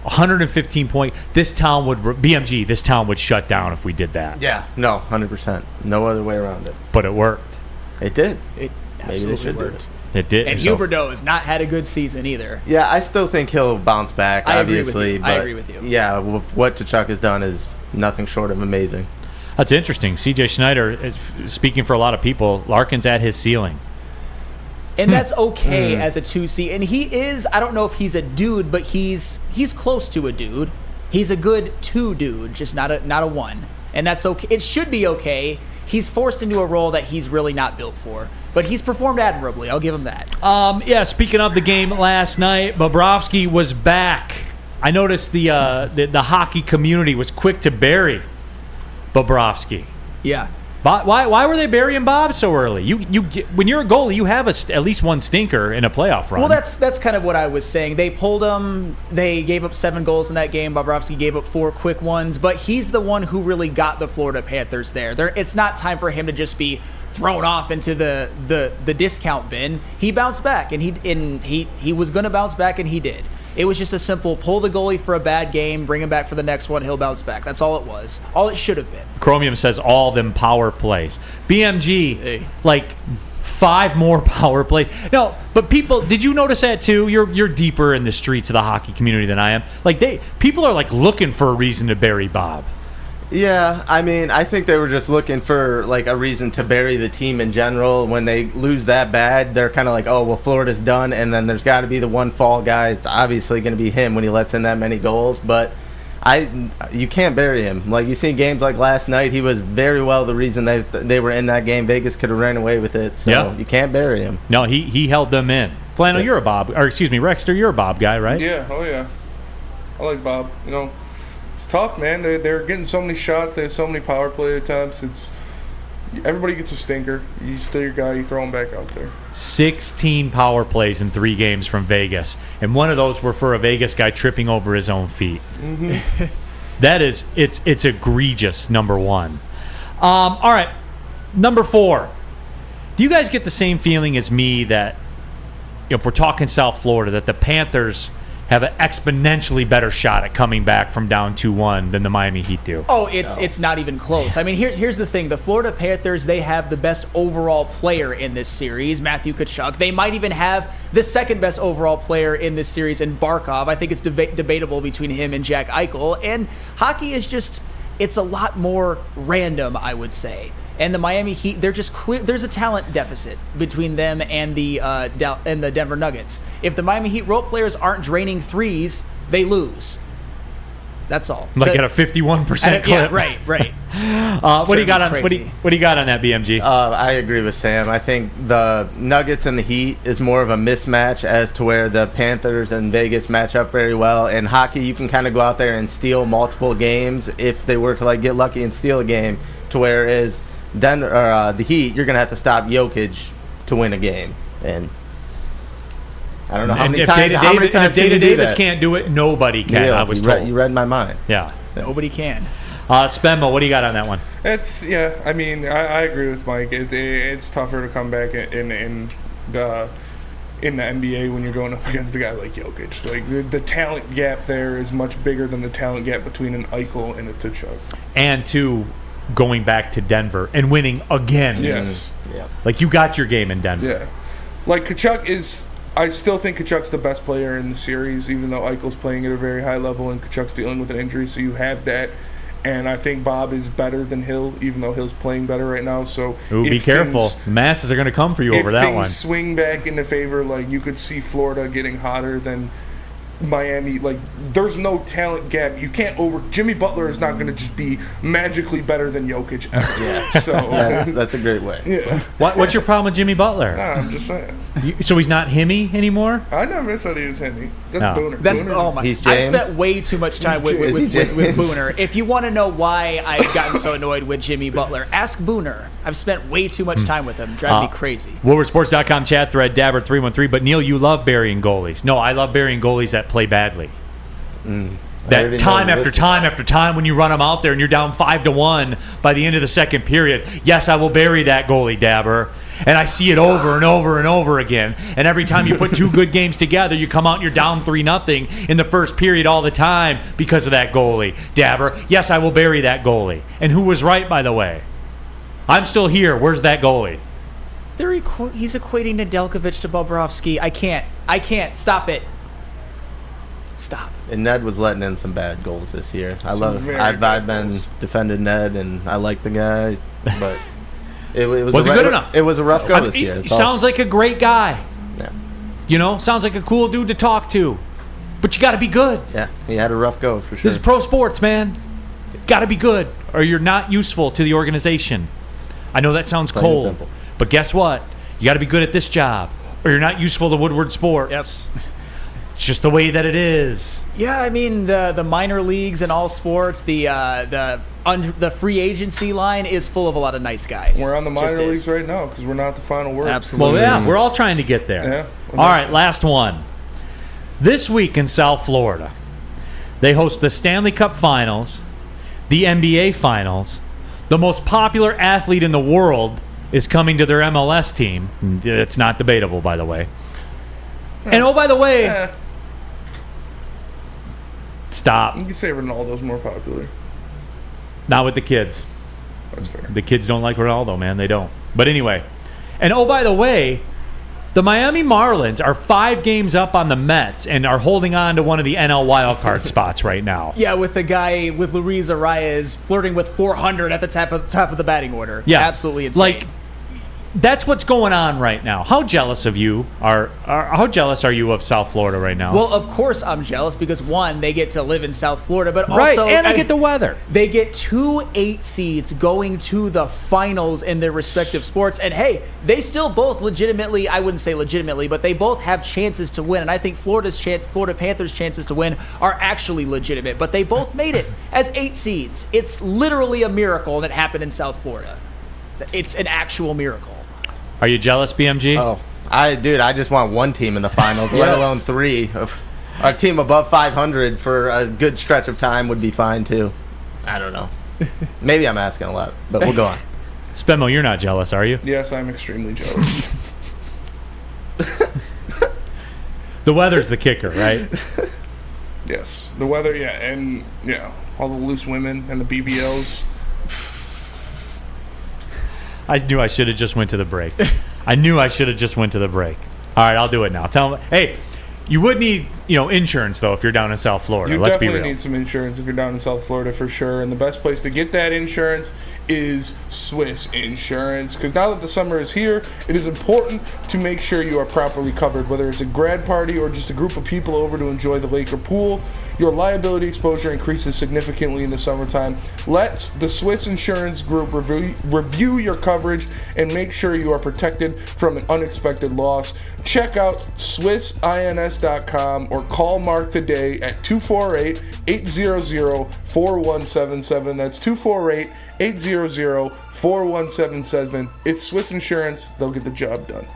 115 point. This town would shut down if we did that. Yeah, no, 100%. No other way around it. But it worked. It did. It Maybe they absolutely should do worked. It did. And Huberdeau has not had a good season either. Yeah, I still think he'll bounce back, I obviously. agree with you. Yeah, what Tkachuk has done is nothing short of amazing. That's interesting. C.J. Schneider, speaking for a lot of people, Larkin's at his ceiling. And that's okay as a 2C. And he is, I don't know if he's a dude, but he's close to a dude. He's a good 2 dude, just not a 1. And that's okay. It should be okay. He's forced into a role that he's really not built for. But he's performed admirably. I'll give him that. Yeah, speaking of the game last night, Bobrovsky was back. I noticed the hockey community was quick to bury Bobrovsky. Yeah. Why were they burying Bob so early? When you're a goalie, you have at least one stinker in a playoff run. Well, that's kind of what I was saying. They pulled him. They gave up 7 goals in that game. Bobrovsky gave up 4 quick ones, but he's the one who really got the Florida Panthers there. It's not time for him to just be thrown off into the discount bin. He bounced back, and he was going to bounce back, and he did. It was just a simple pull the goalie for a bad game, bring him back for the next one, he'll bounce back. That's all it was. All it should have been. Chromium says all them power plays. BMG, like 5 more power plays. No, but people, did you notice that too? You're deeper in the streets of the hockey community than I am. Like people are like looking for a reason to bury Bob. Yeah, I mean, I think they were just looking for like a reason to bury the team in general. When they lose that bad, they're kind of like, oh, well, Florida's done, and then there's got to be the one fall guy. It's obviously going to be him when he lets in that many goals, but you can't bury him. Like, you see games like last night, he was very well the reason they were in that game. Vegas could have ran away with it, so you can't bury him. No, he held them in. Flannel, you're a Bob, or excuse me, Rexter, you're a Bob guy, right? Yeah, oh yeah. I like Bob, It's tough, man. They're getting so many shots. They have so many power play attempts. Everybody gets a stinker. You still your guy. You throw him back out there. 16 power plays in 3 games from Vegas, and one of those were for a Vegas guy tripping over his own feet. That is, it's egregious. Number 1. All right, number 4. Do you guys get the same feeling as me that if we're talking South Florida, that the Panthers have an exponentially better shot at coming back from down 2-1 than the Miami Heat do? Oh, it's not even close. I mean, here's the thing. The Florida Panthers, they have the best overall player in this series, Matthew Tkachuk. They might even have the second best overall player in this series in Barkov. I think it's debatable between him and Jack Eichel. And hockey is just, it's a lot more random, I would say. And the Miami Heat, they're just clear. There's a talent deficit between them and the Denver Nuggets. If the Miami Heat role players aren't draining threes, they lose. That's all. Like at a 51% clip. Yeah, right. What do you got on? What do you got on that, BMG? I agree with Sam. I think the Nuggets and the Heat is more of a mismatch as to where the Panthers and Vegas match up very well. In hockey, you can kind of go out there and steal multiple games if they were to like get lucky and steal a game. To whereas the Heat, you're gonna have to stop Jokic to win a game, and I don't know how many times. If Data Davis can't do it, nobody can. Yeah, I was told. You read my mind. Yeah, nobody can. Spenmo, what do you got on that one? I mean, I agree with Mike. It's tougher to come back in the NBA when you're going up against a guy like Jokic. Like the talent gap there is much bigger than the talent gap between an Eichel and a Tkachuk. And going back to Denver and winning again. Yes. Yeah. Like you got your game in Denver. Yeah. Like Tkachuk is, I still think Tkachuk's the best player in the series, even though Eichel's playing at a very high level and Tkachuk's dealing with an injury. So you have that. And I think Bob is better than Hill, even though Hill's playing better right now. So be careful. The masses are going to come for you over that one. If things swing back into favor, like you could see Florida getting hotter, then Miami, like, there's no talent gap. You can't Jimmy Butler is not going to just be magically better than Jokic ever. Yeah. So that's a great way. Yeah. What's your problem with Jimmy Butler? I'm just saying. So he's not Himmy anymore? I never said he was Himmy. That's No. Booner. That's Booner's- He's I James? spent way too much time with Booner. If you want to know why I've gotten so annoyed with Jimmy Butler, ask Booner. I've spent way too much time with him. Drive me crazy. WoodwardSports.com chat thread, Dabber313. But Neal, you love burying goalies. No, I love burying goalies that play badly. That time after time after time when you run them out there and you're down 5-1 by the end of the second period. Yes, I will bury that goalie, Dabber. And I see it over and over and over again. And every time you put two good games together, you come out and you're down 3-0 in the first period all the time because of that goalie, Dabber. Yes, I will bury that goalie. And who was right, by the way? I'm still here. Where's that goalie? He's equating Nedeljkovic to Bobrovsky. I can't. Stop it. Stop. And Ned was letting in some bad goals this year. I've been defending Ned, and I like the guy, but it was Wasn't good enough. It was a rough go this year. He sounds like a great guy. Yeah. You know, sounds like a cool dude to talk to. But you got to be good. Yeah, he had a rough go for sure. This is pro sports, man. Got to be good, or you're not useful to the organization. I know that sounds Plain and cold, simple. but guess what? You got to be good at this job, or you're not useful to Woodward Sports. Yes. It's just the way that it is. Yeah, I mean the minor leagues and all sports, the free agency line is full of a lot of nice guys. We're on the minor Just is. leagues right now because we're not the final word. Absolutely. Well, yeah, we're all trying to get there. Yeah. All right, last one. This week in South Florida, they host the Stanley Cup Finals, the NBA Finals. The most popular athlete in the world is coming to their MLS team. It's not debatable, by the way. And oh, by the way, stop. You can say Ronaldo's more popular. Not with the kids. That's fair. The kids don't like Ronaldo, man. They don't. But anyway. And oh, by the way, the Miami Marlins are 5 games up on the Mets and are holding on to one of the NL wildcard spots right now. Yeah, with the guy with Luis Arias flirting with 400 at the top of the batting order. Yeah. Absolutely insane. Like, that's what's going on right now. How jealous of you how jealous are you of South Florida right now? Well, of course I'm jealous because one, they get to live in South Florida, but right, also and they get the weather. They get 2 8 seeds going to the finals in their respective sports, and hey, they still both legitimately, I wouldn't say legitimately, but they both have chances to win, and I think Florida Panthers' chances to win are actually legitimate, but they both made it as 8 seeds. It's literally a miracle that happened in South Florida. It's an actual miracle. Are you jealous, BMG? Oh, I just want one team in the finals, let alone 3. Our team above 500 for a good stretch of time would be fine too. I don't know. Maybe I'm asking a lot, but we'll go on. Spenmo, you're not jealous, are you? Yes, I'm extremely jealous. The weather's the kicker, right? Yes, the weather, and all the loose women and the BBLs. I knew I should have just went to the break. All right, I'll do it now. Tell them, hey, you would need, insurance though if you're down in South Florida. You Let's be definitely real. need some insurance if you're down in South Florida for sure. And the best place to get that insurance is Swiss Insurance. Because now that the summer is here, it is important to make sure you are properly covered. Whether it's a grad party or just a group of people over to enjoy the lake or pool, your liability exposure increases significantly in the summertime. Let the Swiss Insurance Group review your coverage and make sure you are protected from an unexpected loss. Check out SwissINS.com or call Mark today at 248-800-4177. That's 248-800-4177. It's Swiss Insurance. They'll get the job done.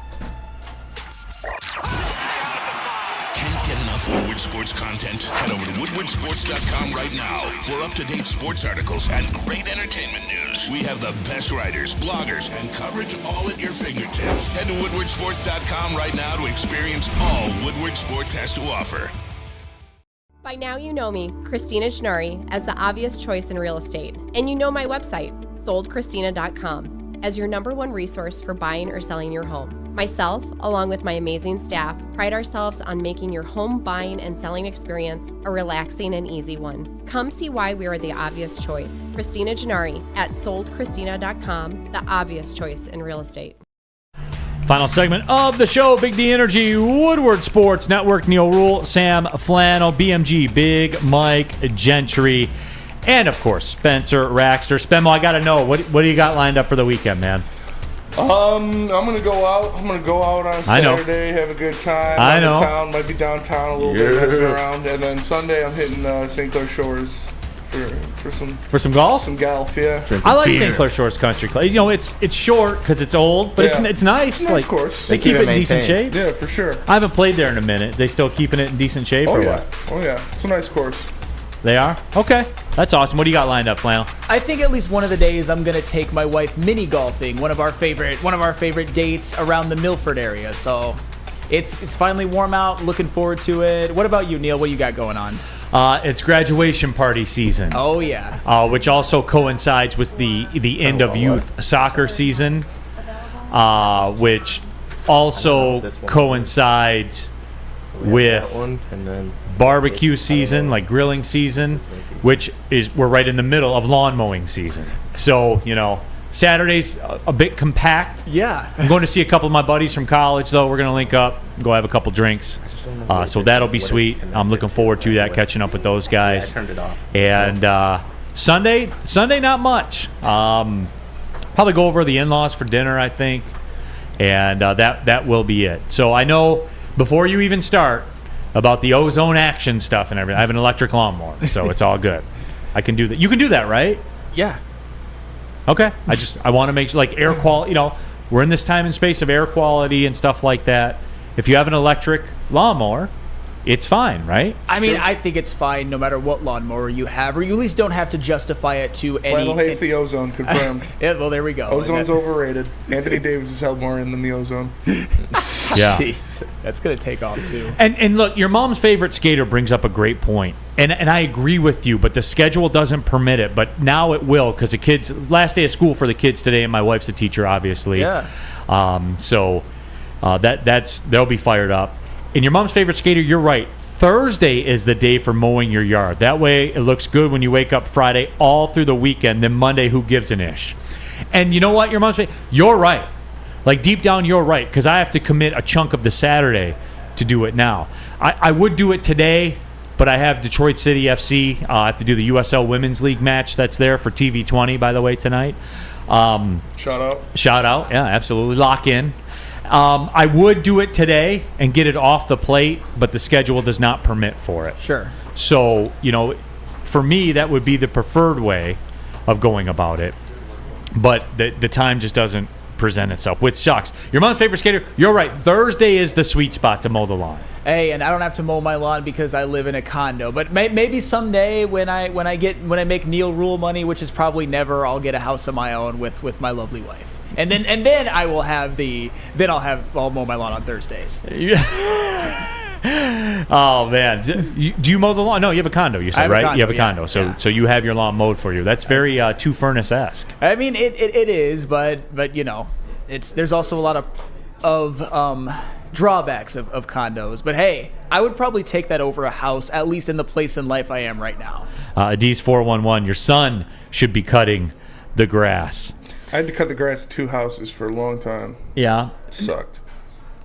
Can't get enough Woodward Sports content? Head over to WoodwardSports.com right now for up-to-date sports articles and great entertainment news. We have the best writers, bloggers, and coverage all at your fingertips. Head to WoodwardSports.com right now to experience all Woodward Sports has to offer. By now you know me, Christina Gennari, as the obvious choice in real estate. And you know my website, soldchristina.com, as your #1 resource for buying or selling your home. Myself, along with my amazing staff, pride ourselves on making your home buying and selling experience a relaxing and easy one. Come see why we are the obvious choice. Christina Gennari at soldchristina.com, the obvious choice in real estate. Final segment of the show, Big D Energy, Woodward Sports Network, Neal Ruhl, Sam Flannel, BMG, Big Mike Gentry, and of course, Spencer Raxter. Spenmo, I got to know, what do you got lined up for the weekend, man? I'm gonna go out. I'm gonna go out on Saturday, have a good time. I know. Town, might be downtown a little bit, messing around, and then Sunday I'm hitting St. Clair Shores for some golf. Some golf, yeah. I like St. Clair Shores Country Club. You know, it's short because it's old, but it's nice. It's a nice course. They keep it in decent shape. Yeah, for sure. I haven't played there in a minute. They still keeping it in decent shape, or what? Oh yeah, it's a nice course. They are? Okay. That's awesome. What do you got lined up, Flannel? I think at least one of the days I'm gonna take my wife mini golfing. One of our favorite dates around the Milford area. So it's finally warm out. Looking forward to it. What about you, Neal? What you got going on? It's graduation party season. Oh yeah. Which also coincides with the end of youth soccer season, which also coincides with barbecue season, like grilling season, which we're right in the middle of lawn mowing season. So, Saturday's a bit compact. Yeah. I'm going to see a couple of my buddies from college, though. We're going to link up, go have a couple drinks. So that'll be sweet. I'm looking forward to that, catching up with those guys. I turned it off. And Sunday, not much. Probably go over the in-laws for dinner, I think. And that will be it. So I know before you even start about the ozone action stuff and everything, I have an electric lawnmower, so it's all good. I can do that. You can do that, right? Yeah. Okay. I want to make sure, like, air quality, we're in this time and space of air quality and stuff like that. If you have an electric lawnmower, it's fine, right? I mean, I think it's fine no matter what lawnmower you have, or you at least don't have to justify it to any... Flannel hates the ozone, confirmed. Yeah, well, there we go. Ozone's overrated. Anthony Davis has held more in than the ozone. Yeah. Jeez. That's going to take off, too. And look, your mom's favorite skater brings up a great point. And I agree with you, but the schedule doesn't permit it. But now it will, because the kids... Last day of school for the kids today, and my wife's a teacher, obviously. Yeah. So they'll be fired up. And your mom's favorite skater, you're right. Thursday is the day for mowing your yard. That way it looks good when you wake up Friday all through the weekend. Then Monday, who gives an ish? And you know what? Your mom's favorite, you're right. Like, deep down, you're right, because I have to commit a chunk of the Saturday to do it now. I would do it today, but I have Detroit City FC. I have to do the USL Women's League match that's there for TV 20, by the way, tonight. Shout out. Yeah, absolutely. Lock in. I would do it today and get it off the plate, but the schedule does not permit for it. Sure. So, for me, that would be the preferred way of going about it. But the time just doesn't present itself, which sucks. Your mom's favorite skater, you're right. Thursday is the sweet spot to mow the lawn. Hey, and I don't have to mow my lawn because I live in a condo. But maybe someday when I make Neal Ruhl money, which is probably never, I'll get a house of my own with my lovely wife. And then I will have I'll mow my lawn on Thursdays. Oh man, do you mow the lawn? No, you have a condo. You said, right? You have a condo, so you have your lawn mowed for you. That's very Two Furnace-esque. I mean, it is, but there's also a lot of drawbacks of condos. But hey, I would probably take that over a house, at least in the place in life I am right now. Ad's 411. Your son should be cutting the grass. I had to cut the grass at 2 houses for a long time. Yeah. It sucked.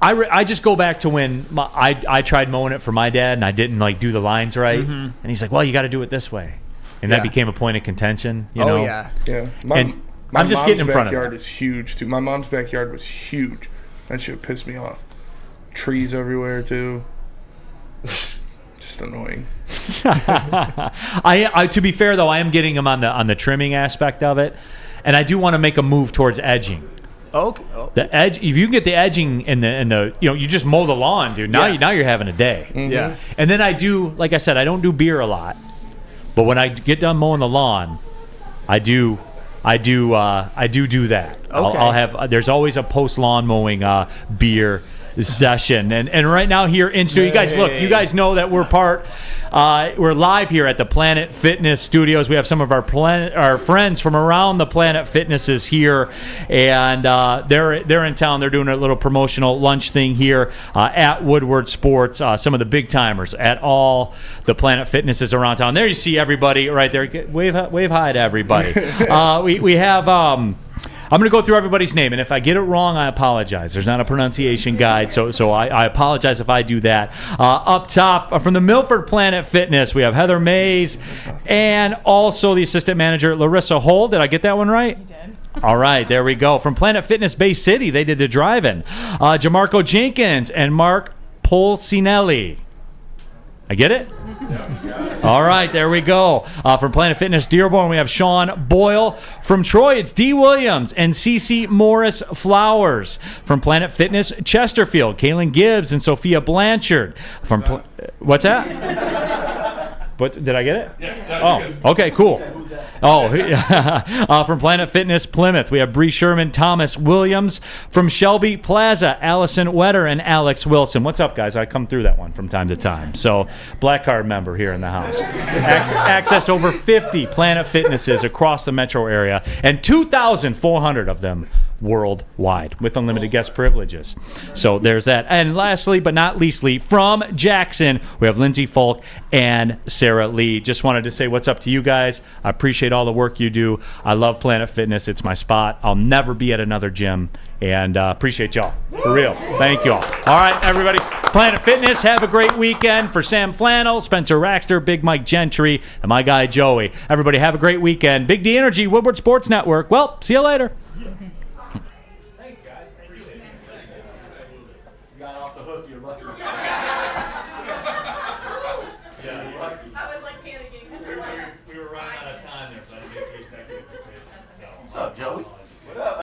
I just go back to when I tried mowing it for my dad, and I didn't do the lines right. Mm-hmm. And he's like, well, you got to do it this way. And that became a point of contention. You know? Yeah. Yeah. I'm just getting in front of it. My mom's backyard is huge, too. My mom's backyard was huge. That shit pissed me off. Trees everywhere, too. Just annoying. To be fair, though, I am getting him on the trimming aspect of it. And I do want to make a move towards edging. Okay. The edge, if you can get the edging in the you just mow the lawn, dude. Now you're having a day. Mm-hmm. Yeah. And then I do, like I said, I don't do beer a lot, but when I get done mowing the lawn, I do that. Okay. I'll have. There's always a post lawn mowing beer session, and right now here in studio, you guys know that we're live here at the Planet Fitness Studios. We have some of our friends from around the Planet Fitnesses here, and they're in town. They're doing a little promotional lunch thing here at Woodward Sports. Some of the big timers at all the Planet Fitnesses around town. There you see everybody right there. Wave hi to everybody. We have I'm going to go through everybody's name, and if I get it wrong, I apologize. There's not a pronunciation guide, so I apologize if I do that. Up top, from the Milford Planet Fitness, we have Heather Mays and also the assistant manager, Larissa Hull. Did I get that one right? You did. All right, there we go. From Planet Fitness Bay City, they did the drive-in. Jamarco Jenkins and Mark Polsinelli. I get it? All right, there we go. From Planet Fitness Dearborn, we have Sean Boyle. From Troy, it's D. Williams and CC Morris Flowers. From Planet Fitness Chesterfield, Kaylin Gibbs and Sophia Blanchard. From what's that? What did I get it? Yeah. Oh, okay, cool. From Planet Fitness Plymouth, we have Bree Sherman, Thomas Williams. From Shelby Plaza, Allison Wetter and Alex Wilson. What's up, guys? I come through that one from time to time. So, Black Card member here in the house. Access to over 50 Planet Fitnesses across the metro area, and 2,400 of them worldwide with unlimited guest privileges. So there's that. And lastly, but not leastly, from Jackson, we have Lindsay Folk and Sarah Lee. Just wanted to say what's up to you guys. I appreciate all the work you do. I love Planet Fitness. It's my spot. I'll never be at another gym. And appreciate y'all. For real. Thank you all. All right, everybody. Planet Fitness, have a great weekend. For Sam Flannel, Spencer Raxter, Big Mike Gentry, and my guy Joey. Everybody have a great weekend. Big D Energy, Woodward Sports Network. Well, see you later. Got off the hook, you're lucky.